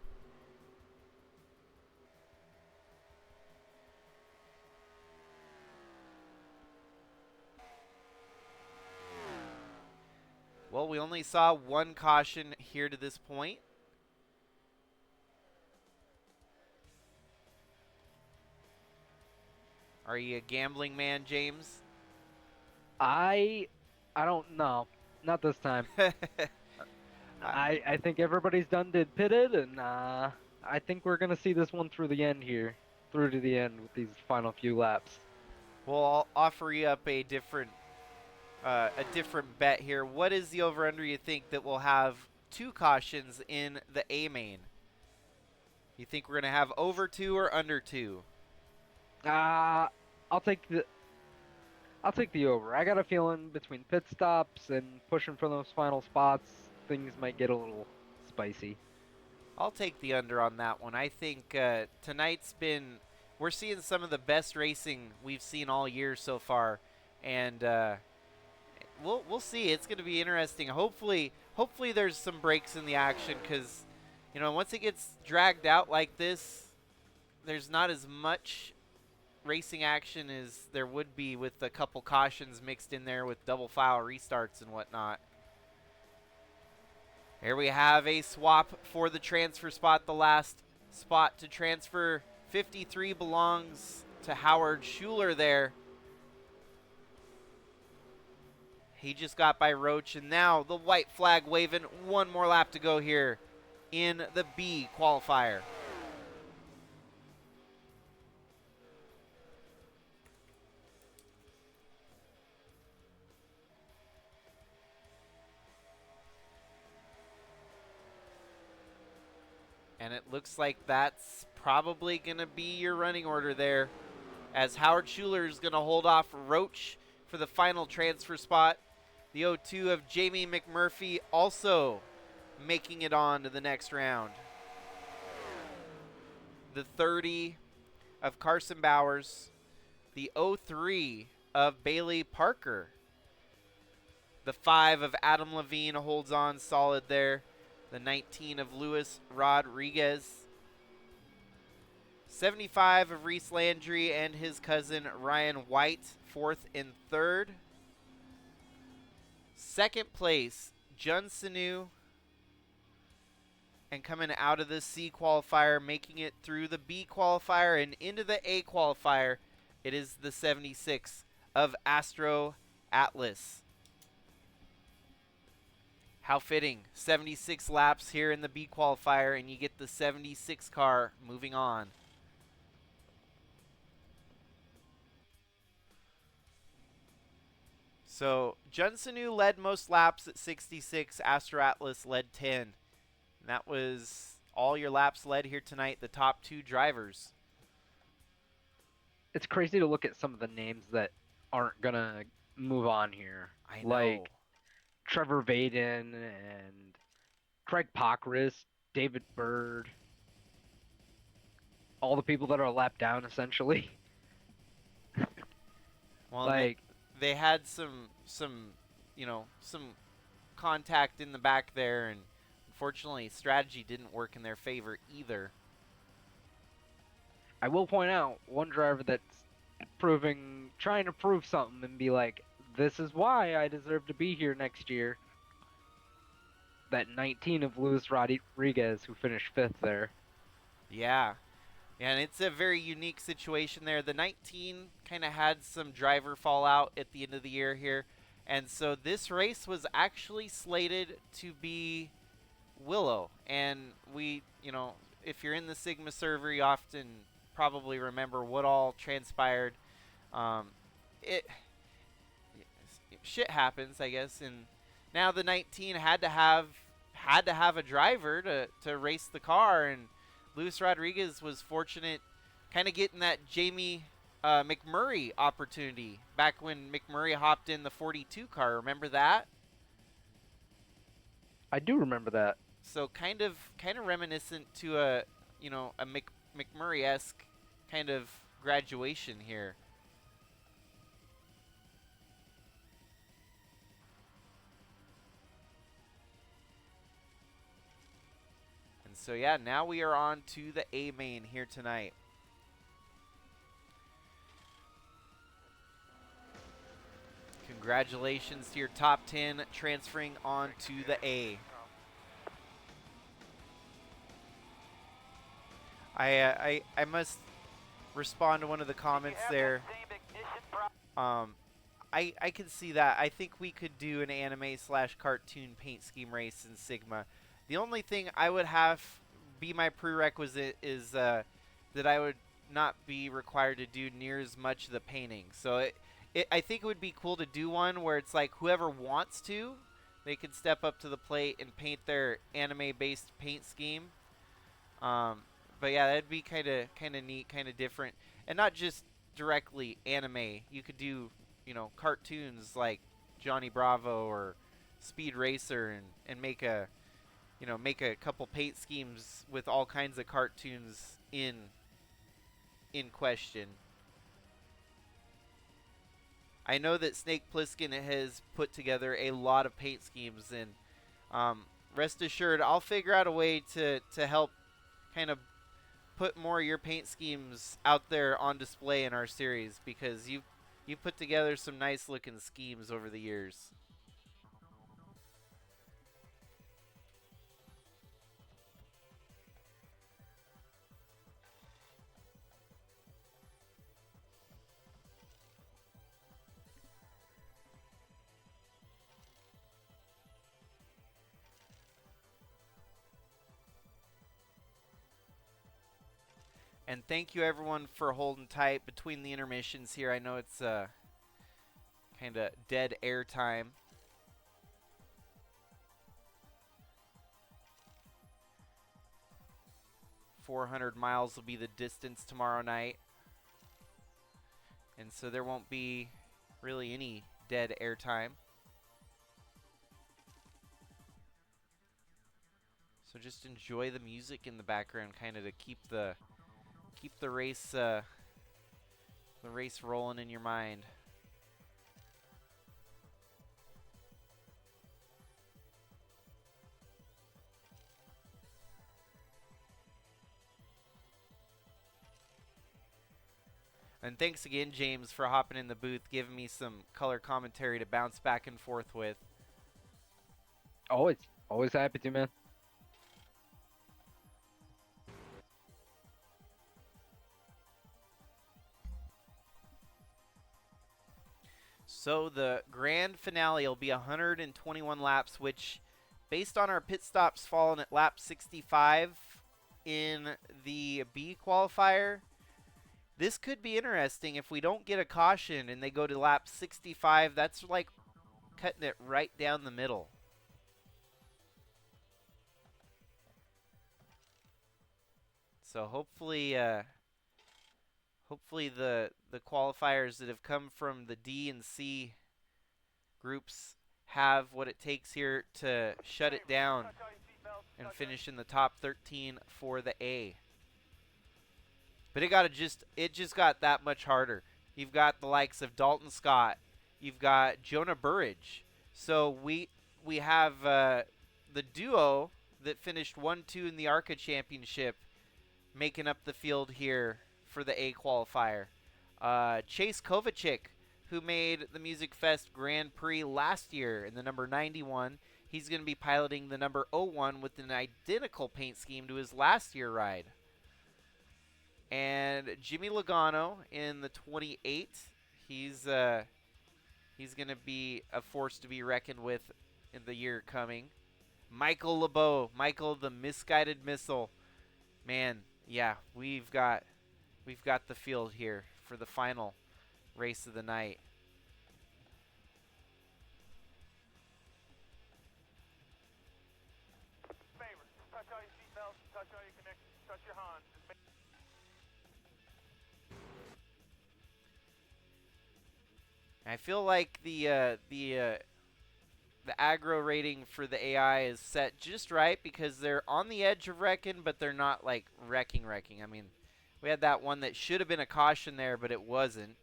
Well, we only saw one caution here to this point. Are you a gambling man, James? I don't know. Not this time. I think everybody's done did pitted, and I think we're gonna see this one through the end here, through to the end with these final few laps. Well, I'll offer you up a different bet here. What is the over/under you think that will have 2 cautions in the A main? You think we're gonna have over 2 or under 2? I'll take the over. I got a feeling between pit stops and pushing for those final spots, things might get a little spicy. I'll take the under on that one. I think tonight's been, we're seeing some of the best racing we've seen all year so far, and we'll see. It's going to be interesting. Hopefully there's some breaks in the action, because once it gets dragged out like this, there's not as much racing action as there would be with a couple cautions mixed in there with double file restarts and whatnot. Here we have a swap for the transfer spot. The last spot to transfer, 53, belongs to Howard Schuler there. He just got by Roach, and now the white flag waving. One more lap to go here in the B qualifier. And it looks like that's probably going to be your running order there, as Howard Schuler is going to hold off Roach for the final transfer spot. The 0-2 of Jamie McMurphy also making it on to the next round. The 30 of Carson Bowers. The 0-3 of Bailey Parker. The 5 of Adam Levine holds on solid there. The 19 of Luis Rodriguez. 75 of Reese Landry and his cousin Ryan White, 4th and 3rd. Second place, Jun Sanu. And coming out of the C qualifier, making it through the B qualifier and into the A qualifier, it is the 76 of Astro Atlas. How fitting. 76 laps here in the B qualifier, and you get the 76 car moving on. So Junsonu led most laps at 66. Astro Atlas led 10. And that was all your laps led here tonight, the top 2 drivers. It's crazy to look at some of the names that aren't going to move on here. I know. Like Trevor Vaden and Craig Pockris, David Bird. All the people that are a lap down, essentially. Well, like they had some contact in the back there, and unfortunately strategy didn't work in their favor either. I will point out one driver that's trying to prove something and be like, this is why I deserve to be here next year. That 19 of Luis Rodriguez, who finished 5th there. Yeah. And it's a very unique situation there. The 19 kind of had some driver fallout at the end of the year here. And so this race was actually slated to be Willow. And we, if you're in the Sigma server, you often probably remember what all transpired. Shit happens, I guess. And now the 19 had to have a driver to race the car, and Luis Rodriguez was fortunate kind of getting that Jamie McMurray opportunity back when McMurray hopped in the 42 car. Remember that? I do remember that. So kind of reminiscent to a McMurray-esque kind of graduation here. So yeah, now we are on to the A main here tonight. Congratulations to your top 10 transferring on to the A. I must respond to one of the comments there. I can see that. I think we could do an anime/cartoon paint scheme race in Sigma. The only thing I would have be my prerequisite is that I would not be required to do near as much of the painting. So I think it would be cool to do one where it's like whoever wants to, they can step up to the plate and paint their anime-based paint scheme. But yeah, that'd be kind of neat, kind of different, and not just directly anime. You could do cartoons like Johnny Bravo or Speed Racer and make a couple paint schemes with all kinds of cartoons in question. I know that Snake Plissken has put together a lot of paint schemes, and rest assured, I'll figure out a way to help kind of put more of your paint schemes out there on display in our series, because you put together some nice looking schemes over the years. And thank you everyone for holding tight between the intermissions here. I know it's kind of dead air time. 400 miles will be the distance tomorrow night. And so there won't be really any dead airtime. So just enjoy the music in the background, kind of to keep the race rolling in your mind. And thanks again, James, for hopping in the booth, giving me some color commentary to bounce back and forth with. Always happy to, man. So the grand finale will be 121 laps, which, based on our pit stops falling at lap 65 in the B qualifier, this could be interesting. If we don't get a caution and they go to lap 65, that's like cutting it right down the middle. So hopefully the qualifiers that have come from the D and C groups have what it takes here to shut it down and finish in the top 13 for the A. But it just got that much harder. You've got the likes of Dalton Scott, you've got Jonah Burridge. So we have the duo that finished 1-2 in the ARCA championship making up the field here for the A qualifier. Chase Kovacic, who made the MusicFest Grand Prix last year in the number 91. He's going to be piloting the number 01 with an identical paint scheme to his last year ride. And Jimmy Logano in the 28. He's going to be a force to be reckoned with in the year coming. Michael LeBeau, Michael the misguided missile. Man, yeah, we've got the field here for the final race of the night. Favor, touch all your seatbelts, touch all your connections, touch your Hans. I feel like the aggro rating for the AI is set just right because they're on the edge of wrecking, but they're not like wrecking. I mean, we had that one that should have been a caution there, but it wasn't.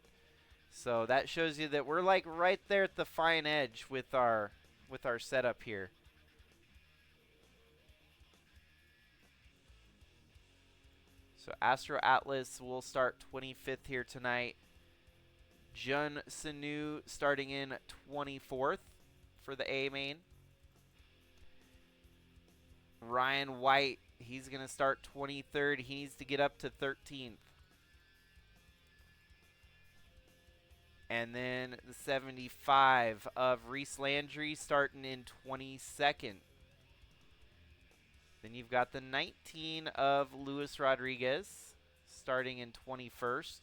So that shows you that we're like right there at the fine edge with our setup here. So Astro Atlas will start 25th here tonight. Jun Sanu starting in 24th for the A main. Ryan White, he's going to start 23rd. He needs to get up to 13th. And then the 75 of Reese Landry starting in 22nd. Then you've got the 19 of Luis Rodriguez starting in 21st.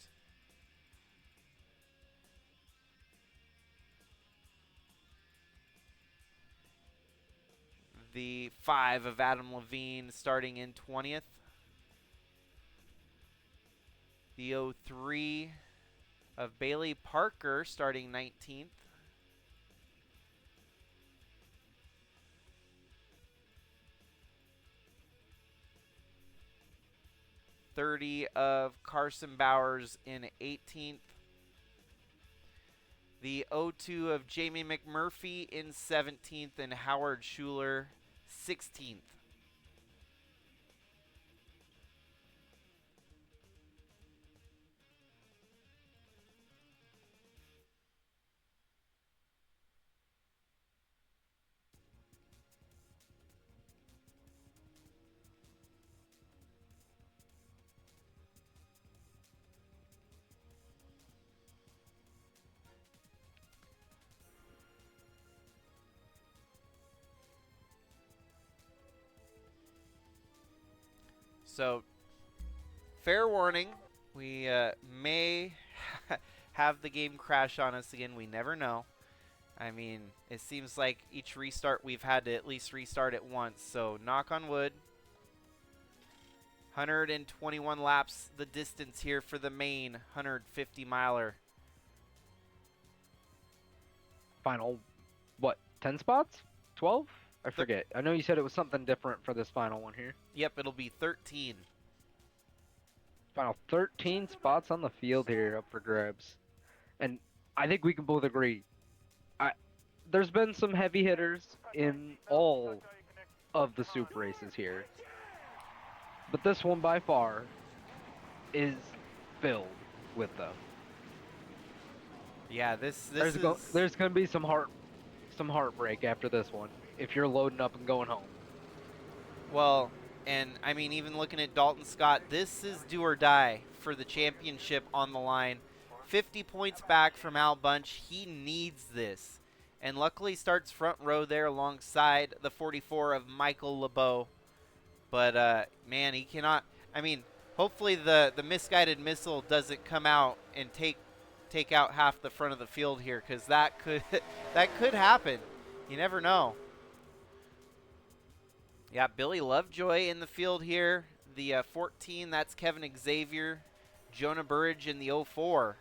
The 5 of Adam Levine starting in 20th. The 03 of Bailey Parker starting 19th. .30 of Carson Bowers in 18th. The 02 of Jamie McMurphy in 17th and Howard Schuler 16th. So, fair warning, we may have the game crash on us again. We never know. I mean, it seems like each restart we've had to at least restart it once. So, knock on wood. 121 laps the distance here for the main 150 miler. Final, what, 10 spots? 12? I forget. I know you said it was something different for this final one here. Yep, it'll be 13. Final 13 spots on the field here up for grabs. And I think we can both agree. There's been some heavy hitters in all of the Soup races here. But this one by far is filled with them. Yeah, this There's is... there's gonna be some heartbreak after this one if you're loading up and going home. Well, and I mean, even looking at Dalton Scott, this is do or die for the championship on the line. 50 points back from Al Bunch. He needs this. And luckily starts front row there alongside the 44 of Michael LeBeau. But, man, he cannot... I mean, hopefully the misguided missile doesn't come out and take out half the front of the field here, because that could that could happen. You never know. Yeah, Billy Lovejoy in the field here. The 14, that's Kevin Xavier. Jonah Burridge in the 04.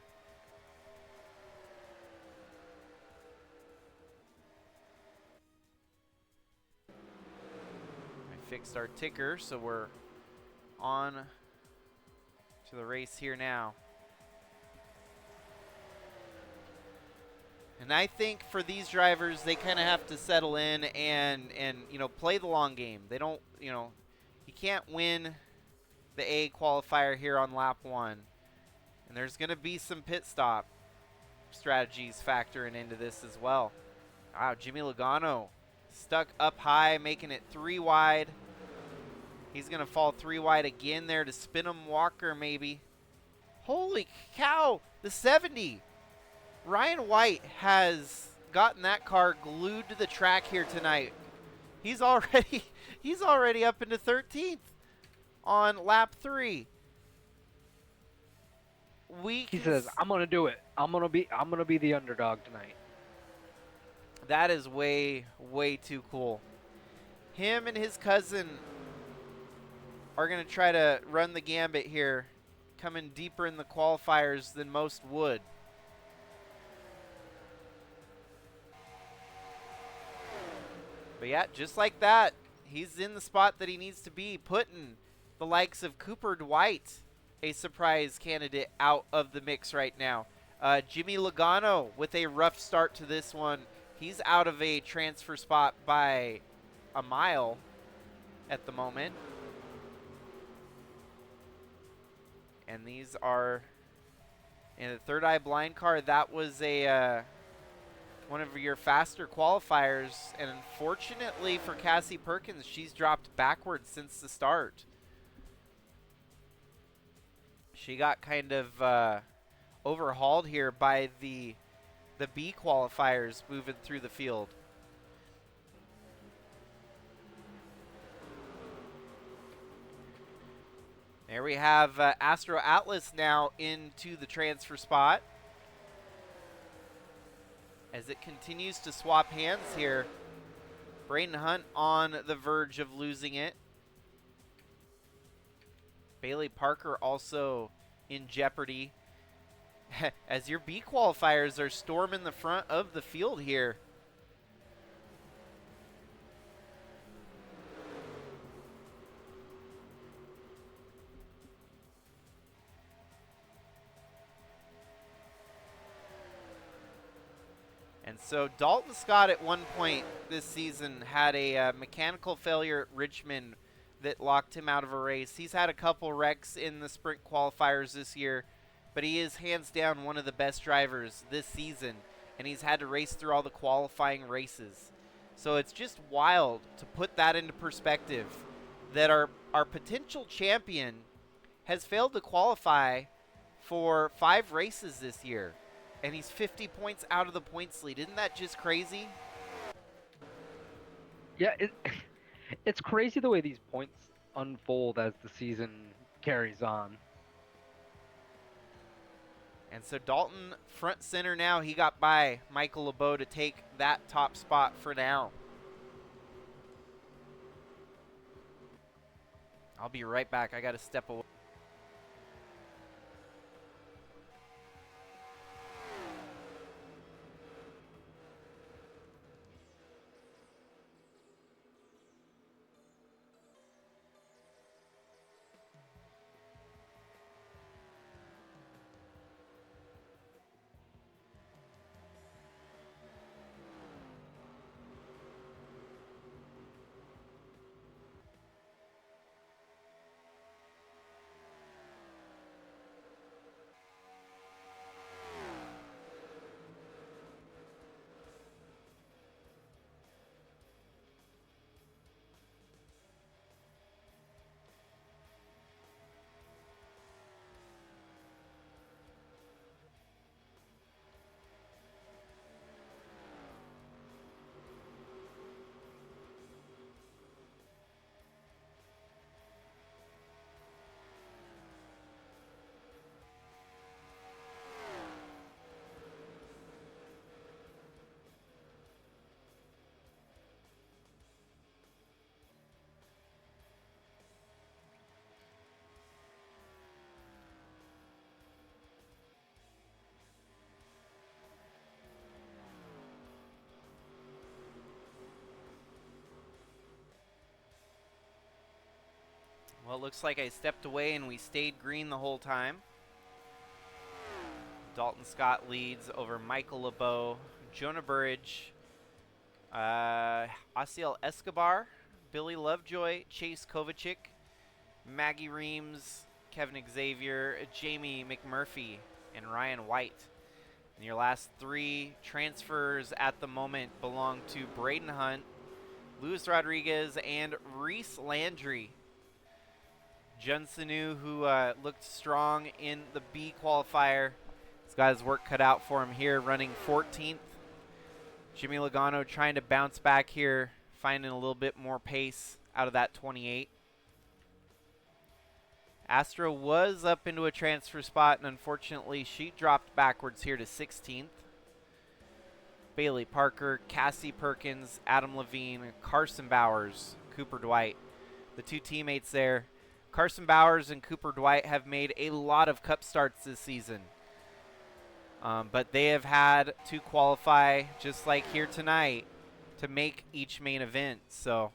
I fixed our ticker, so we're on to the race here now. And I think for these drivers, they kind of have to settle in and you know, play the long game. They don't, you know, you can't win the A qualifier here on lap 1. And there's going to be some pit stop strategies factoring into this as well. Wow, Jimmy Logano stuck up high, making it 3 wide. He's going to fall 3 wide again there to Spinham Walker maybe. Holy cow, the 70. Ryan White has gotten that car glued to the track here tonight. He's already up into 13th on lap 3. He says, "I'm gonna do it. I'm gonna be the underdog tonight." That is way too cool. Him and his cousin are gonna try to run the gambit here, coming deeper in the qualifiers than most would. But yeah, just like that, he's in the spot that he needs to be, putting the likes of Cooper Dwight, a surprise candidate, out of the mix right now. Jimmy Logano with a rough start to this one. He's out of a transfer spot by a mile at the moment. And these are in the Third Eye Blind car. That was a one of your faster qualifiers, and unfortunately for Cassie Perkins, she's dropped backwards since the start. She got kind of overhauled here by the B qualifiers moving through the field. There we have Astro Atlas now into the transfer spot. As it continues to swap hands here, Braden Hunt on the verge of losing it. Bailey Parker also in jeopardy as your B qualifiers are storming the front of the field here. And so Dalton Scott at one point this season had a mechanical failure at Richmond that locked him out of a race. He's had a couple wrecks in the sprint qualifiers this year, but he is hands down one of the best drivers this season, and he's had to race through all the qualifying races. So it's just wild to put that into perspective, that our potential champion has failed to qualify for 5 races this year, and he's 50 points out of the points lead. Isn't that just crazy? Yeah, it's crazy the way these points unfold as the season carries on. And so Dalton front center now. He got by Michael LeBeau to take that top spot for now. I'll be right back. I got to step away. Well, it looks like I stepped away and we stayed green the whole time. Dalton Scott leads over Michael LeBeau, Jonah Burridge, Asiel Escobar, Billy Lovejoy, Chase Kovacic, Maggie Reams, Kevin Xavier, Jamie McMurphy, and Ryan White. And your last three transfers at the moment belong to Braden Hunt, Luis Rodriguez, and Reese Landry. Jun Sanu, who looked strong in the B qualifier, has got his work cut out for him here, running 14th. Jimmy Logano trying to bounce back here, finding a little bit more pace out of that 28. Astra was up into a transfer spot, and unfortunately she dropped backwards here to 16th. Bailey Parker, Cassie Perkins, Adam Levine, Carson Bowers, Cooper Dwight. The two teammates there. Carson Bowers and Cooper Dwight have made a lot of cup starts this season. But they have had to qualify, just like here tonight, to make each main event. So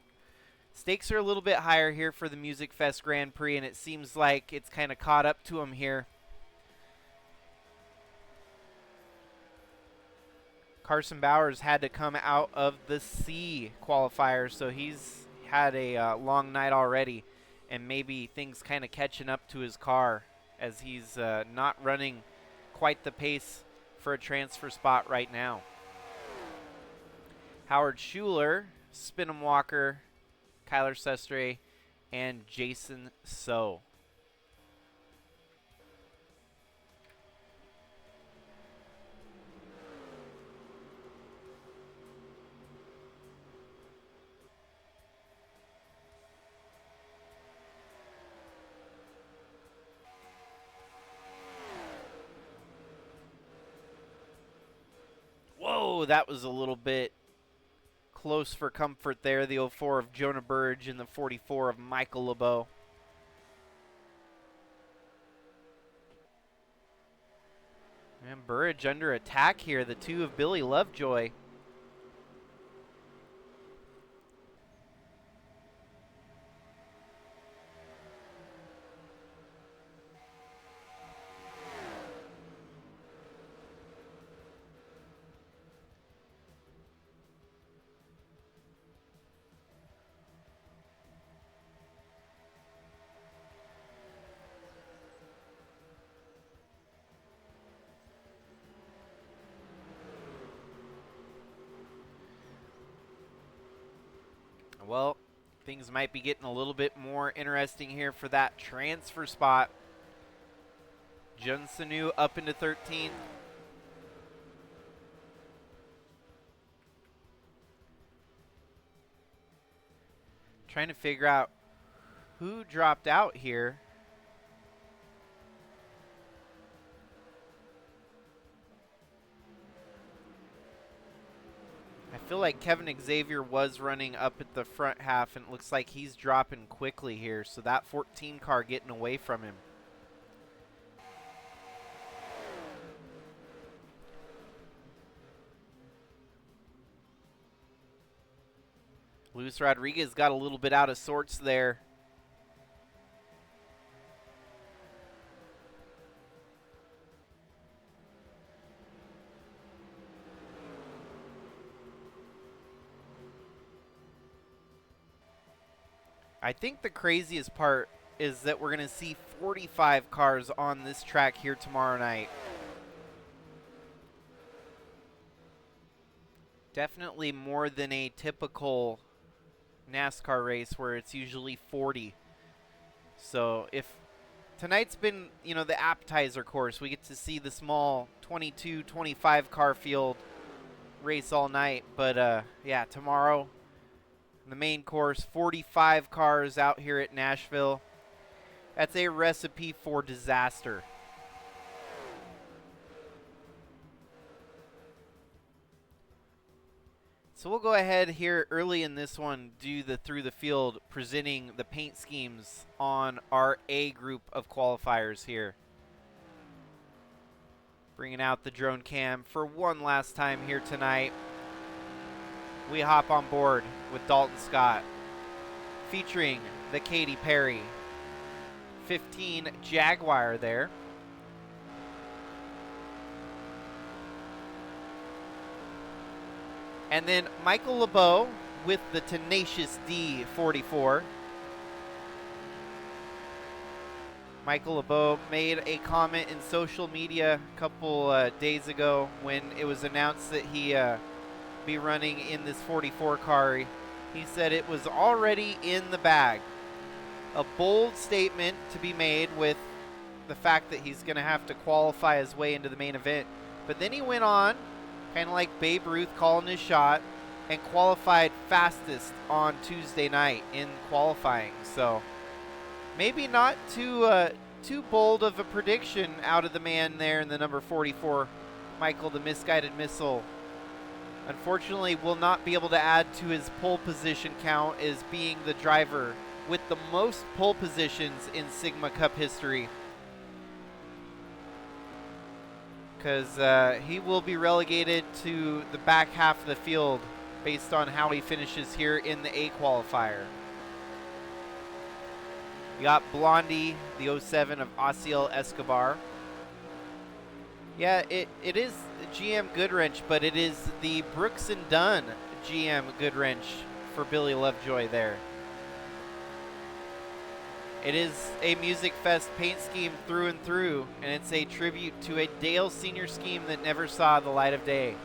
stakes are a little bit higher here for the MusicFest Grand Prix, and it seems like it's kind of caught up to them here. Carson Bowers had to come out of the C qualifier, so he's had a long night already, and maybe things kind of catching up to his car as he's not running quite the pace for a transfer spot right now. Howard Schuler, Spinham Walker, Kyler Sestre, and Jason So. Whoa, that was a little bit close for comfort there. The 04 of Jonah Burridge and the 44 of Michael LeBeau. And Burridge under attack here. The 2 of Billy Lovejoy. Well, things might be getting a little bit more interesting here for that transfer spot. Jun Sanu up into 13th. Trying to figure out who dropped out here. I feel like Kevin Xavier was running up at the front half, and it looks like he's dropping quickly here. So that 14 car getting away from him. Luis Rodriguez got a little bit out of sorts there. I think the craziest part is that we're going to see 45 cars on this track here tomorrow night. Definitely more than a typical NASCAR race where it's usually 40. So if tonight's been, the appetizer course, we get to see the small 22, 25 car field race all night. But yeah, tomorrow, the main course, 45 cars out here at Nashville. That's a recipe for disaster. So we'll go ahead here early in this one, do the through the field, presenting the paint schemes on our A group of qualifiers here. Bringing out the drone cam for one last time here tonight. We hop on board with Dalton Scott, featuring the Katy Perry 15 Jaguar there. And then Michael LeBeau with the Tenacious D44. Michael LeBeau made a comment in social media a couple days ago when it was announced that he be running in this 44 car. He said it was already in the bag. A bold statement to be made with the fact that he's going to have to qualify his way into the main event. But then he went on, kind of like Babe Ruth calling his shot, and qualified fastest on Tuesday night in qualifying. So maybe not too bold of a prediction out of the man there in the number 44, Michael the Misguided Missile. Unfortunately, will not be able to add to his pole position count as being the driver with the most pole positions in Sigma Cup history, because he will be relegated to the back half of the field based on how he finishes here in the A qualifier. You got Blondie, the 07 of Osiel Escobar. Yeah, it is GM Goodwrench, but it is the Brooks and Dunn GM Goodwrench for Billy Lovejoy there. It is a MusicFest paint scheme through and through, and it's a tribute to a Dale Senior scheme that never saw the light of day.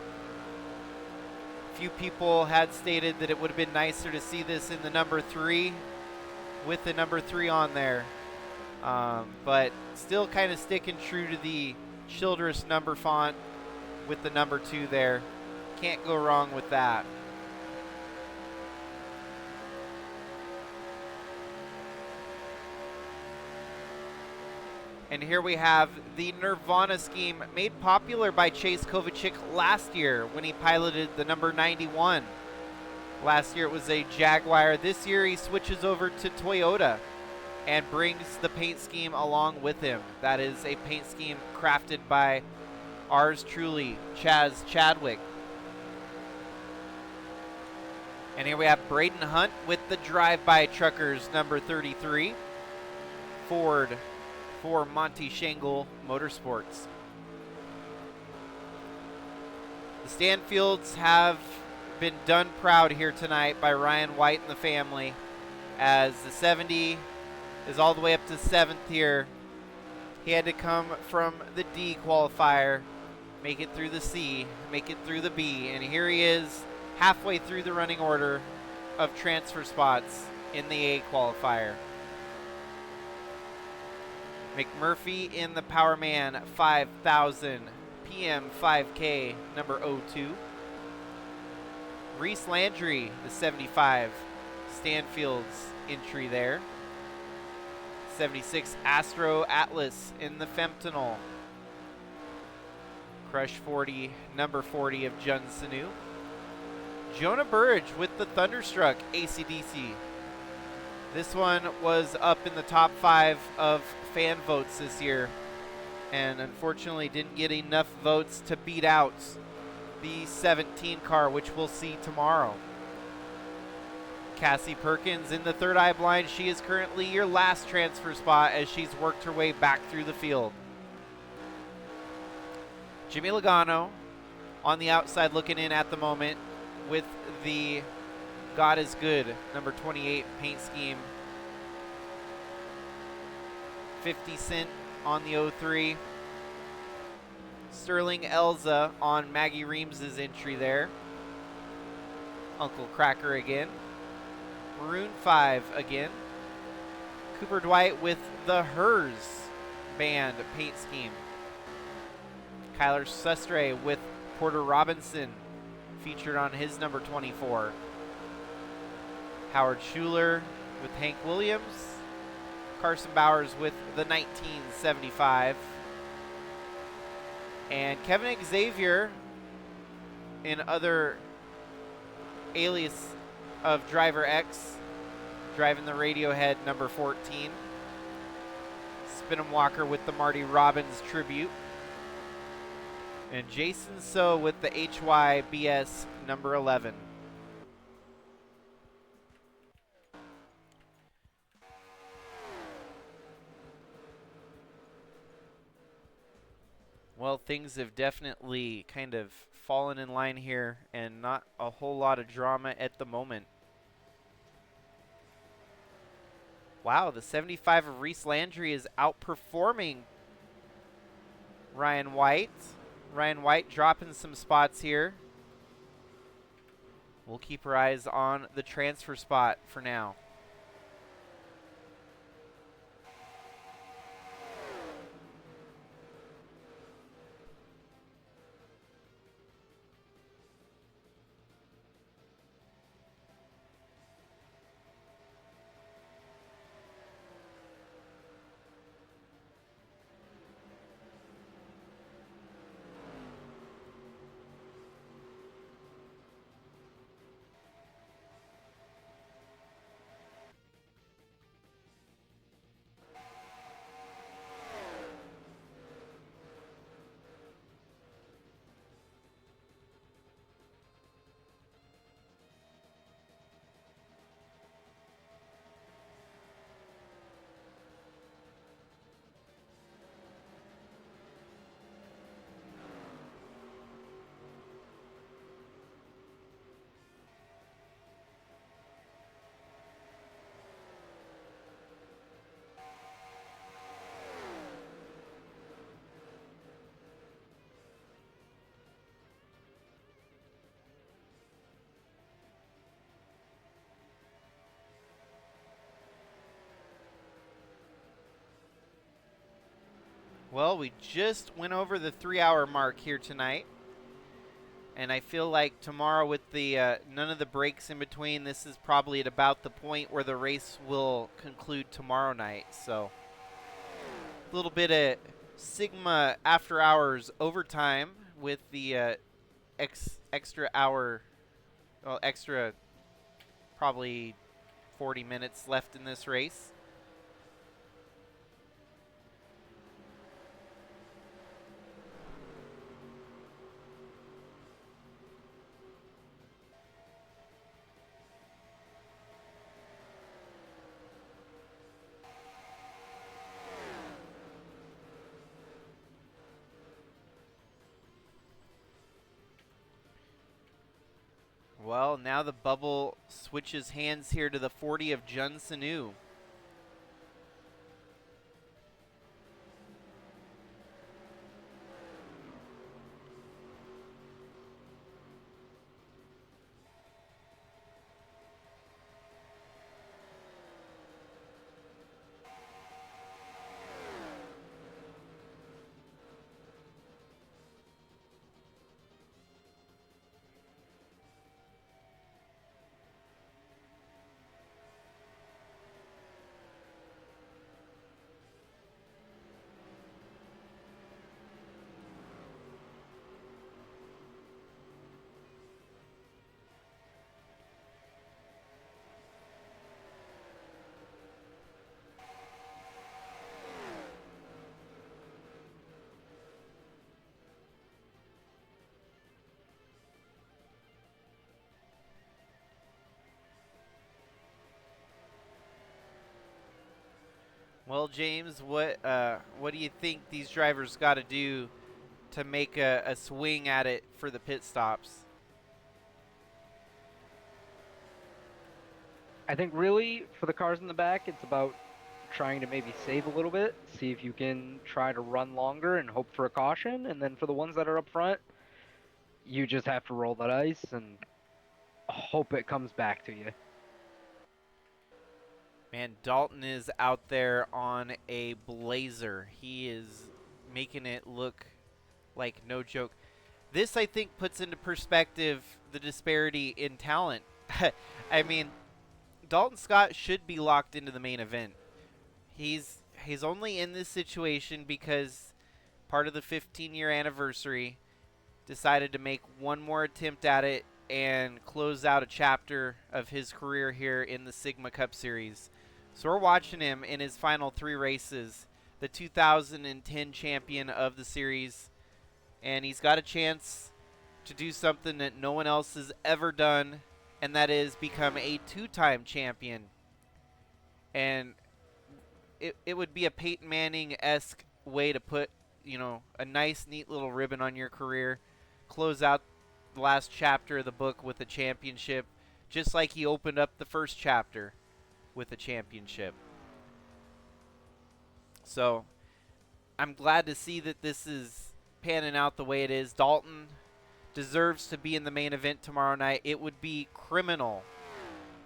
Few people had stated that it would have been nicer to see this in the number 3 with the number 3 on there, but still kind of sticking true to the Childress number font with the number 2 there. Can't go wrong with that. And here we have the Nirvana scheme made popular by Chase Kovacic last year when he piloted the number 91. Last year it was a Jaguar. This year he switches over to Toyota and brings the paint scheme along with him. That is a paint scheme crafted by ours truly, Chaz Chadwick. And here we have Braden Hunt with the Drive-By Truckers number 33. Ford for Monty Shangle Motorsports. The Stanfields have been done proud here tonight by Ryan White and the family, as the 70 is all the way up to 7th here. He had to come from the D qualifier, make it through the C, make it through the B, and here he is halfway through the running order of transfer spots in the A qualifier. McMurphy in the Powerman 5000 PM 5K number 02. Reese Landry, the 75 Stanfield's entry there. 76 Astro Atlas in the Femptonal. Crush 40 number 40 of Jun Sanu. Jonah Burridge with the Thunderstruck AC/DC. This one was up in the top 5 of fan votes this year, and unfortunately didn't get enough votes to beat out the 17 car, which we'll see tomorrow. Cassie Perkins in the third eye blind. She is currently your last transfer spot as she's worked her way back through the field. Jimmy Logano on the outside looking in at the moment with the God is Good number 28 paint scheme. 50 Cent on the 03. Sterling Elza on Maggie Reams's entry there. Uncle Cracker again. Maroon 5 again. Cooper Dwight with the Hers band paint scheme. Kyler Sustre with Porter Robinson featured on his number 24. Howard Schuler with Hank Williams. Carson Bowers with the 1975. And Kevin Xavier in other alias of Driver X, driving the Radiohead number 14. Spin'em Walker with the Marty Robbins tribute. And Jason So with the HYBS number 11. Well, things have definitely kind of fallen in line here, and not a whole lot of drama at the moment. Wow, the 75 of Reese Landry is outperforming Ryan White. Ryan White dropping some spots here. We'll keep our eyes on the transfer spot for now. Well, we just went over the 3-hour mark here tonight. And I feel like tomorrow with the none of the breaks in between, this is probably at about the point where the race will conclude tomorrow night. So a little bit of Sigma after hours overtime with the extra hour, well, extra probably 40 minutes left in this race. Well, now the bubble switches hands here to the 40 of Jun Sanu. Well, James, what do you think these drivers got to do to make a swing at it for the pit stops? I think really for the cars in the back, it's about trying to maybe save a little bit, see if you can try to run longer and hope for a caution. And then for the ones that are up front, you just have to roll the dice and hope it comes back to you. Man, Dalton is out there on a blazer. He is making it look like no joke. This, I think, puts into perspective the disparity in talent. I mean, Dalton Scott should be locked into the main event. He's only in this situation because part of the 15-year anniversary decided to make one more attempt at it and close out a chapter of his career here in the Sigma Cup Series. So we're watching him in his final 3 races, the 2010 champion of the series, and he's got a chance to do something that no one else has ever done, and that is become a 2-time champion. And it would be a Peyton Manning-esque way to put, a nice, neat little ribbon on your career, close out the last chapter of the book with a championship, just like he opened up the first chapter with a championship. So I'm glad to see that this is panning out the way it is. Dalton deserves to be in the main event tomorrow night. It would be criminal.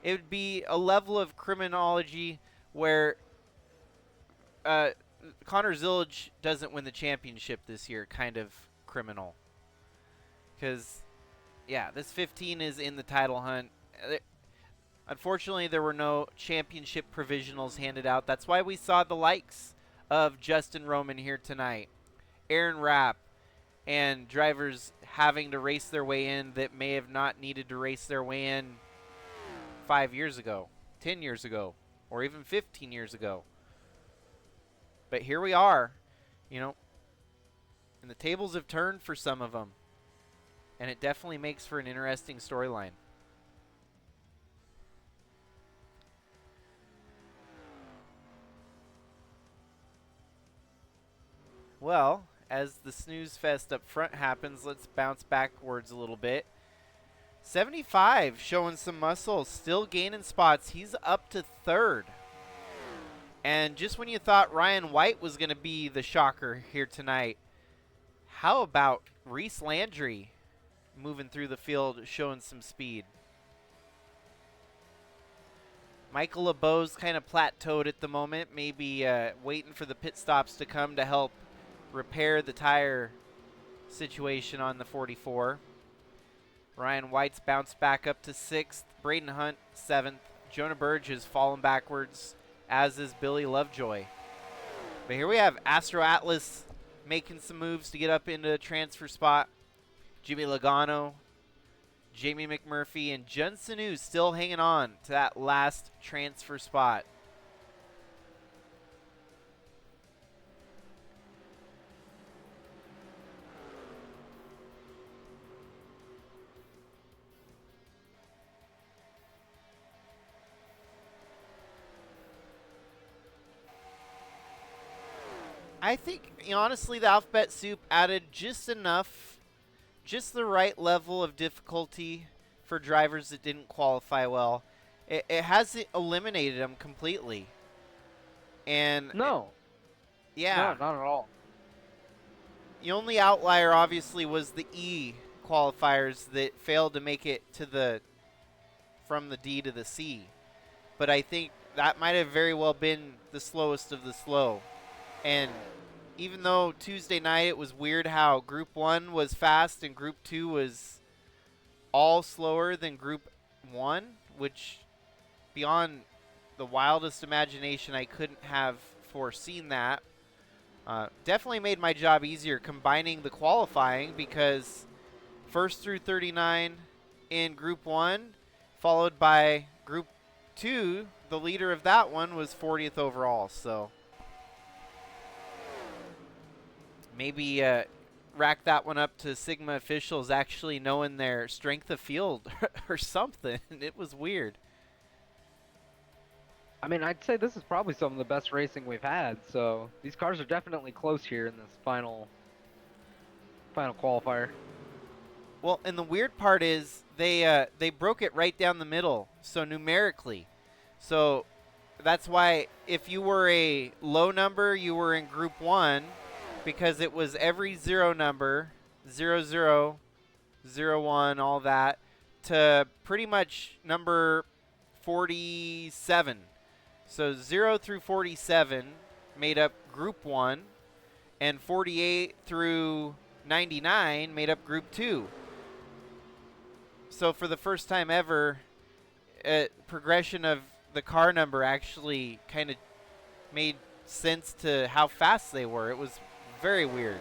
It would be a level of criminology where Connor Zillage doesn't win the championship this year. Kind of criminal. Because, yeah, this 15 is in the title hunt. Unfortunately, there were no championship provisionals handed out. That's why we saw the likes of Justin Roman here tonight, Aaron Rapp, and drivers having to race their way in that may have not needed to race their way in 5 years ago, 10 years ago, or even 15 years ago. But here we are, and the tables have turned for some of them, and it definitely makes for an interesting storyline. Well, as the snooze fest up front happens, let's bounce backwards a little bit. 75 showing some muscle, still gaining spots. He's up to 3rd. And just when you thought Ryan White was going to be the shocker here tonight, how about Reese Landry moving through the field, showing some speed? Michael LeBeau's kind of plateaued at the moment, maybe waiting for the pit stops to come to help repair the tire situation on the 44. Ryan White's bounced back up to 6th. Braden Hunt, 7th. Jonah Burge has fallen backwards, as is Billy Lovejoy. But here we have Astro Atlas making some moves to get up into a transfer spot. Jimmy Logano, Jamie McMurphy, and Jun Sanu still hanging on to that last transfer spot. I think, honestly, the alphabet soup added just enough, just the right level of difficulty for drivers that didn't qualify well. It hasn't eliminated them completely. And No. yeah. No, not at all. The only outlier, obviously, was the E qualifiers that failed to make it to from the D to the C. But I think that might have very well been the slowest of the slow. And even though Tuesday night it was weird how Group 1 was fast and Group 2 was all slower than Group 1, which beyond the wildest imagination I couldn't have foreseen that. Definitely made my job easier combining the qualifying, because 1st through 39 in Group 1, followed by Group 2, the leader of that one was 40th overall, so maybe rack that one up to Sigma officials actually knowing their strength of field or something. It was weird. I mean, I'd say this is probably some of the best racing we've had. So these cars are definitely close here in this final qualifier. Well, and the weird part is they broke it right down the middle, so numerically. So that's why if you were a low number, you were in Group 1 because it was every zero number, 00, 01, all that, to pretty much number 47. So 0 through 47 made up Group 1, and 48 through 99 made up Group 2. So for the first time ever, progression of the car number actually kind of made sense to how fast they were. It was very weird.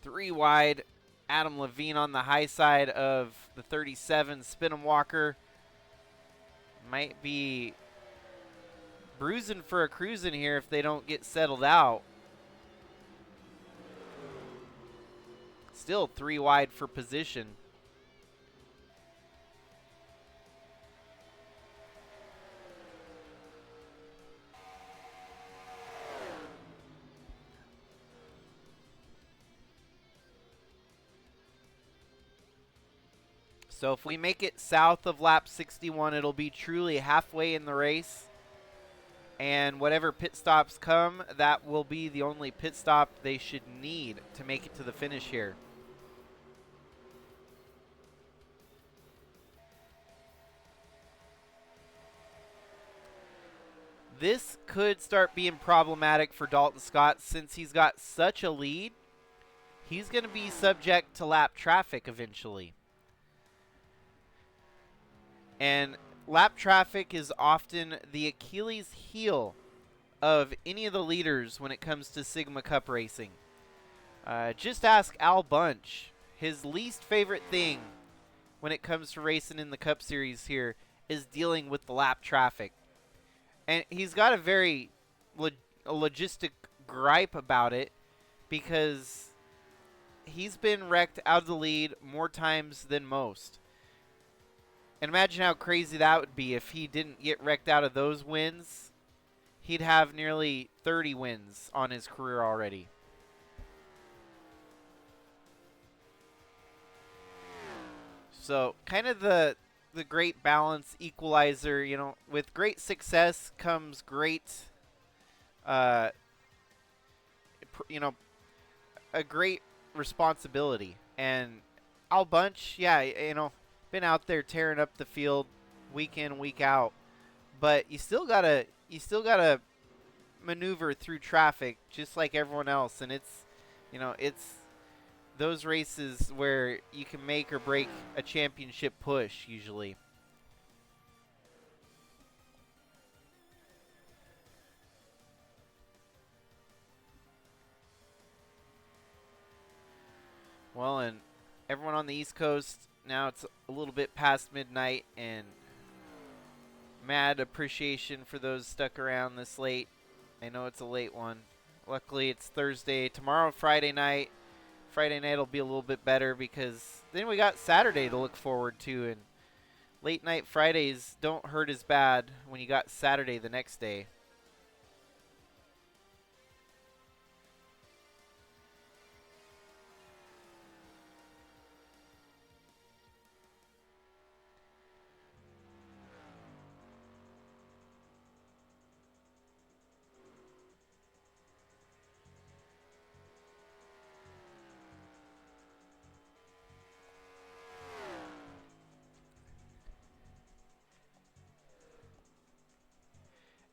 3 wide, Adam Levine on the high side of the 37. Spin Walker might be bruising for a cruising here if they don't get settled out. Still 3 wide for position. So if we make it south of lap 61, it'll be truly halfway in the race. And whatever pit stops come, that will be the only pit stop they should need to make it to the finish here. This could start being problematic for Dalton Scott since he's got such a lead. He's going to be subject to lap traffic eventually. And lap traffic is often the Achilles heel of any of the leaders when it comes to Sigma Cup racing. Just ask Al Bunch. His least favorite thing when it comes to racing in the Cup Series here is dealing with the lap traffic. And he's got a very logistic gripe about it because he's been wrecked out of the lead more times than most. And imagine how crazy that would be if he didn't get wrecked out of those wins. He'd have nearly 30 wins on his career already. So kind of the great balance equalizer, you know, with great success comes great, you know, a great responsibility. And Al Bunch, yeah, you know, been out there tearing up the field week in, week out, but you still gotta maneuver through traffic just like everyone else. And it's, you know, it's those races where you can make or break a championship push usually. Well, and everyone on the East Coast, now it's a little bit past midnight, and mad appreciation for those stuck around this late. I know it's a late one. Luckily, it's Thursday. Tomorrow, Friday night. Friday night will be a little bit better because then we got Saturday to look forward to, and late night Fridays don't hurt as bad when you got Saturday the next day.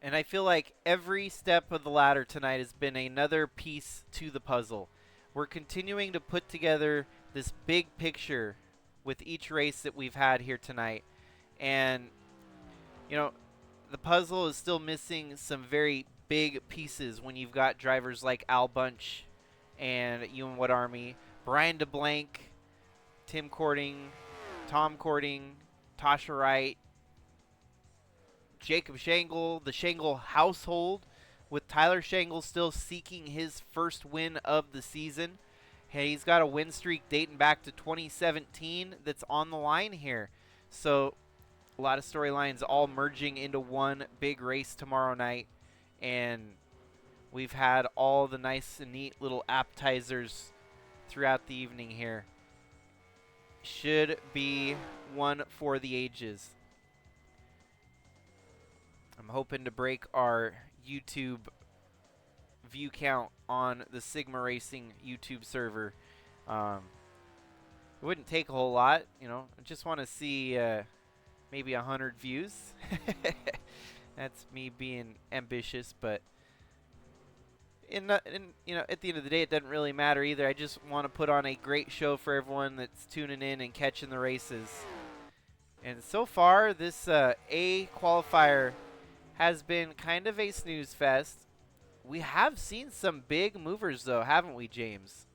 And I feel like every step of the ladder tonight has been another piece to the puzzle. We're continuing to put together this big picture with each race that we've had here tonight. And, you know, the puzzle is still missing some very big pieces when you've got drivers like Al Bunch and Ewan Wood Army, Brian DeBlanc, Tim Cording, Tom Cording, Tasha Wright, Jacob Shangle, the Shangle household, with Tyler Shangle still seeking his first win of the season. Hey, he's got a win streak dating back to 2017 that's on the line here. So a lot of storylines all merging into one big race tomorrow night, and we've had all the nice and neat little appetizers throughout the evening here. Should be one for the ages. I'm hoping to break our YouTube view count on the Sigma Racing YouTube server. It wouldn't take a whole lot, you know. I just want to see maybe 100 views. That's me being ambitious, but you know, at the end of the day, it doesn't really matter either. I just want to put on a great show for everyone that's tuning in and catching the races. And so far, this A qualifier has been kind of a snooze fest. We have seen some big movers, though, haven't we, James?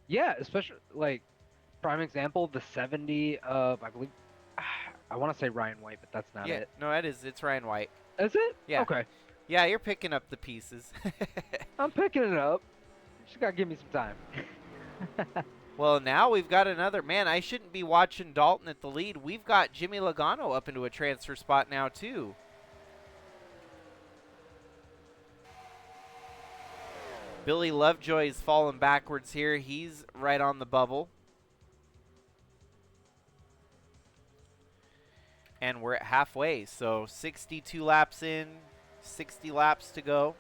Yeah, especially like prime example, the 70 of I believe I want to say Ryan White, but that's not Yeah, it. no, it is. It's Ryan White. Is it? Yeah. Okay. Yeah, you're picking up the pieces. I'm picking it up. You just gotta give me some time. Well, now we've got another. Man, I shouldn't be watching Dalton at the lead. We've got Jimmy Logano up into a transfer spot now, too. Billy Lovejoy's fallen backwards here. He's right on the bubble. And we're at halfway, so 62 laps in, 60 laps to go.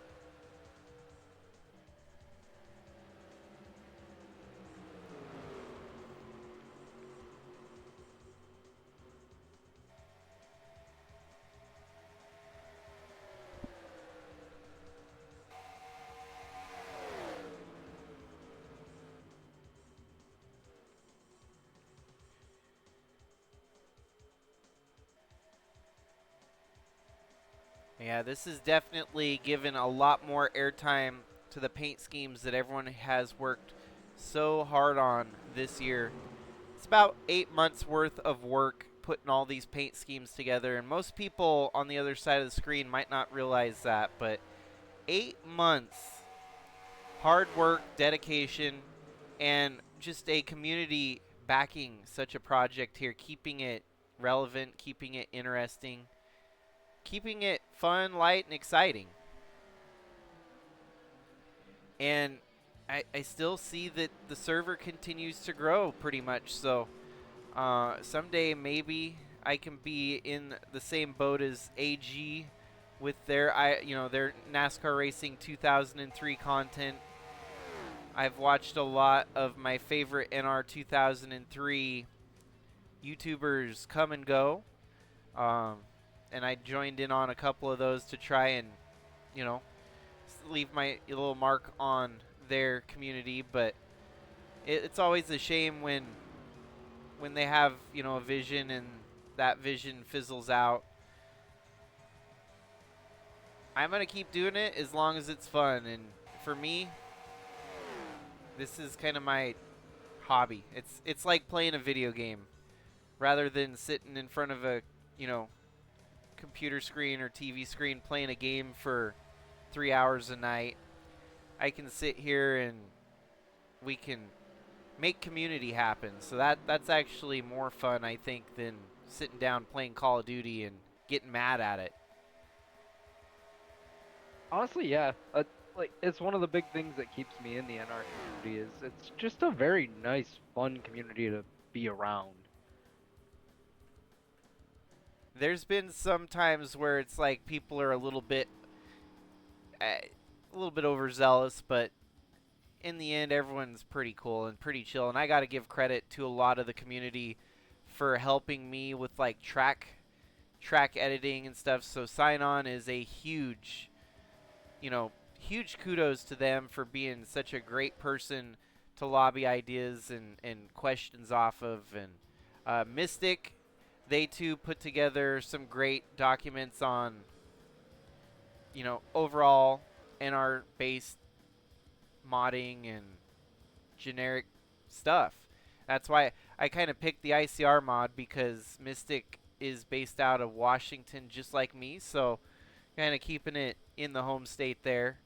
Yeah, this is definitely given a lot more airtime to the paint schemes that everyone has worked so hard on this year. It's about 8 months worth of work putting all these paint schemes together, and most people on the other side of the screen might not realize that, but 8 months, hard work, dedication, and just a community backing such a project here, keeping it relevant, keeping it interesting, keeping it fun, light, and exciting. And I still see that the server continues to grow pretty much. So someday maybe I can be in the same boat as AG with their their NASCAR Racing 2003 content. I've watched a lot of my favorite NR 2003 YouTubers come and go. And I joined in on a couple of those to try and, you know, leave my little mark on their community. But it's always a shame when they have, you know, a vision and that vision fizzles out. I'm going to keep doing it as long as it's fun. And for me, this is kind of my hobby. It's like playing a video game rather than sitting in front of a, you know, computer screen or TV screen playing a game for 3 hours a night. I can sit here and we can make community happen. So that's actually more fun, I think, than sitting down playing Call of Duty and getting mad at it. Honestly, yeah. Like it's one of the big things that keeps me in the NR community is it's just a very nice, fun community to be around. There's been some times where it's like people are a little bit overzealous, but in the end, everyone's pretty cool and pretty chill. And I got to give credit to a lot of the community for helping me with like track editing and stuff. So Sign On is a huge, huge kudos to them for being such a great person to lobby ideas and questions off of. And Mystic, they too put together some great documents on, overall NR-based modding and generic stuff. That's why I kind of picked the ICR mod, because Mystic is based out of Washington just like me, so kind of keeping it in the home state there.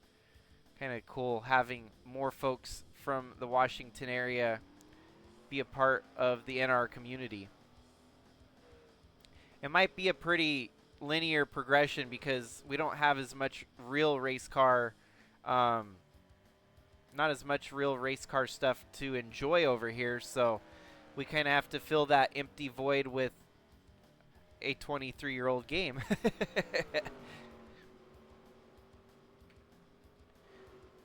Kind of cool having more folks from the Washington area be a part of the NR community. it might be a pretty linear progression because we don't have as much real race car, not as much real race car stuff to enjoy over here. So we kind of have to fill that empty void with a 23-year-old game.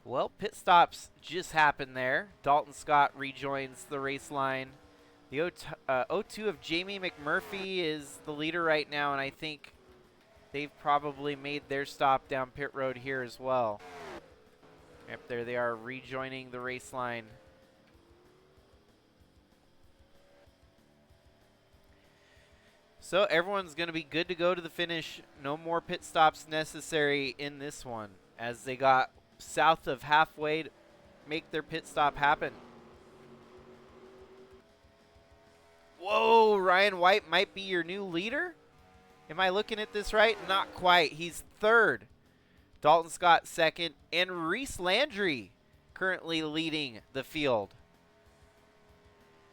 Well, pit stops just happened there. Dalton Scott rejoins the race line. The O2 of Jamie McMurphy is the leader right now, and I think they've probably made their stop down pit road here as well. Yep, there they are rejoining the race line. So everyone's going to be good to go to the finish. No more pit stops necessary in this one, as they got south of halfway to make their pit stop happen. Whoa, Ryan White might be your new leader? Am I looking at this right? Not quite. He's third. Dalton Scott second, and Reese Landry currently leading the field.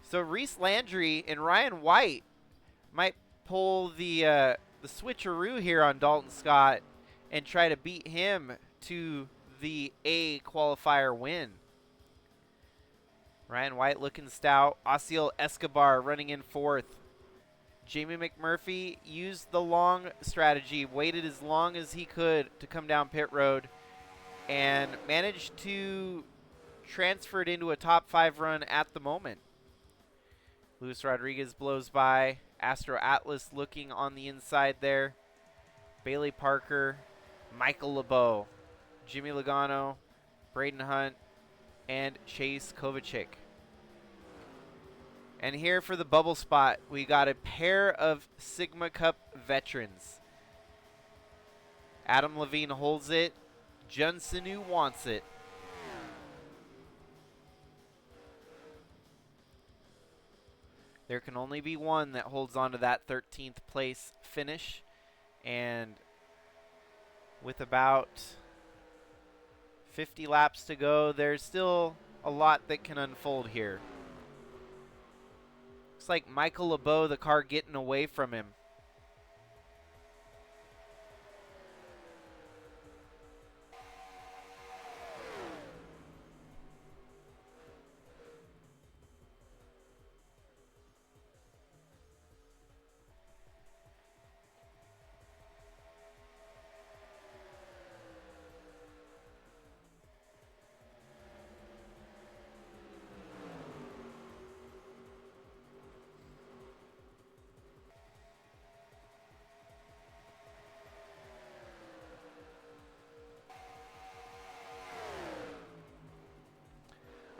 So Reese Landry and Ryan White might pull the switcheroo here on Dalton Scott and try to beat him to the A qualifier win. Ryan White looking stout. Osiel Escobar running in fourth. Jamie McMurphy used the long strategy, waited as long as he could to come down pit road, and managed to transfer it into a top 5 run at the moment. Luis Rodriguez blows by. Astro Atlas looking on the inside there. Bailey Parker, Michael LeBeau, Jimmy Logano, Braden Hunt, and Chase Kovacic. And here for the bubble spot, we got a pair of Sigma Cup veterans. Adam Levine holds it. Jun Sinu wants it. There can only be one that holds on to that 13th place finish. And with about 50 laps to go, there's still a lot that can unfold here. Looks like Michael LeBeau, the car getting away from him.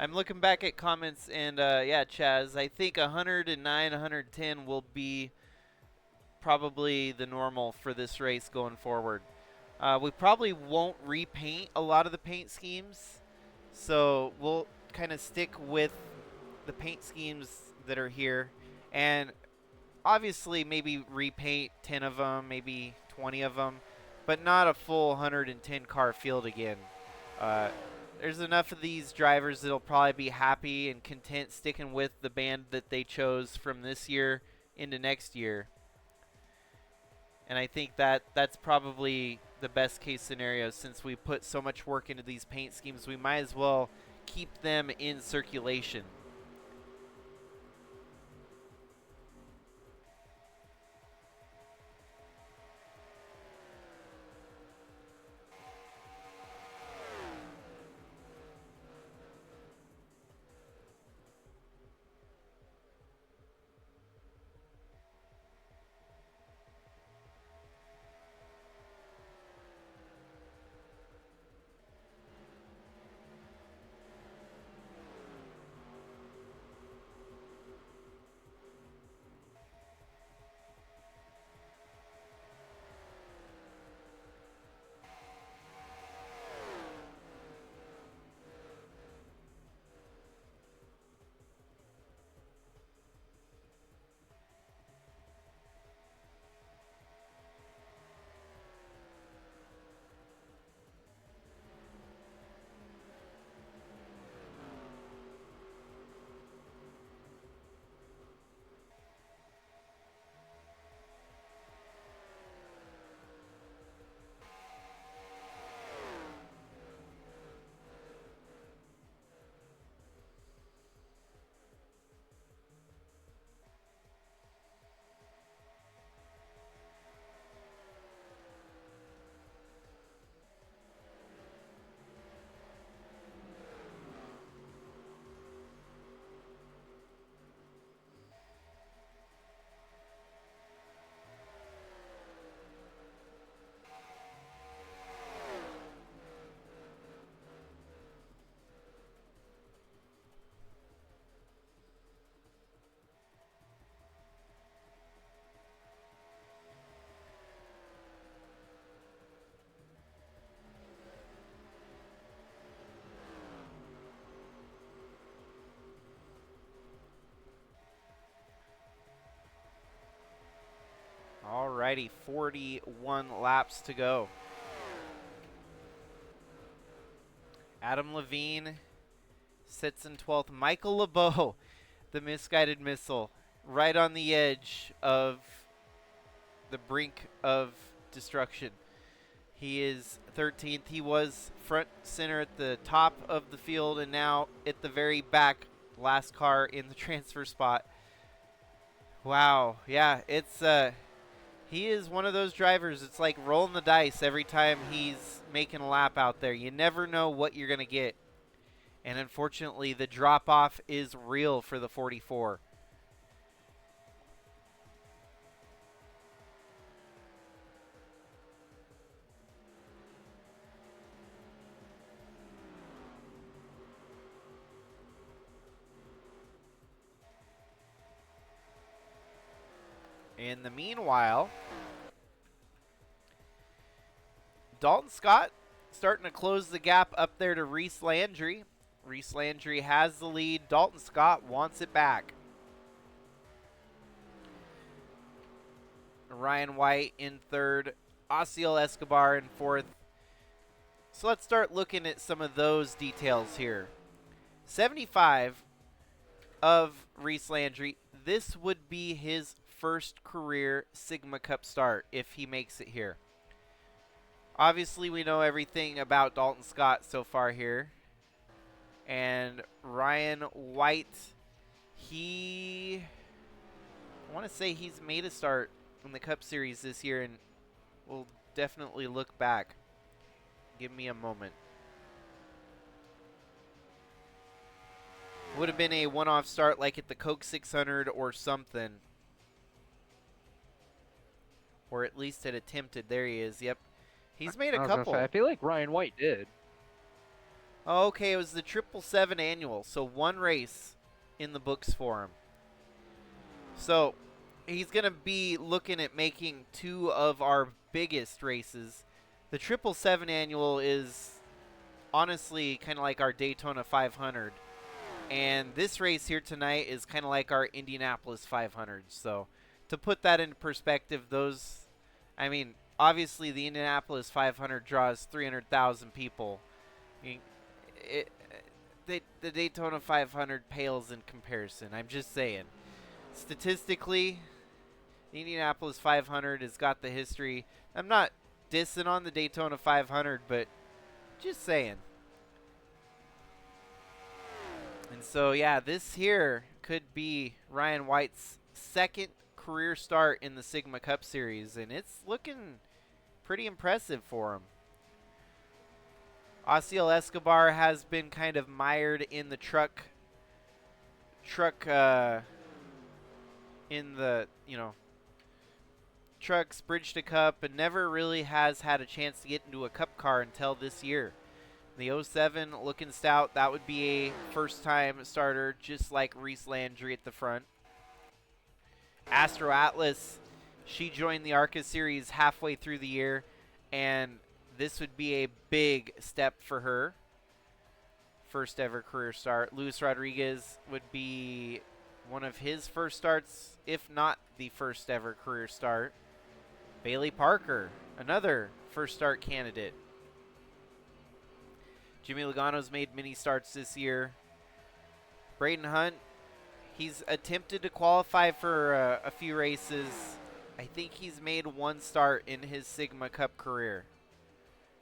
I'm looking back at comments, and yeah, Chaz, I think 109, 110 will be probably the normal for this race going forward. We probably won't repaint a lot of the paint schemes, so we'll kind of stick with the paint schemes that are here, and obviously maybe repaint 10 of them, maybe 20 of them, but not a full 110 car field again. There's enough of these drivers that'll probably be happy and content sticking with the band that they chose from this year into next year. And I think that that's probably the best case scenario, since we put so much work into these paint schemes. We might as well keep them in circulation. Alrighty, 41 laps to go. Adam Levine sits in 12th. Michael LeBeau, the misguided missile, right on the edge of the brink of destruction. He is 13th. He was front center at the top of the field and now at the very back, last car in the transfer spot. Wow, yeah, it's he is one of those drivers. It's like rolling the dice every time he's making a lap out there. You never know what you're going to get. And unfortunately, the drop-off is real for the 44. In the meanwhile, Dalton Scott starting to close the gap up there to Reese Landry. Reese Landry has the lead. Dalton Scott wants it back. Ryan White in third. Osiel Escobar in fourth. So let's start looking at some of those details here. 75 of Reese Landry. This would be his first career Sigma Cup start if he makes it here. Obviously, we know everything about Dalton Scott so far here. And Ryan White, I want to say he's made a start in the Cup Series this year, and we'll definitely look back. Give me a moment. Would have been a one-off start like at the Coke 600 or something. Or at least had attempted. There he is. Yep. He's made a couple. I feel like Ryan White did. Oh, okay, it was the 777 annual. So one race in the books for him. So he's going to be looking at making two of our biggest races. The 777 annual is honestly kind of like our Daytona 500. And this race here tonight is kind of like our Indianapolis 500. So to put that into perspective, obviously the Indianapolis 500 draws 300,000 people. The Daytona 500 pales in comparison. I'm just saying. Statistically, the Indianapolis 500 has got the history. I'm not dissing on the Daytona 500, but just saying. And so, yeah, this here could be Ryan White's second career start in the Sigma Cup Series, and it's looking pretty impressive for him. Osiel Escobar has been kind of mired in the trucks bridge to cup, and never really has had a chance to get into a cup car until this year. The 07 looking stout, that would be a first time starter, just like Reese Landry at the front. Astro Atlas, she joined the ARCA series halfway through the year, and this would be a big step for her. First ever career start. Luis Rodriguez would be one of his first starts, if not the first ever career start. Bailey Parker, another first start candidate. Jimmy Logano's made many starts this year. Braden Hunt, he's attempted to qualify for a few races. I think he's made one start in his Sigma Cup career.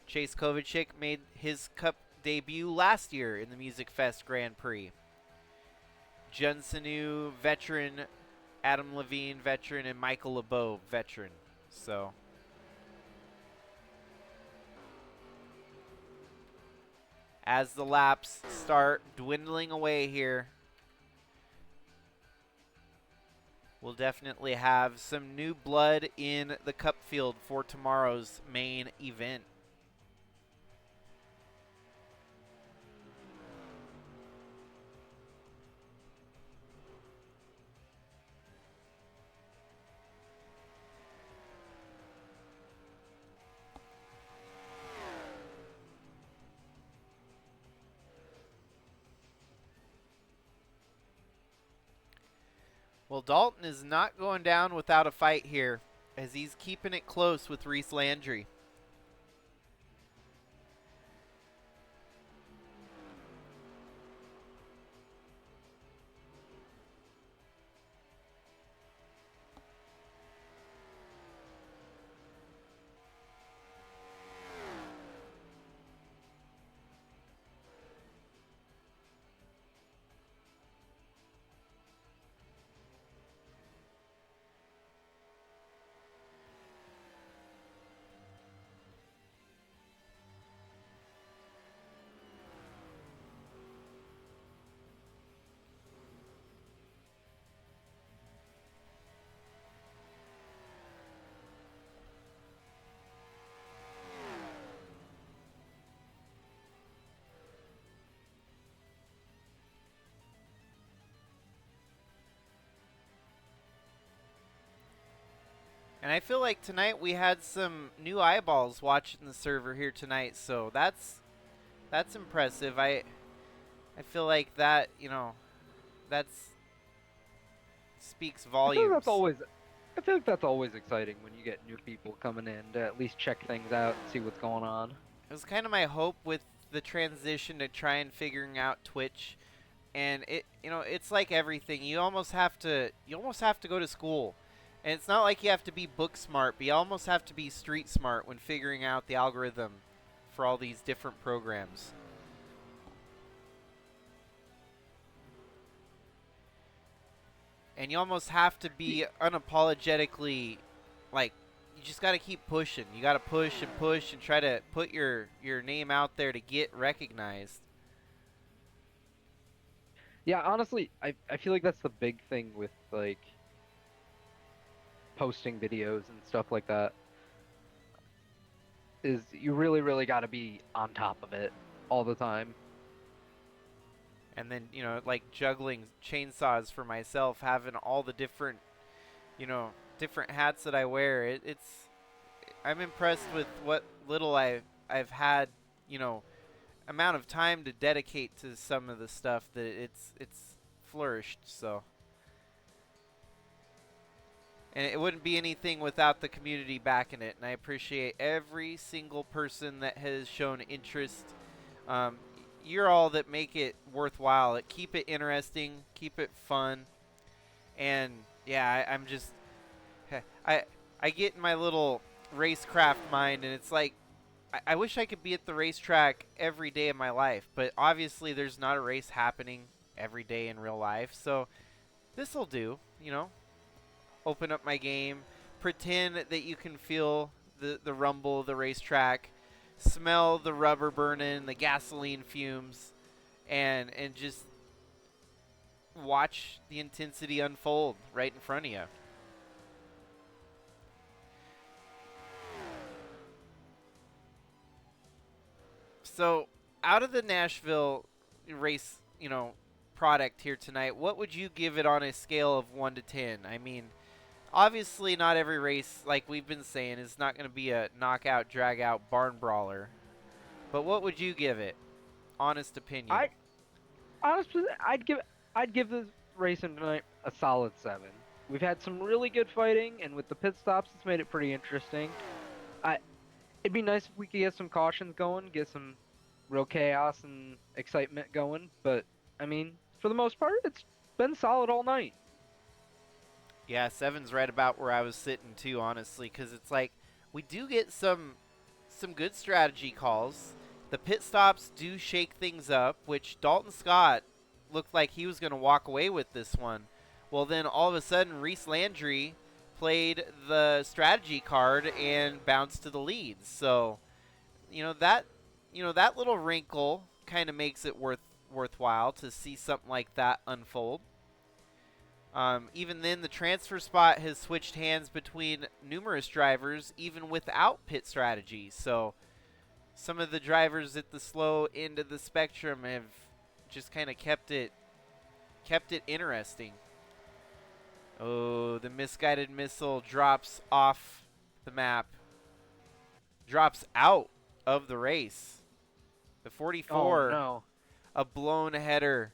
Chase Kovacic made his Cup debut last year in the MusicFest Grand Prix. Jun Sanu, veteran. Adam Levine, veteran. And Michael LeBeau, veteran. So as the laps start dwindling away here, we'll definitely have some new blood in the Cup field for tomorrow's main event. Well, Dalton is not going down without a fight here. as he's keeping it close with Reese Landry. And I feel like tonight we had some new eyeballs watching the server here tonight, so that's impressive. I feel like that, that's speaks I feel like volumes. that's always. I feel like that's always exciting when you get new people coming in to at least check things out and see what's going on. It was kind of my hope with the transition to try and figuring out Twitch, and it's like everything. You almost have to go to school. And it's not like you have to be book smart, but you almost have to be street smart when figuring out the algorithm for all these different programs. And you almost have to be unapologetically, like, you just got to keep pushing. You got to push and try to put your name out there to get recognized. Yeah, honestly, I feel like that's the big thing with like posting videos and stuff like that. Is you really got to be on top of it all the time. And then, like juggling chainsaws for myself, having all the different, different hats that I wear. I'm impressed with what little I've had, amount of time to dedicate to some of the stuff that it's flourished. So, and it wouldn't be anything without the community backing it. And I appreciate every single person that has shown interest. You're all that make it worthwhile. Keep it interesting, keep it fun, and yeah, I'm just I get in my little racecraft mind, and it's like I wish I could be at the racetrack every day of my life, but obviously there's not a race happening every day in real life, so this'll do. Open up my game, pretend that you can feel the rumble of the racetrack, smell the rubber burning, the gasoline fumes, and just watch the intensity unfold right in front of you. So, out of the Nashville race, product here tonight, what would you give it on a scale of 1 to 10? I mean, obviously not every race, like we've been saying, is not going to be a knockout, drag out barn brawler. But what would you give it? Honest opinion. I honestly, I'd give this racing tonight a solid 7. We've had some really good fighting, and with the pit stops, it's made it pretty interesting. It'd be nice if we could get some cautions going, get some real chaos and excitement going. But I mean, for the most part, it's been solid all night. Yeah, 7's right about where I was sitting too, honestly, because it's like we do get some good strategy calls. The pit stops do shake things up, which Dalton Scott looked like he was going to walk away with this one. Well, then all of a sudden, Reese Landry played the strategy card and bounced to the leads. So, that little wrinkle kind of makes it worthwhile to see something like that unfold. Even then, the transfer spot has switched hands between numerous drivers, even without pit strategy. So, some of the drivers at the slow end of the spectrum have just kind of kept it interesting. Oh, the misguided missile drops off the map. Drops out of the race. The 44. Oh no. A blown header.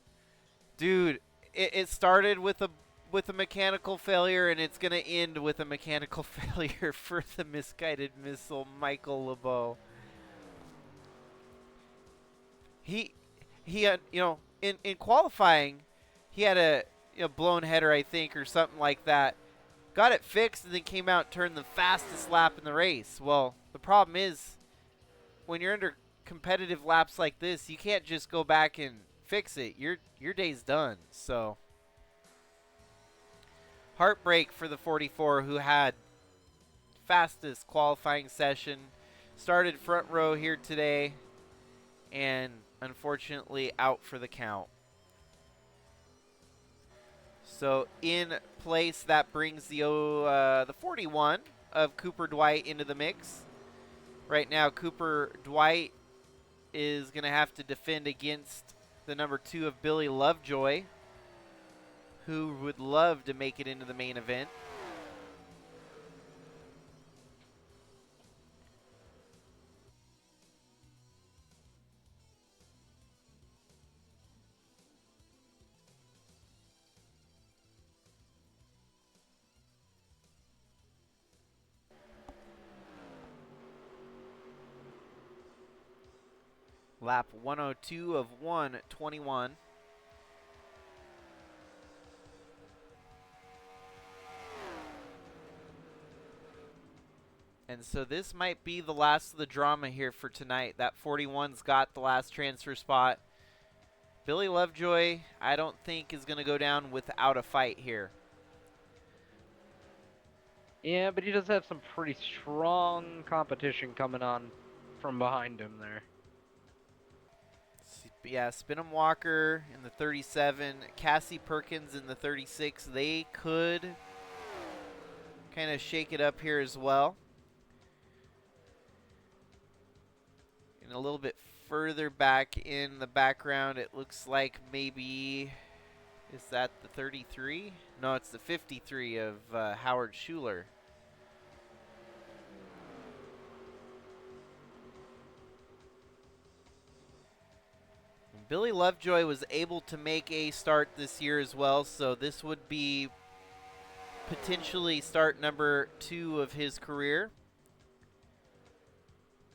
Dude, it started with with a mechanical failure, and it's going to end with a mechanical failure for the misguided missile, Michael LeBeau. He had, in qualifying, he had a blown header, I think, or something like that. Got it fixed and then came out and turned the fastest lap in the race. Well, the problem is when you're under competitive laps like this, you can't just go back and fix it. Your day's done. So heartbreak for the 44 who had fastest qualifying session. Started front row here today and unfortunately out for the count. So in place, that brings the 41 of Cooper Dwight into the mix. Right now, Cooper Dwight is going to have to defend against the number 2 of Billy Lovejoy, who would love to make it into the main event. Lap 102 of 121. And so this might be the last of the drama here for tonight. That 41's got the last transfer spot. Billy Lovejoy, I don't think, is going to go down without a fight here. Yeah, but he does have some pretty strong competition coming on from behind him there. Yeah, Spinham Walker in the 37, Cassie Perkins in the 36. They could kind of shake it up here as well. And a little bit further back in the background, it looks like maybe, is that the 33? No, it's the 53 of Howard Schuler. Billy Lovejoy was able to make a start this year as well, so this would be potentially start number 2 of his career.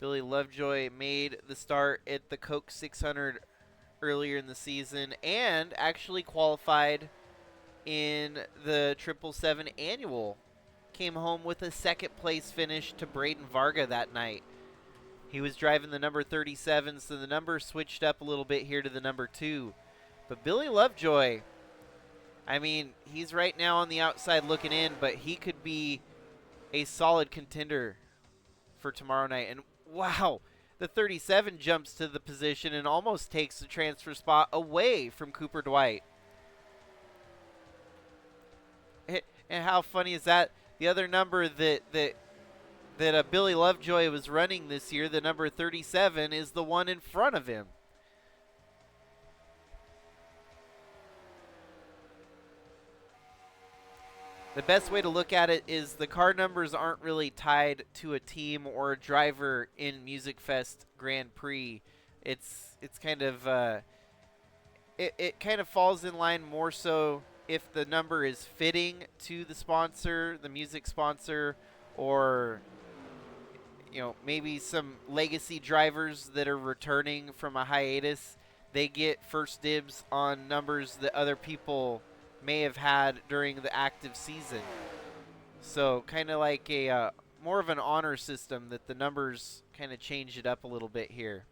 Billy Lovejoy made the start at the Coke 600 earlier in the season and actually qualified in the 777 annual. Came home with a second place finish to Braden Varga that night. He was driving the number 37, so the number switched up a little bit here to the number 2. But Billy Lovejoy, I mean, he's right now on the outside looking in, but he could be a solid contender for tomorrow night. And wow, the 37 jumps to the position and almost takes the transfer spot away from Cooper Dwight. And how funny is that? The other number that Billy Lovejoy was running this year, the number 37, is the one in front of him. The best way to look at it is the car numbers aren't really tied to a team or a driver in MusicFest Grand Prix. It's kind of it kind of falls in line more so if the number is fitting to the sponsor, the music sponsor, or maybe some legacy drivers that are returning from a hiatus. They get first dibs on numbers that other people may have had during the active season. So kind of like a more of an honor system that the numbers kind of change it up a little bit here.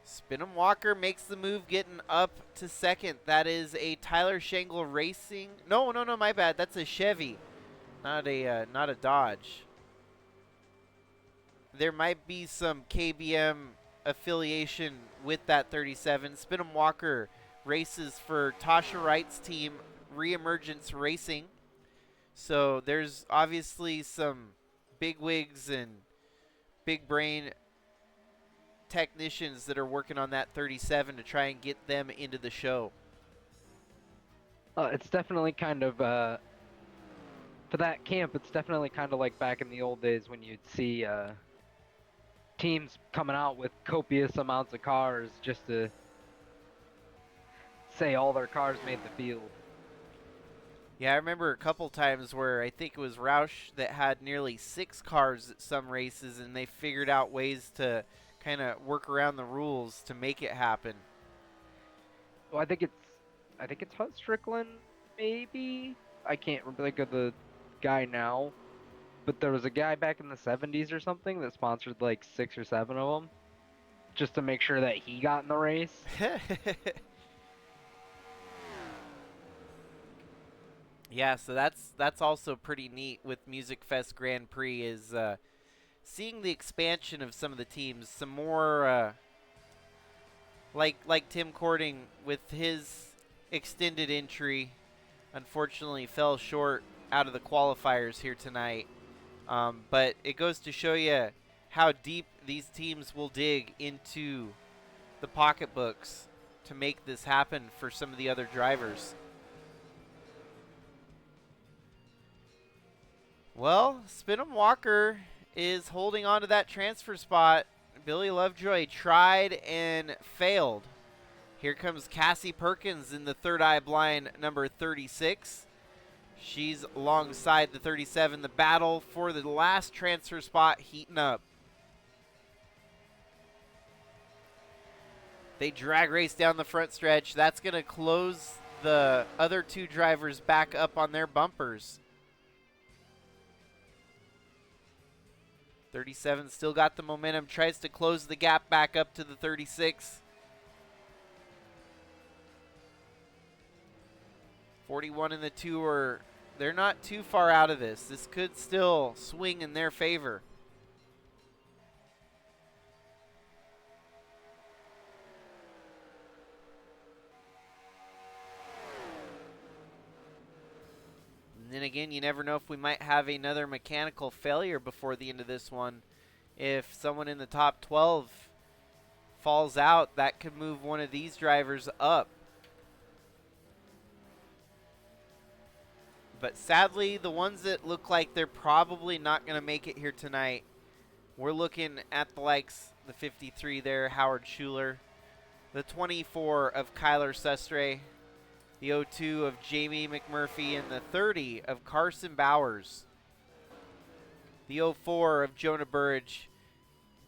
Spinham Walker makes the move, getting up to second. That is a Tyler Shangle Racing. No, my bad. That's a Chevy, not a Dodge. There might be some KBM affiliation with that 37. Spinham Walker races for Tasha Wright's team, Reemergence Racing. So there's obviously some bigwigs and big brain technicians that are working on that 37 to try and get them into the show. It's definitely kind of for that camp. It's definitely kind of like back in the old days when you'd see teams coming out with copious amounts of cars just to say all their cars made the field. Yeah, I remember a couple times where I think it was Roush that had nearly 6 cars at some races, and they figured out ways to kind of work around the rules to make it happen. Well, I think it's Hut Strickland, maybe. I can't think of the guy now, but there was a guy back in the 70s or something that sponsored like 6 or 7 of them, just to make sure that he got in the race. Yeah, so that's also pretty neat with MusicFest Grand Prix is seeing the expansion of some of the teams. Some more like Tim Cording with his extended entry, unfortunately fell short out of the qualifiers here tonight. But it goes to show you how deep these teams will dig into the pocketbooks to make this happen for some of the other drivers. Well, Spinham Walker is holding on to that transfer spot. Billy Lovejoy tried and failed. Here comes Cassie Perkins in the third eye blind, number 36. She's alongside the 37. The battle for the last transfer spot heating up. They drag race down the front stretch. That's going to close the other 2 drivers back up on their bumpers. 37 still got the momentum, tries to close the gap back up to the 36. 41 and the 2 are, they're not too far out of this. This could still swing in their favor. And then again, you never know if we might have another mechanical failure before the end of this one. If someone in the top 12 falls out, that could move one of these drivers up. But sadly, the ones that look like they're probably not going to make it here tonight, we're looking at the likes, the 53 there, Howard Schuler, the 24 of Kyler Sestre, the 02 of Jamie McMurphy, and the 30 of Carson Bowers. The 04 of Jonah Burridge.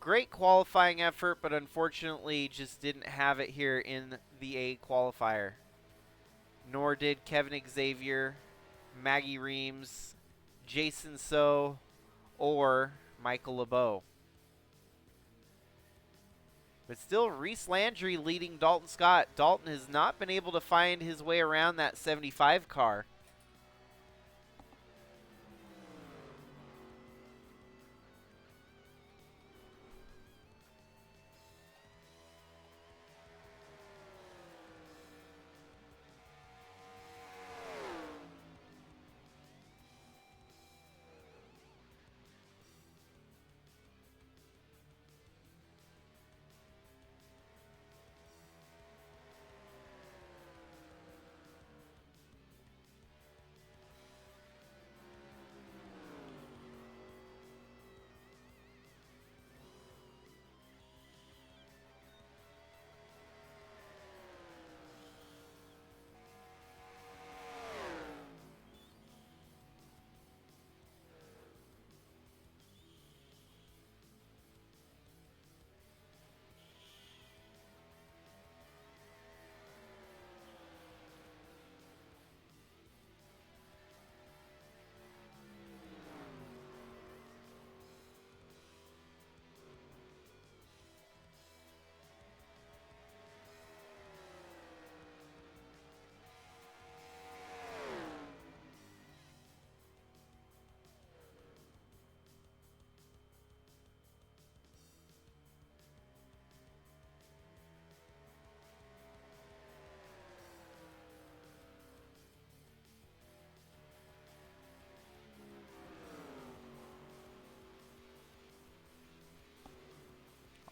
Great qualifying effort, but unfortunately just didn't have it here in the A qualifier. Nor did Kevin Xavier, Maggie Reams, Jason So, or Michael LeBeau. But still, Reese Landry leading Dalton Scott. Dalton has not been able to find his way around that 75 car.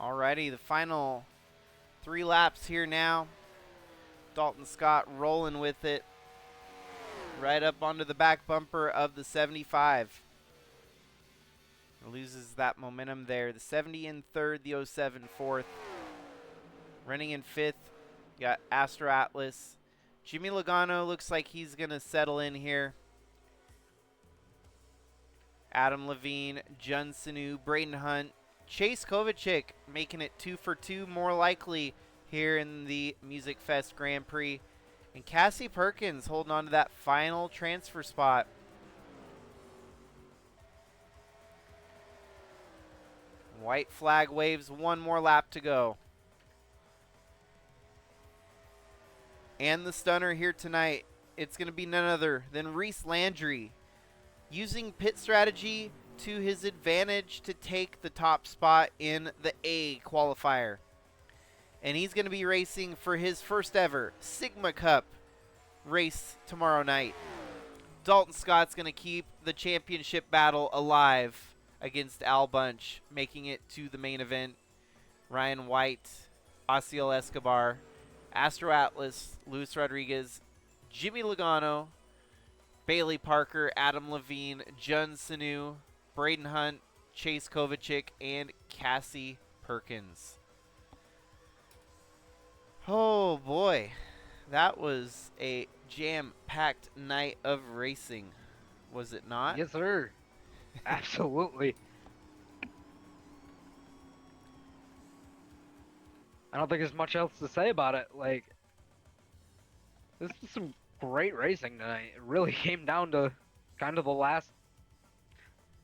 Alrighty, the final 3 laps here now. Dalton Scott rolling with it. Right up onto the back bumper of the 75. Loses that momentum there. The 70 in third, the 07 fourth. Running in fifth, you got Astro Atlas. Jimmy Logano looks like he's going to settle in here. Adam Levine, Jun Sanu, Braden Hunt, Chase Kovacic making it 2 for 2 more likely here in the MusicFest Grand Prix. And Cassie Perkins holding on to that final transfer spot. White flag waves, one more lap to go. And the stunner here tonight, it's going to be none other than Reese Landry, using pit strategy to his advantage to take the top spot in the A qualifier. And he's going to be racing for his first ever Sigma Cup race tomorrow night. Dalton Scott's going to keep the championship battle alive against Al Bunch, making it to the main event. Ryan White, Asiel Escobar, Astro Atlas, Luis Rodriguez, Jimmy Logano, Bailey Parker, Adam Levine, Jun Sanu, Braden Hunt, Chase Kovacic, and Cassie Perkins. Oh boy, that was a jam-packed night of racing, was it not? Yes, sir. Absolutely. I don't think there's much else to say about it. Like, this is some great racing tonight. It really came down to kind of the last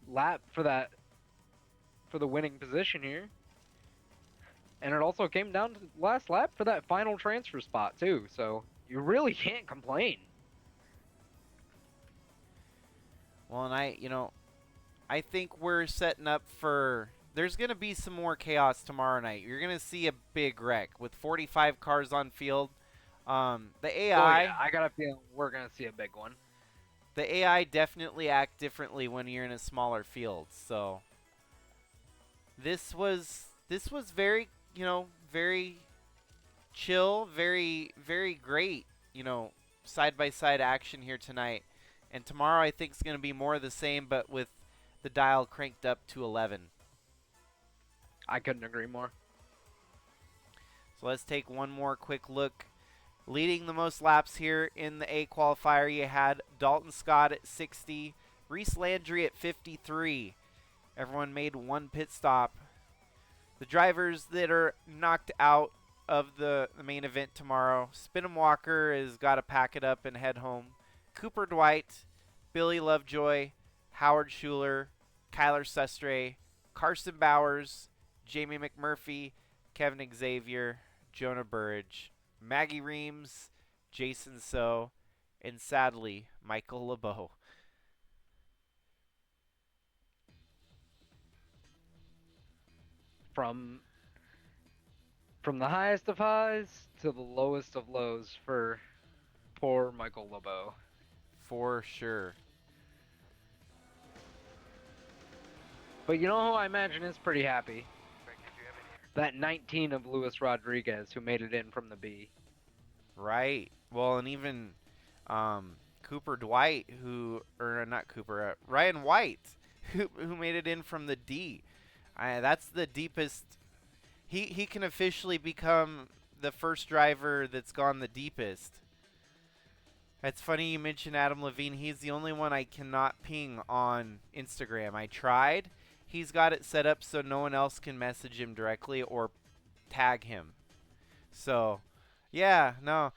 lap for the winning position here. And it also came down to the last lap for that final transfer spot too. So you really can't complain. Well, and I think we're setting up for. There's going to be some more chaos tomorrow night. You're going to see a big wreck with 45 cars on field. The AI. Oh, yeah, I got a feeling we're gonna see a big one. The AI definitely act differently when you're in a smaller field. So this was very very chill, very great side by side action here tonight. And tomorrow I think is going to be more of the same, but with the dial cranked up to 11. I couldn't agree more. So let's take one more quick look. Leading the most laps here in the A qualifier, you had Dalton Scott at 60, Reese Landry at 53. Everyone made one pit stop. The drivers that are knocked out of the main event tomorrow, Spin'em Walker has got to pack it up and head home. Cooper Dwight, Billy Lovejoy, Howard Schuler, Kyler Sestre, Carson Bowers, Jamie McMurphy, Kevin Xavier, Jonah Burridge, Maggie Reams, Jason So, and sadly, Michael LeBeau. From the highest of highs to the lowest of lows for poor Michael LeBeau. For sure. But you know who I imagine is pretty happy? That 19 of Luis Rodriguez who made it in from the B. Right. Well, and even Cooper Dwight, Ryan White, who made it in from the D. That's the deepest. He can officially become the first driver that's gone the deepest. It's funny you mentioned Adam Levine. He's the only one I cannot ping on Instagram. I tried. He's got it set up so no one else can message him directly or tag him. So, yeah, no.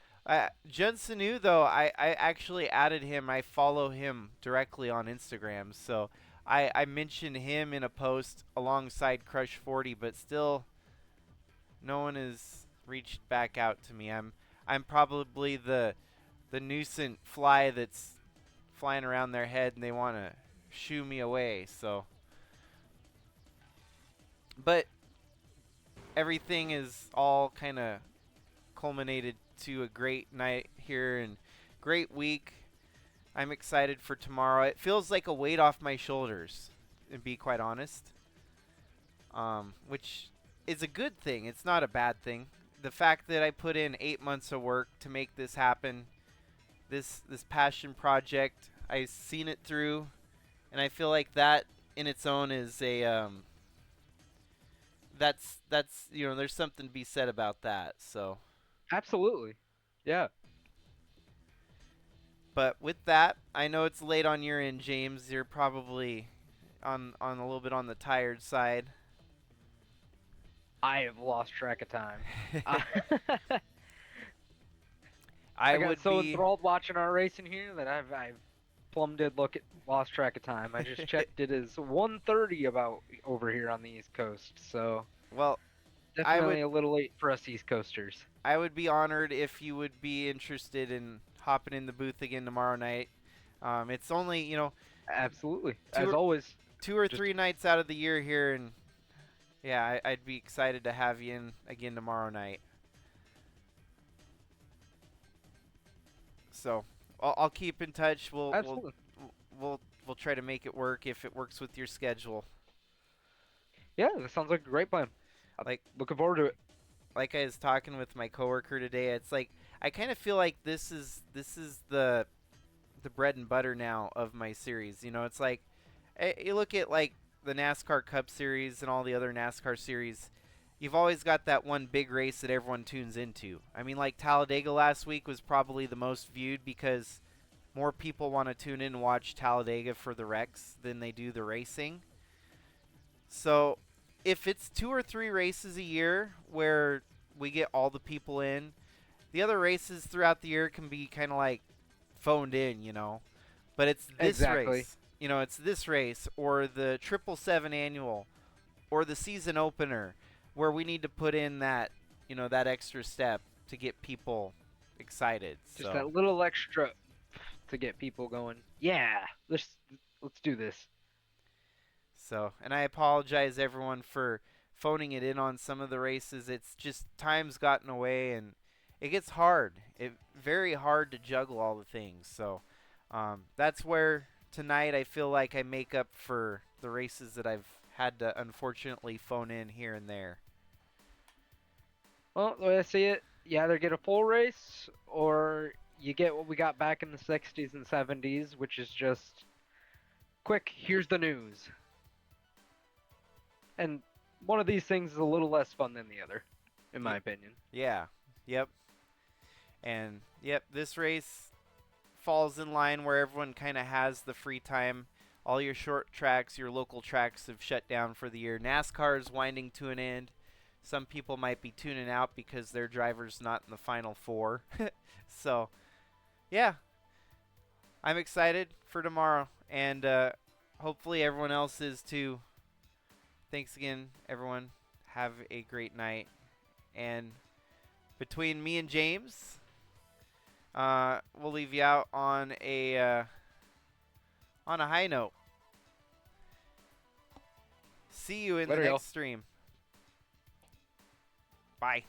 Jun Sanu, though, I actually added him. I follow him directly on Instagram. So I mentioned him in a post alongside Crush 40, but still no one has reached back out to me. I'm probably the nuisance fly that's flying around their head and they want to shoo me away. So, but everything is all kind of culminated to a great night here and great week. I'm excited for tomorrow. It feels like a weight off my shoulders, to be quite honest, which is a good thing. It's not a bad thing. The fact that I put in 8 months of work to make this happen, this passion project, I've seen it through, and I feel like that in its own is a that's there's something to be said about that. So Absolutely. Yeah. But with that, I know it's late on your end, James. You're probably on a little bit on the tired side. I have lost track of time. I I got would so be. enthralled watching our racing here that I've plumb lost track of time. I just checked it is 1:30 about over here on the East Coast, so Well, I would definitely a little late for us East Coasters. I would be honored if you would be interested in hopping in the booth again tomorrow night. It's only Absolutely, two as or, always. two or Just three nights out of the year here, and yeah, I'd be excited to have you in again tomorrow night. So I'll keep in touch. absolutely. We'll try to make it work if it works with your schedule. Yeah, that sounds like a great plan. Like Looking forward to it. like I was talking with my coworker today, it's like I kind of feel like this is the bread and butter now of my series. It's like you look at like the NASCAR Cup Series and all the other NASCAR series. You've always got that one big race that everyone tunes into. I mean, like Talladega last week was probably the most viewed because more people want to tune in and watch Talladega for the wrecks than they do the racing. So, if it's 2 or 3 races a year where we get all the people in, the other races throughout the year can be kind of like phoned in. But it's this Exactly. race. It's this race or the 777 annual or the season opener where we need to put in that extra step to get people excited. Just So, that little extra to get people going. Yeah, let's do this. and I apologize everyone for phoning it in on some of the races. It's just time's gotten away and it gets hard. It very hard to juggle all the things. So that's where tonight I feel like I make up for the races that I've had to unfortunately phone in here and there. Well, the way I see it, you either get a full race or you get what we got back in the 60s and 70s, which is just quick, here's the news. And one of these things is a little less fun than the other, in my opinion. Yeah. Yep. And yep, this race falls in line where everyone kind of has the free time. All your short tracks, your local tracks have shut down for the year. NASCAR is winding to an end. Some people might be tuning out because their driver's not in the final 4. So, yeah, I'm excited for tomorrow, and hopefully everyone else is too. Thanks again, everyone. Have a great night. And between me and James, we'll leave you out on a high note. See you in Later, the y'all. next stream. Bye.